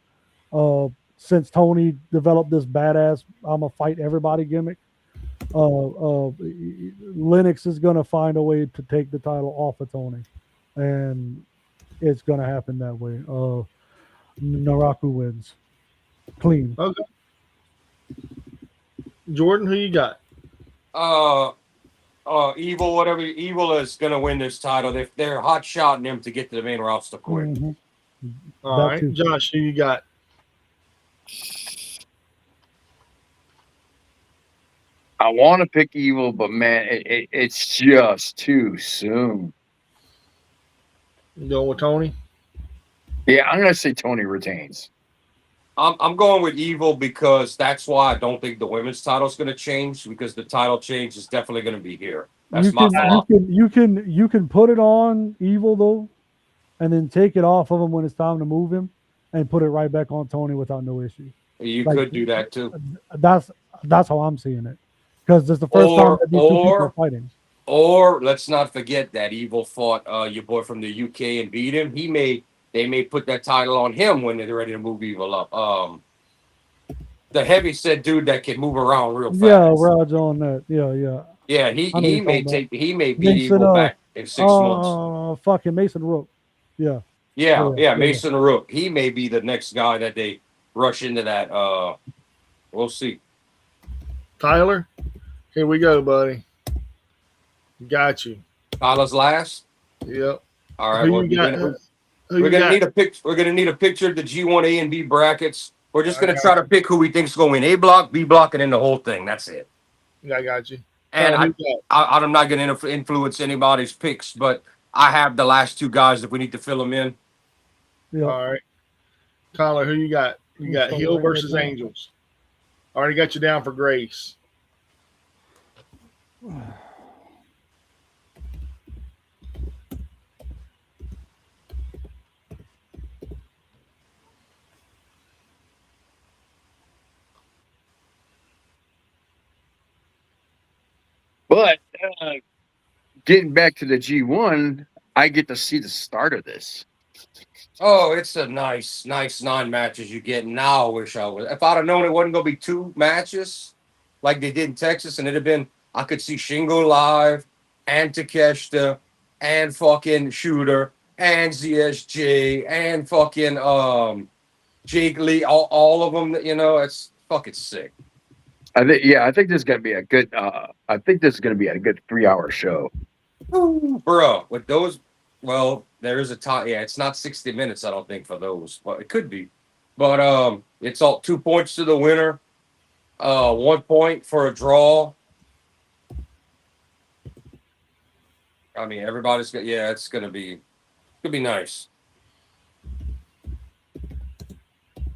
since Tony developed this badass I'm a fight everybody gimmick. Lennox is gonna find a way to take the title off of Tony, and it's gonna happen that way. Naraku wins clean. Okay. Jordan, who you got? Evil, whatever. Evil is gonna win this title. They're hot shotting him to get to the main roster quick. Mm-hmm. All right, too. Josh, who you got? I want to pick Evil, but man, it's just too soon. You going with Tony? Yeah, I'm gonna say Tony retains. I'm going with Evil because that's why I don't think the women's title is going to change, because the title change is definitely going to be here. That's You my can philosophy. you can put it on Evil though, and then take it off of him when it's time to move him, and put it right back on Tony without no issue. You Like could do that too. that's that's how I'm seeing it, because it's the first time Or that these two people are or fighting. or let's not forget that Evil fought your boy from the UK and beat him. They may put that title on him when they're ready to move Evil up. The heavy set dude that can move around real Yeah, fast. Raj on that. Yeah, yeah. Yeah, I know you're talking about he may beat Mason. Evil back in 6 months. Fucking Mason Rook. Yeah, Yeah, yeah, yeah. Mason Rook. He may be the next guy that they rush into that. We'll see. Tyler, here we go, buddy. Got you. Tyler's last. Yep. All right, Who well, you got? Who we're you gonna got? need a pic. We're gonna need a picture of the G1 A and B brackets. We're just I gonna got try to pick who we think's going to win A block, B block, and then the whole thing. That's it. I got you. And Who you I'm not gonna influence anybody's picks, but I have the last two guys if we need to fill them in. yeah. got? All right. Tyler, who you got? You got So Hill right versus there. Angels. Already got you down for Grace. But getting back to the G1, I get to see the start of this. Oh, it's a nice 9 matches you get. Now I wish I was. If I'd have known it wasn't gonna be 2 matches like they did in Texas, and it'd have been, I could see Shingo live and Takeshita and fucking Shooter and ZSJ and fucking Jake Lee, all of them. You know, it's fucking sick. I think this is gonna be a good. I think this is gonna be a good 3-hour show. Ooh, bro, with those, well, there is a time. Yeah, it's not 60 minutes, I don't think, for those, but it could be. But it's all 2 points to the winner, 1 point for a draw. I mean, everybody's got. Yeah, it's gonna be nice.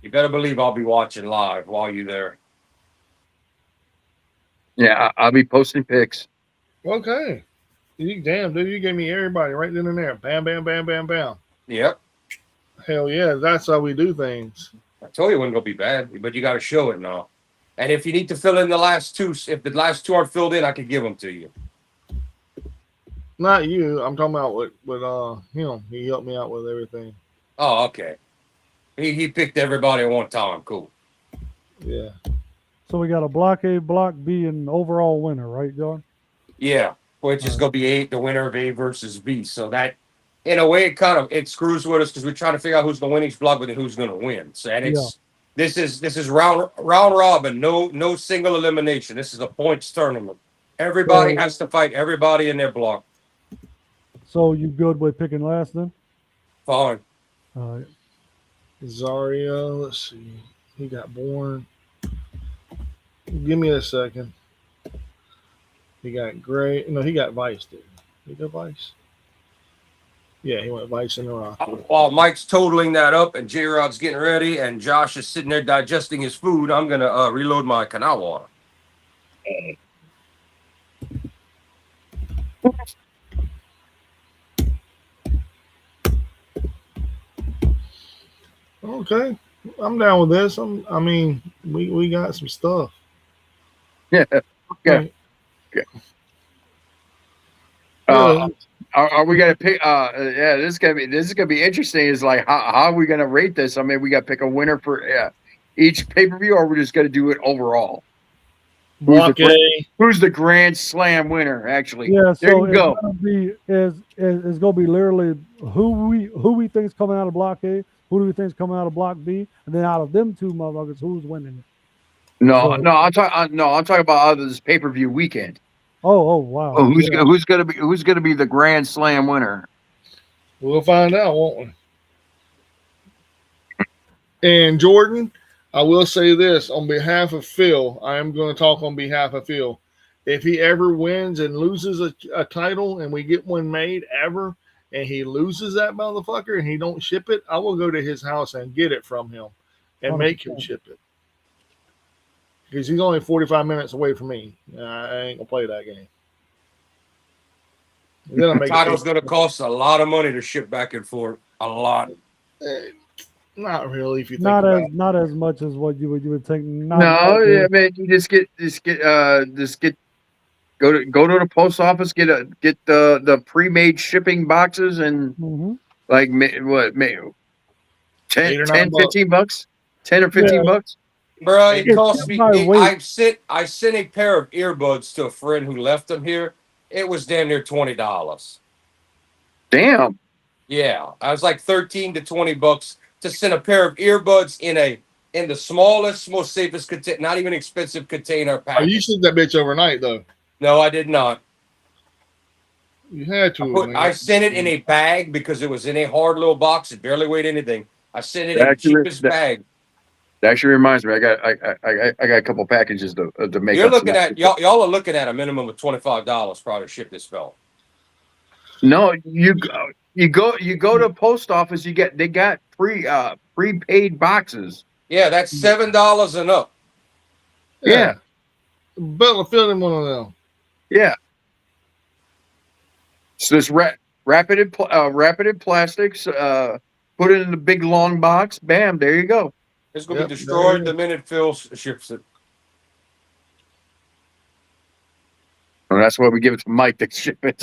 You better believe I'll be watching live while you're there. Yeah, I'll be posting pics. Okay. Damn, dude, you gave me everybody right then and there. Bam, bam, bam, bam, bam. Yep, Hell yeah, that's how we do things. I told you it wasn't gonna be bad, but you got to show it now. And if you need to fill in the last 2, if the last 2 aren't filled in, I could give them to you. Not you. I'm talking about with him. He helped me out with everything. Oh, okay. He picked everybody at one time. Cool. Yeah. So we got a block A, block B, and overall winner, right, John? Yeah, which is going to be the winner of A versus B. So that, in a way, it screws with us because we're trying to figure out who's going to win each block, but then who's going to win. So and this is round robin, no single elimination. This is a points tournament. Everybody has to fight everybody in their block. So you good with picking last then? Fine. All right. Zaria, let's see. He got born. Give me a second. He got Gray. No, he got Vice, dude. He got Vice. Yeah, he went Vice in the Rock. While Mike's totaling that up and J-Rod's getting ready and Josh is sitting there digesting his food, I'm going to reload my canal water. Okay. I'm down with this. I mean, we got some stuff. Yeah. Yeah. Are we gonna pick? Yeah, this is gonna be interesting. Is like how are we gonna rate this? I mean, we got to pick a winner for each pay per view, or we're just gonna do it overall. Block A. Who's the Grand Slam winner? Actually, Yeah. there So you go. It's gonna be literally who we think's coming out of block A, who do we think's coming out of block B, and then out of them 2 motherfuckers, who's winning it? No, I'm talking about this pay per view weekend. Oh wow. Oh, who's gonna be the Grand Slam winner? We'll find out, won't we? And Jordan, I will say this on behalf of Phil. I am going to talk on behalf of Phil. If he ever wins and loses a title and we get one made ever, and he loses that motherfucker and he don't ship it, I will go to his house and get it from him and make him 100%. ship it. Because he's only 45 minutes away from me. I ain't gonna play that game. And then I'll make Title's going to cost a lot of money to ship back and forth. A lot. Not really, if you think Not about as it. not as much as what you would think. Not No, as I mean you just get go to the post office, get the pre-made shipping boxes and Mhm. like what 10, 8 or 9 10 bucks. 15 bucks, 10 or 15 bucks. Bro, it It's cost me. by weight. I sent a pair of earbuds to a friend who left them here. It was damn near $20. Damn. Yeah, I was like 13 to $20 to send a pair of earbuds in the smallest, most safest container, not even expensive container Oh, you package. sent that bitch overnight though. No, I did not. You had to, man. I sent it in a bag because it was in a hard little box. It barely weighed anything. I sent it in the Actually, cheapest bag. That actually reminds me, I got a couple packages to make. You're up some looking at extra. y'all are looking at a minimum of $25 probably to ship this belt. No, you go to the post office. They got prepaid boxes. Yeah, that's $7 and up. Yeah. Bella filled in one of them. Yeah. So this wrap it in plastics. Put it in the big long box. Bam! There you go. It's gonna Yep, be destroyed there the it minute Phil ships it. And that's why we give it to Mike to ship it.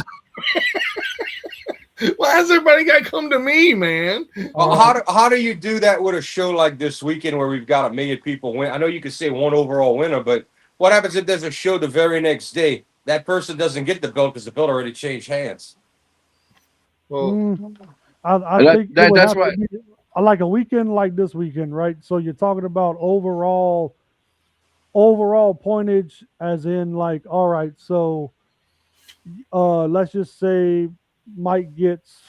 Why has everybody got to come to me, man? Well, how do you do that with a show like this weekend where we've got 1 million people win? I know you could say one overall winner, but what happens if there's a show the very next day? That person doesn't get the belt because the belt already changed hands. Well, I That- think that- it would that's have why- to be like a weekend like this weekend, right? So you're talking about overall pointage, as in like, all right, so let's just say Mike gets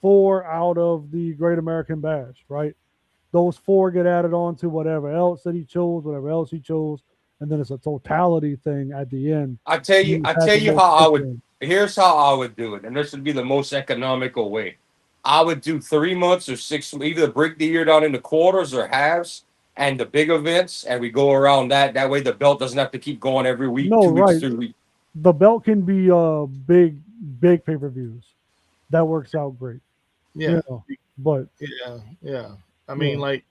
4 out of the Great American Bash, right? Those 4 get added on to whatever else that he chose, whatever else he chose, and then it's a totality thing at the end. I tell you Who's had the how most I would. weekend. Here's how I would do it, and this would be the most economical way. I would do 3 months or 6, either break the year down into quarters or halves, and the big events, and we go around that. That way, the belt doesn't have to keep going every week, No, 2 weeks, right. 3 weeks. The belt can be big pay-per-views. That works out great. yeah, You know, but yeah. I mean, Yeah. like,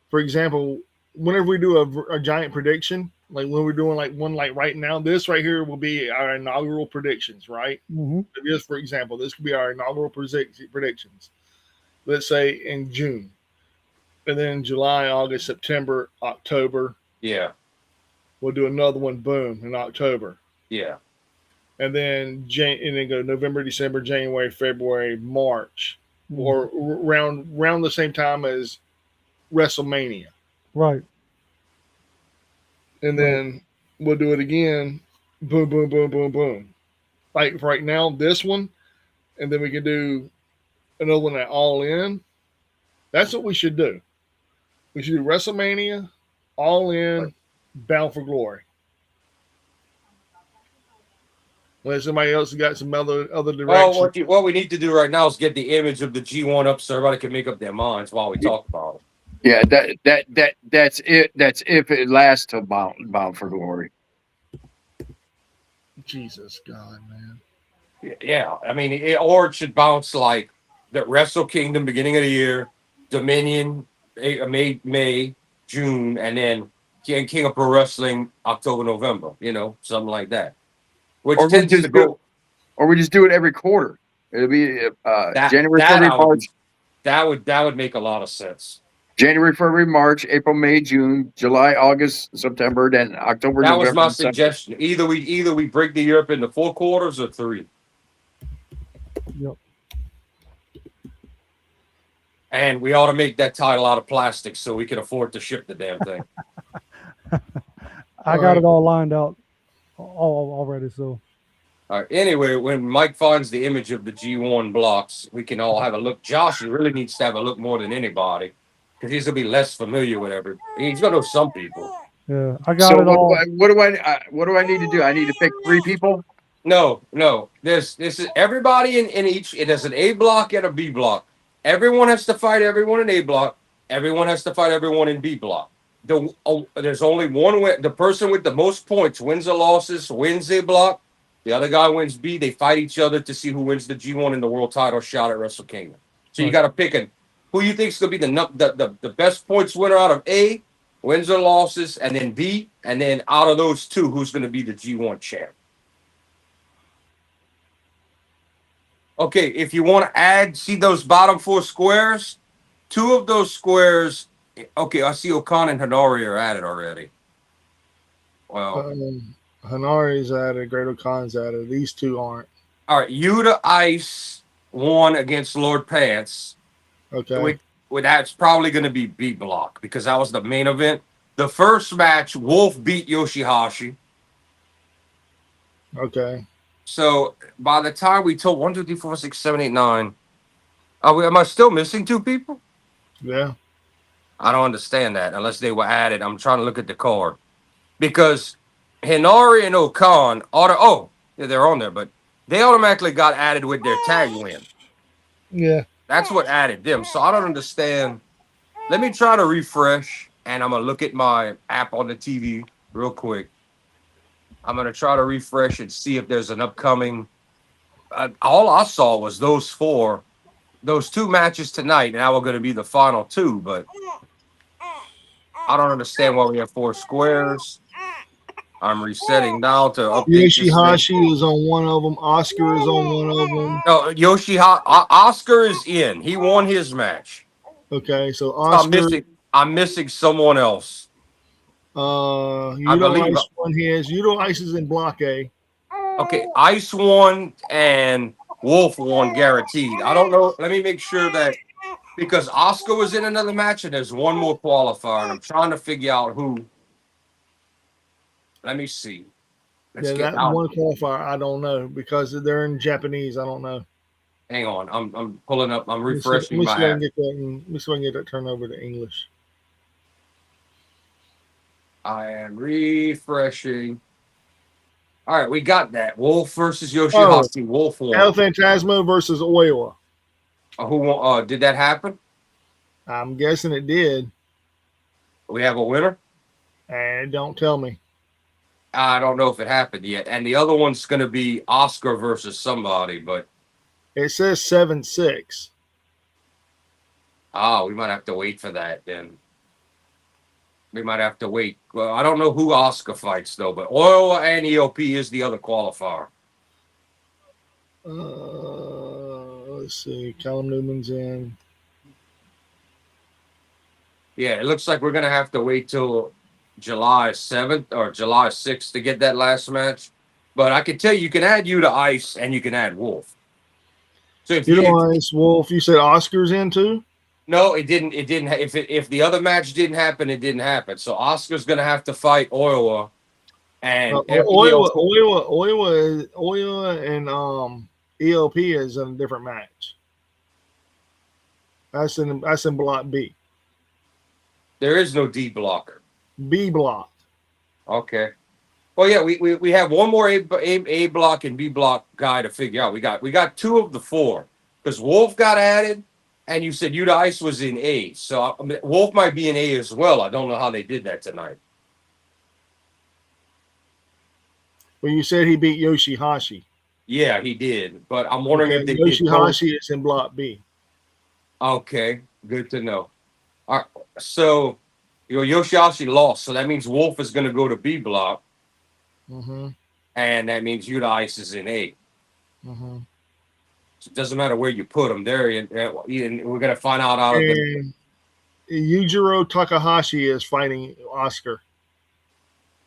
for example, whenever we do a giant prediction, like when we're doing like one like right now, this right here will be our inaugural predictions, right? mhm. Just for example, this could be our inaugural predictions. Let's say in June, and then July, August, September, October, Yeah, we'll do another one. Boom, in October, yeah. and then go November, December, January, February, March, Mhm. or around the same time as WrestleMania, Right. and then we'll do it again. Boom, boom, boom, boom, boom. Like right now, this one, and then we can do another one at All In. That's what we should do. We should do WrestleMania, All In, Bound for Glory. Unless somebody else has got some other Well, direction. what we need to do right now is get the image of the G1 up so everybody can make up their minds while we talk about it. Yeah, that's it. That's if it lasts till Bound for Glory. Jesus God, man. Yeah, I mean, or it should bounce like the Wrestle Kingdom beginning of the year, Dominion May, June, and then King of Pro Wrestling October, November. You know, something like that. Which Or we tends just to go. Or we just do it every quarter. It'll be January, that February, I would March, do. That would make a lot of sense. January, February, March, April, May, June, July, August, September, then October, That November. was my December. suggestion. Either we break the year up into 4 quarters or 3. Yep. And we ought to make that title out of plastic so we can afford to ship the damn thing. I got it all lined out already. So All right. Anyway, when Mike finds the image of the G1 blocks, we can all have a look. Josh really needs to have a look more than anybody because he's gonna be less familiar with every. He's gonna know some people. yeah, I got So it all. what do I need to do? I need to pick 3 people. No. This is everybody in each. It has an A block and a B block. Everyone has to fight everyone in A block. everyone has to fight everyone in B block. There's only one way. The person with the most points wins or losses, wins A block. The other guy wins B. They fight each other to see who wins the G1 and the world title shot at Wrestle Kingdom. So you got to pick who you think is going to be the best points winner out of A, wins or losses, and then B, and then out of those two, who's going to be the G1 champ. Okay, if you want to see those bottom 4 squares, 2 of those squares. Okay, I see Okan and Hanari are at it already. Well, Hanari's at it. Great Okan's at it. These 2 aren't. All right, Yuta Ice won against Lord Pants. Okay. With that's probably going to be B block because that was the main event. The first match, Wolf beat Yoshihashi. Okay. So by the time we told 1, 2, 3, 4, 6, 7, 8, 9, am I still missing 2 people? Yeah. I don't understand that unless they were added. I'm trying to look at the card because Hinari and Okan they're on there, but they automatically got added with their tag win. Yeah. That's what added them. So I don't understand. Let me try to refresh, and I'm gonna look at my app on the TV real quick. I'm gonna try to refresh and see if there's an upcoming. All I saw was those 2 matches tonight, and now we're gonna be the final 2, but. I don't understand why we have 4 squares. I'm resetting now to update Yoshihashi is on one of them. Oscar is on one of them. No, Oscar is in. He won his match. Okay, so Oscar. I'm missing someone else. Yudo Ice won his. Yudo Ice is in block A. Okay, Ice won and Wolf won guaranteed. I don't know. Let me make sure that because Oscar was in another match and there's one more qualifier, and I'm trying to figure out who. Let me see. That one qualifier, I don't know because they're in Japanese. I don't know. Hang on, I'm pulling up. I'm refreshing my app. Let me see if I can get that turned over to English. I am refreshing. All right, we got that. Wolf versus Yoshihashi. Wolf won. El Phantasmo versus Oiwa. Who won? Did that happen? I'm guessing it did. We have a winner? And don't tell me. I don't know if it happened yet. And the other one's going to be Oscar versus somebody, but it says 7-6. We might have to wait for that then. We might have to wait. Well, I don't know who Oscar fights though, but Oil and ELP is the other qualifier. Let's see. Callum Newman's in. Yeah, it looks like we're going to have to wait till July 7th or July 6th to get that last match. But I can tell you can add you to Ice and you can add Wolf. So if Ice, Wolf, you said Oscar's in too? No, it didn't. It didn't. If the other match didn't happen, it didn't happen. So Oscar's going to have to fight Oiwa. And Oiwa and ELP is in a different match. That's in block B. There is no D blocker. B block. Okay. Well, yeah, we have one more A block and B block guy to figure out. We got 2 of the 4 because Wolf got added, and you said Yuta Ice was in A, so Wolf might be in A as well. I don't know how they did that tonight. Well, you said he beat Yoshihashi. Yeah, he did, but I'm wondering if they Yoshihashi is in block B. Okay, good to know. All right, so Yoshihashi lost, so that means Wolf is going to go to B block. Mm-hmm. And that means Yuta Ice is in A. Mm-hmm. So it doesn't matter where you put them. There, and we're going to find out of the. Yujiro Takahashi is fighting Oscar.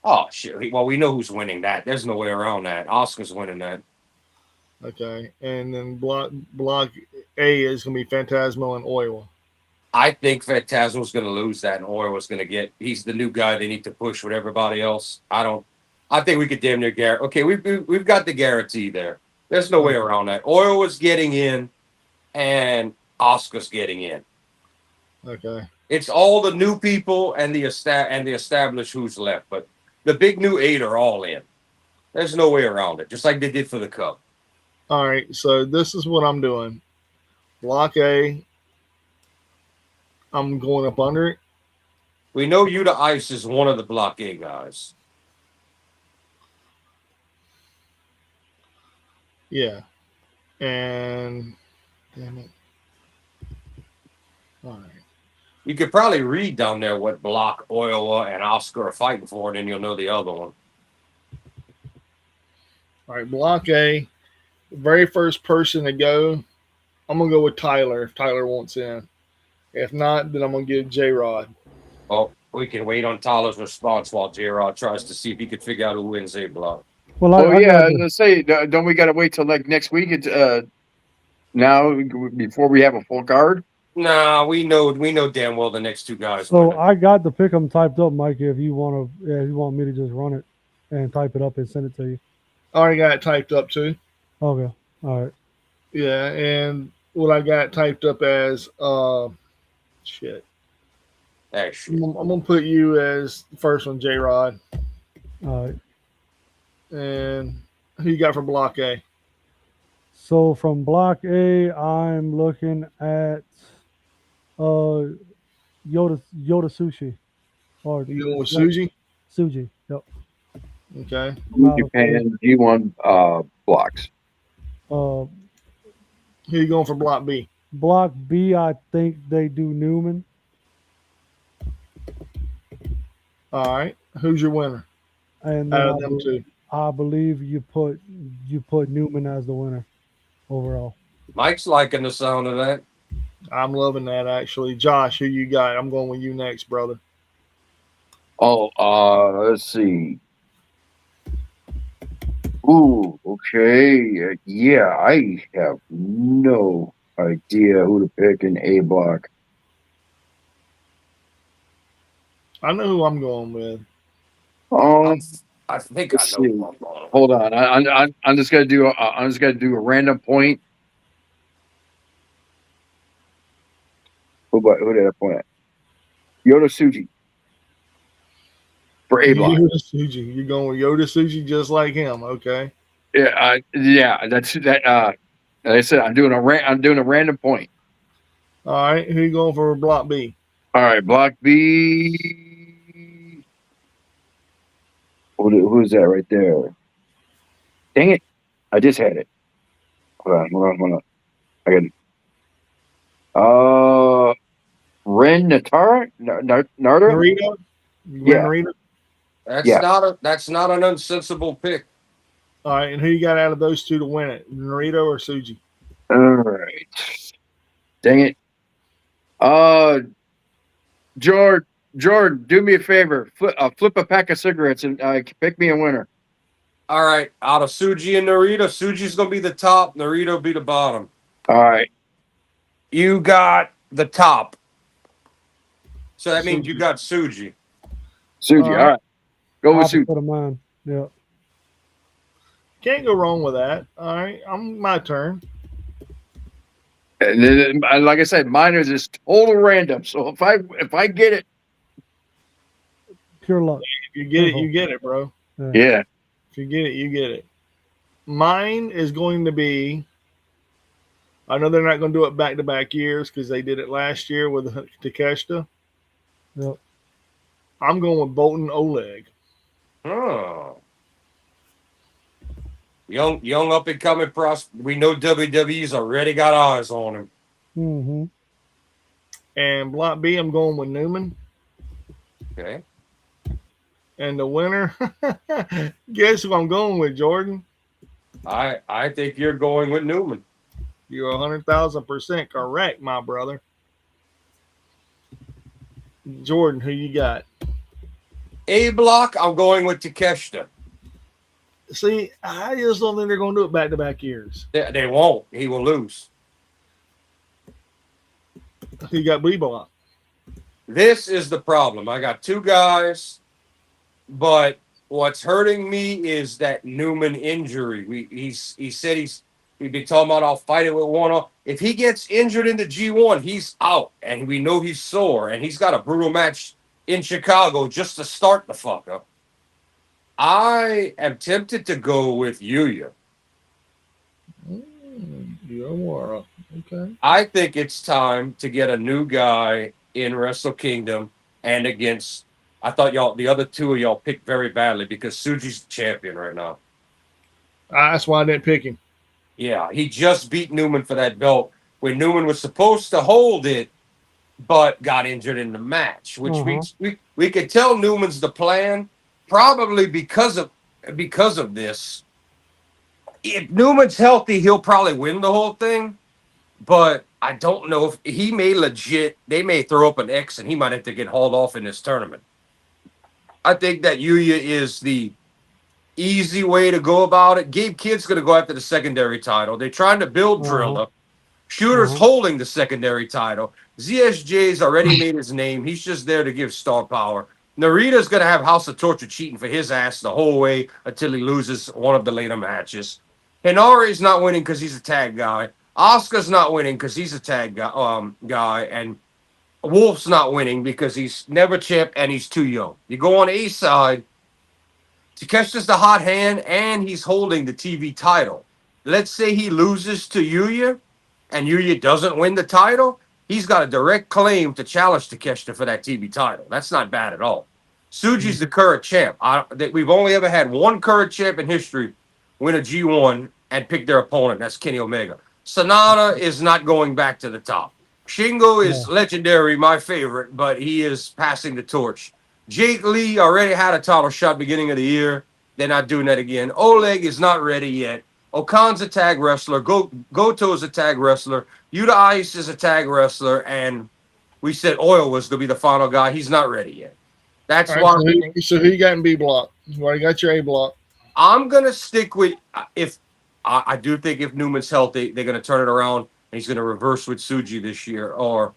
Oh, shit. Well, we know who's winning that. There's no way around that. Oscar's winning that. Okay. And then block A is going to be Phantasmo and Oiwa. I think Phantasmo's going to lose that, and Oiwa's going to get. He's the new guy they need to push with everybody else. I think we could damn near guarantee. Okay, we've got the guarantee there. There's no way around that. Oiwa's getting in, and Oscar's getting in. Okay. It's all the new people and the established who's left, but the big new 8 are all in. There's no way around it, just like they did for the Cup. All right, so this is what I'm doing. Block A, I'm going up under it. We know Yuta Ice is one of the Block A guys. Yeah. And damn it. All right. You could probably read down there what Block Oiwa and Oscar are fighting for, and then you'll know the other one. All right, Block A. The very first person to go, I'm gonna go with Tyler if Tyler wants in. If not, then I'm gonna give J Rod. Well, we can wait on Tyler's response while J-Rod tries to see if he can figure out who wins A Block. Well, Oh I yeah, got the, let's say, don't we got to wait till like next week? It's now before we have a full card. Nah, we know damn well the next two guys. so winning. I got the pick 'em typed up, Mike. If you want to, if you want me to just run it and type it up and send it to you. I already got it typed up too. Okay. All right. Yeah, and what I got typed up as shit. Actually, I'm gonna put you as the first one, J Rod. All right. And who you got for Block A? So from Block A, I'm looking at Yoda Sushi. Or You going with Suji? Suji. Yep. Okay. New Japan G1 blocks. Uh, Who you going for Block B? Block B, I think they do Newman. All right. Who's your winner And out then of them two? I believe you put Newman as the winner overall. Mike's liking the sound of that. I'm loving that actually. Josh, who you got? I'm going with you next, brother. Oh, let's see. Ooh, okay. Yeah, I have no idea who to pick in A block. I know who I'm going with. I think Let's I know. see. who I'm going with. Hold on. I'm just gonna do a random point. Who did I point at? Yoda Suji for A block. Yoda Suji. You're going with Yoda Suji just like him, okay? Yeah, that's that. Like I said, I'm doing a random point. All right. Who you going for Block B? All right, block B. Who's that right there? Dang it! I just had it. Hold on. I got it. Ren Natara? Narda? Narita? Yeah. Narita? That's not an unsensible pick. All right. And who you got out of those two to win it? Narita or Suji? All right. Dang it. George, do me a favor. Flip a pack of cigarettes and pick me a winner. All right, out of Suji and Narita, Suji's gonna be the top, Narita will be the bottom. All right. You got the top. So that means Suji. you got Suji. Suji, all right. Go with Suji. Opposite of mine. Yeah. Can't go wrong with that. All right. My turn. And then, like I said, mine is just total random. So if I get it, Pure luck. If you get it, you get it, bro. yeah. If you get it, you get it. Mine is going to be. I know they're not going to do it back-to-back years because they did it last year with Takeshita. Yep. I'm going with Bolton Oleg. Oh. Young up and coming we know WWE's already got eyes on him. Mm-hmm. And Block B, I'm going with Newman. Okay. And the winner, guess who I'm going with, Jordan? I think you're going with Newman. You're 100,000% correct, my brother. Jordan, who you got? A block, I'm going with Takeshita. See, I just don't think they're going to do it back-to-back years. They won't. He will lose. Who you got B block? This is the problem. I got two guys, but what's hurting me is that Newman injury. He said he'd be talking about I'll fight it with one off. If he gets injured in the G1, he's out, and we know he's sore, and he's got a brutal match in Chicago just to start the fuck up. I am tempted to go with Yuya. You're okay. I think it's time to get a new guy in Wrestle Kingdom and against. I thought the other two of y'all picked very badly because Suji's the champion right now. That's why I didn't pick him. Yeah, he just beat Newman for that belt when Newman was supposed to hold it, but got injured in the match, which means we could tell Newman's the plan, probably because of this. If Newman's healthy, he'll probably win the whole thing, but I don't know if he may legit. They may throw up an X, and he might have to get hauled off in this tournament. I think that Yuya is the easy way to go about it. Gabe Kidd's going to go after the secondary title. They're trying to build Drilla. Shooter's holding the secondary title. ZSJ's already made his name. He's just there to give star power. Narita's going to have House of Torture cheating for his ass the whole way until he loses one of the later matches. Hinari's not winning because he's a tag guy. Oscar's not winning because he's a tag guy. And Wolf's not winning because he's never champ and he's too young. You go on A side, Takeshita's the hot hand and he's holding the TV title. Let's say he loses to Yuya and Yuya doesn't win the title, he's got a direct claim to challenge Takeshita for that TV title. That's not bad at all. Suji's the current champ. We've only ever had one current champ in history win a G1 and pick their opponent. That's Kenny Omega. Sonata is not going back to the top. Shingo is legendary, my favorite, but he is passing the torch. Jake Lee already had a title shot beginning of the year. They're not doing that again. Oleg is not ready yet. Okan's a tag wrestler. Goto is a tag wrestler. Yuta Ice is a tag wrestler. And we said Oil was going to be the final guy. He's not ready yet. That's why. So who you got in B block? You already got your A block. I'm going to stick with I do think if Newman's healthy, they're going to turn it around and he's going to reverse with Suji this year. Or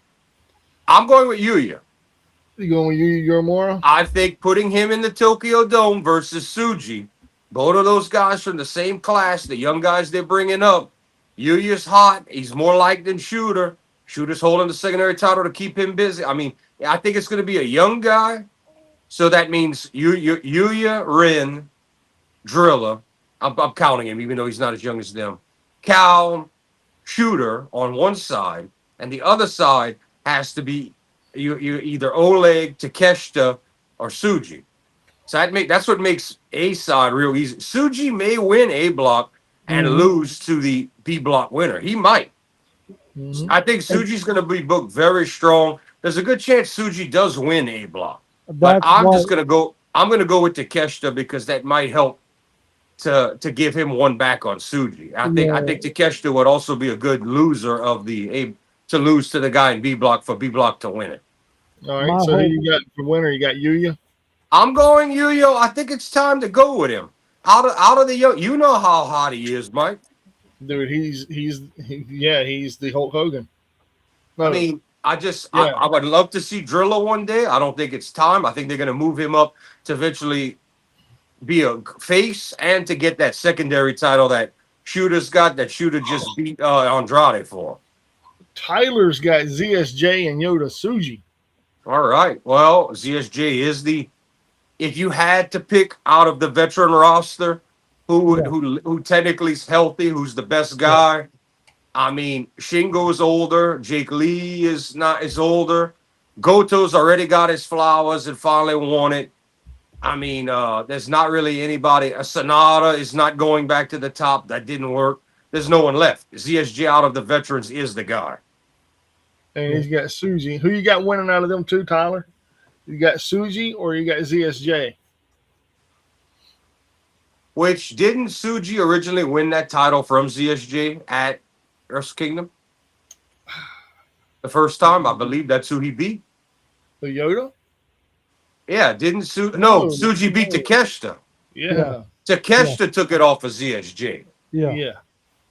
I'm going with Yuya. You going with Yuya Uemura? I think putting him in the Tokyo Dome versus Suji, both of those guys from the same class, the young guys they're bringing up. Yuya's hot. He's more liked than Shooter. Shooter's holding the secondary title to keep him busy. I mean, I think it's going to be a young guy. So that means Yuya, Ren, Drilla. I'm counting him, even though he's not as young as them. Cal, Shooter on one side, and the other side has to be you either Oleg, Takeshita, or Suji. So that's what makes A side real easy. Suji may win A block and lose to the B block winner. He might. I think Suji's going to be booked very strong. There's a good chance Suji does win A block. But I'm going to go with Takeshita because that might help to give him one back on Suji. I think Takeshita would also be a good loser of the A to lose to the guy in B block for B block to win it. All right. So who you got for winner? You got Yuya? I'm going Yuya. I think it's time to go with him. Out of the young, you know how hot he is, Mike. Dude, he's the Hulk Hogan. No. I mean, I would love to see Drilla one day. I don't think it's time. I think they're going to move him up to eventually be a face and to get that secondary title that Shooter's got, that Shooter just beat Andrade for. Tyler's got ZSJ and Yota Tsuji. All right. Well, ZSJ is if you had to pick out of the veteran roster who technically is healthy, who's the best guy. I mean, Shingo's older. Jake Lee is older. Goto's already got his flowers and finally won it. I mean, there's not really anybody. Sonata is not going back to the top. That didn't work. There's no one left. ZSJ out of the veterans is the guy. And he's got Suji. Who you got winning out of them two, Tyler? You got Suji or you got ZSJ? Which didn't Suji originally win that title from ZSJ at Wrestle Kingdom? The first time, I believe that's who he beat. The Yoda? Yeah, didn't Suji beat Takeshita. Yeah. Takeshita took it off of ZSJ. Yeah.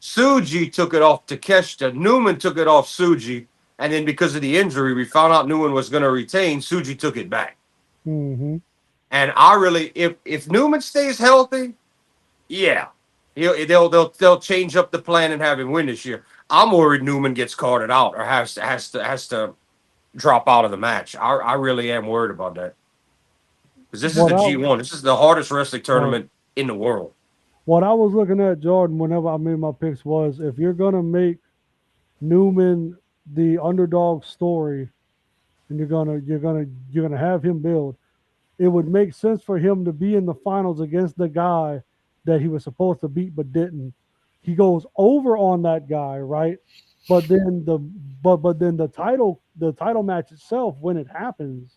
Suji took it off Takeshita. Newman took it off Suji. And then because of the injury, we found out Newman was going to retain. Suji took it back. Mm-hmm. And I really, if Newman stays healthy, they'll change up the plan and have him win this year. I'm worried Newman gets carted out or has to drop out of the match. I really am worried about that. Because this is the G1. This is the hardest wrestling tournament in the world. What I was looking at, Jordan, whenever I made my picks was if you're going to make Newman the underdog story, and you're gonna have him build, it would make sense for him to be in the finals against the guy that he was supposed to beat but didn't. He goes over on that guy, right? But then the title match itself, when it happens,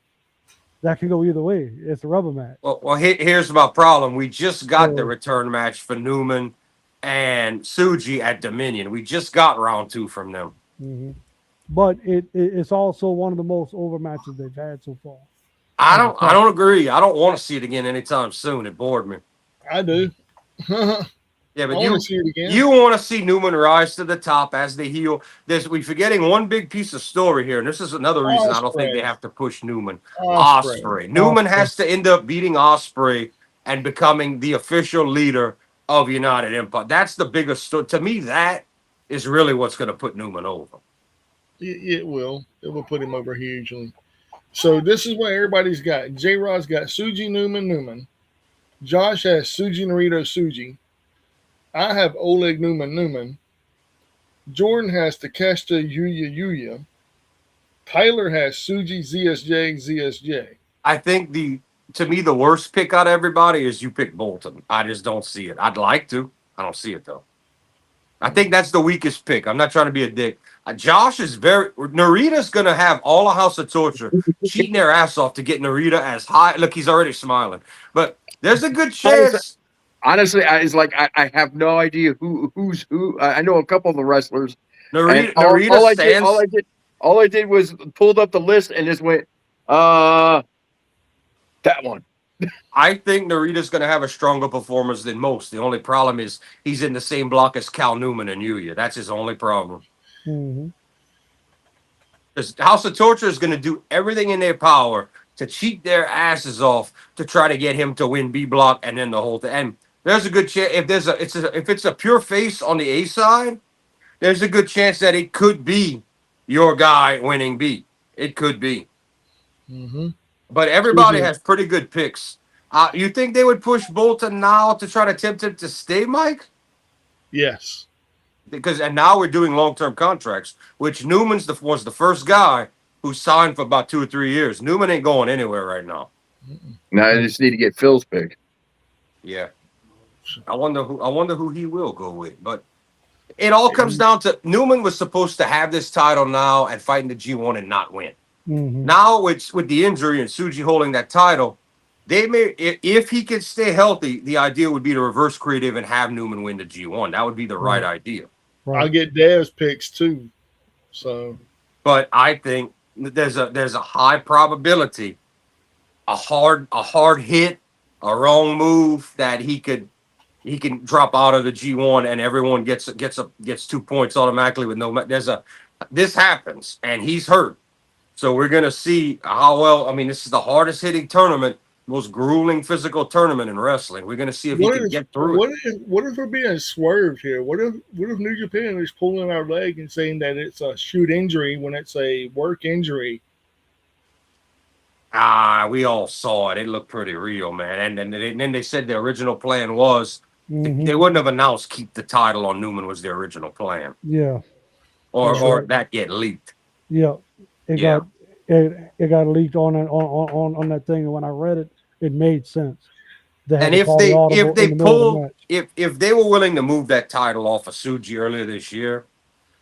that can go either way. It's a rubber match. Well, here's my problem. We just got the So, return match for Newman and Suji at Dominion. We just got round 2 from them. mhm. But it's also one of the most over matches they've had so far. I don't agree. I don't want to see it again anytime soon. It bored me. I do. Yeah, I but want to see it again. you want to see Newman rise to the top as the heel. We're forgetting one big piece of story here, and this is another reason I don't think they have to push Newman. Osprey. Newman has to end up beating Osprey and becoming the official leader of United Empire. That's the biggest story. To me, that is really what's going to put Newman over. It will. It will put him over hugely. So this is what everybody's got. J-Rod's got Suji Newman. Josh has Suji Narita Suji. I have Oleg Newman. Jordan has Takeshita Yuya. Tyler has Suji ZSJ. I think to me the worst pick out of everybody is you pick Bolton. I just don't see it. I'd like to. I don't see it though. I think that's the weakest pick. I'm not trying to be a dick. Josh is Narita's going to have all a House of Torture cheating their ass off to get Narita as high. Look, he's already smiling. But there's a good chance. Honestly, I have no idea who's who. I know a couple of the wrestlers. Narita stands. All I did was pulled up the list and just went, that one. I think Narita's going to have a stronger performance than most. The only problem is he's in the same block as Cal Newman and Yuya. That's his only problem. Mm-hmm. House of Torture is going to do everything in their power to cheat their asses off to try to get him to win B block and then the whole thing. And there's a good chance if it's a pure face on the A side, there's a good chance that it could be your guy winning B. It could be. Mm-hmm. But everybody has pretty good picks. You think they would push Bolton now to try to tempt him to stay, Mike? Yes. And now we're doing long-term contracts, which Newman's was the first guy who signed for about 2 or 3 years. Newman ain't going anywhere right now. Now I just need to get Phil's pick. Yeah. I wonder who he will go with. But it all comes down to Newman was supposed to have this title now and fight in the G1 and not win. Mm-hmm. Now with the injury and Suji holding that title, they may, if he can stay healthy, the idea would be to reverse creative and have Newman win the G1. That would be the right idea. Right. I'll get Dev's picks too. So, but I think there's a high probability, a hard hit, a wrong move that he can drop out of the G1 and everyone gets 2 points automatically with no. This happens and he's hurt. So we're going to see how well. I mean, this is the hardest hitting tournament, most grueling physical tournament in wrestling. We're going to see if he can get through it. What if we're being swerved here? What if New Japan is pulling our leg and saying that it's a shoot injury when it's a work injury? We all saw it. It looked pretty real, man. And then they said the original plan was they wouldn't have announced keep the title on Newman was the original plan. Yeah. Or that get leaked. Yeah. It got leaked on that thing, and when I read it, it made sense. And if they were willing to move that title off of Suji earlier this year,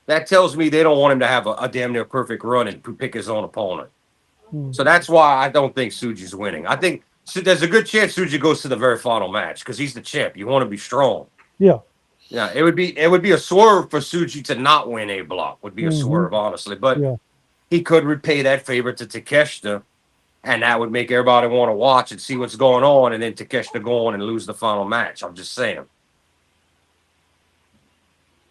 that tells me they don't want him to have a damn near perfect run and pick his own opponent. So that's why I don't think Suji's winning. I think there's a good chance Suji goes to the very final match because he's the champ. You want to be strong. Yeah. Yeah, it would be a swerve for Suji to not win A block. Would be a swerve, honestly. But he could repay that favor to Takeshita, and that would make everybody want to watch and see what's going on, and then Takeshita go on and lose the final match. I'm just saying.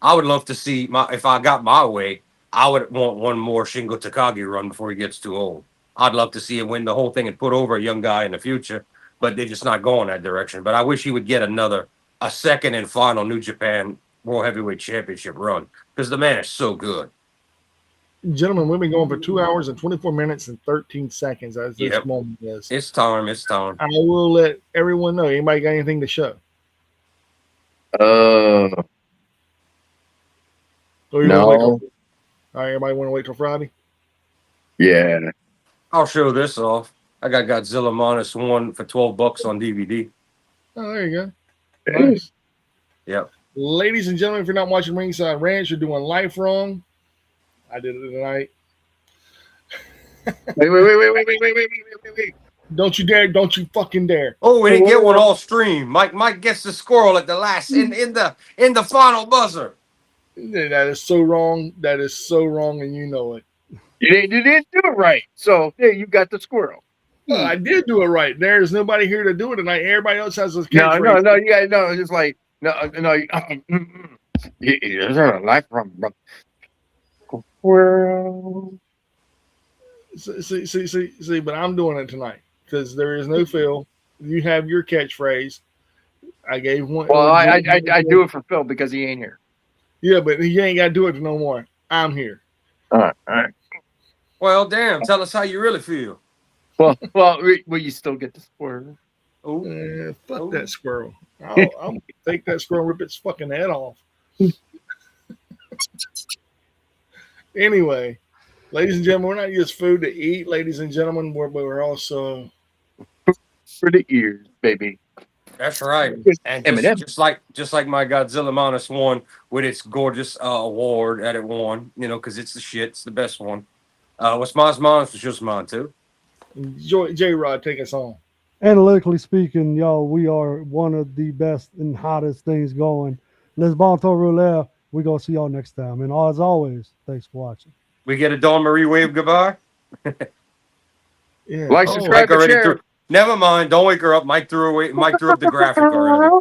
I would love to see if I got my way, I would want one more Shingo Takagi run before he gets too old. I'd love to see him win the whole thing and put over a young guy in the future, but they're just not going that direction. But I wish he would get a second and final New Japan World Heavyweight Championship run because the man is so good. Gentlemen, we've been going for 2 hours and 24 minutes and 13 seconds as this moment is. It's time. I will let everyone know. Anybody got anything to show? No. All right, everybody want to wait till Friday? Yeah. I'll show this off. I got Godzilla -1 for $12 on DVD. Oh, there you go. Hey. Nice. Yep. Ladies and gentlemen, if you're not watching Ringside Ranch, you're doing life wrong. I did it tonight. Wait. Don't you dare! Don't you fucking dare! Oh, we didn't get one all stream. Mike gets the squirrel at the last in the final buzzer. That is so wrong. That is so wrong, and you know it. You didn't do it right. So there you got the squirrel. I did do it right. There's nobody here to do it tonight. Everybody else has a No, catchphrase. you guys know. It's just like no. There's a life from squirrel. See, but I'm doing it tonight because there is no Phil. You have your catchphrase. I gave one. Well, I do it for Phil because he ain't here. Yeah, but he ain't got to do it no more. I'm here. All right. Well, damn. Tell us how you really feel. Well, will you still get the squirrel? Oh, Fuck that squirrel. I'll take that squirrel and rip its fucking head off. Anyway, ladies and gentlemen, we're not just food to eat, ladies and gentlemen. We're also For the ears, baby. that's right. And Eminem. just like my Godzilla -1 with its gorgeous award that it won, because it's the shit. It's the best one. What's mine's was just mine too. J-Rod, take us on. Analytically speaking, y'all, we are one of the best and hottest things going. Les Bon Temps Roulette. We're going to see y'all next time. And as always, thanks for watching. We get a Dawn Marie wave goodbye. Yeah. Like, subscribe, Mike already and share. Never mind. Don't wake her up. Mike threw up the graphic already.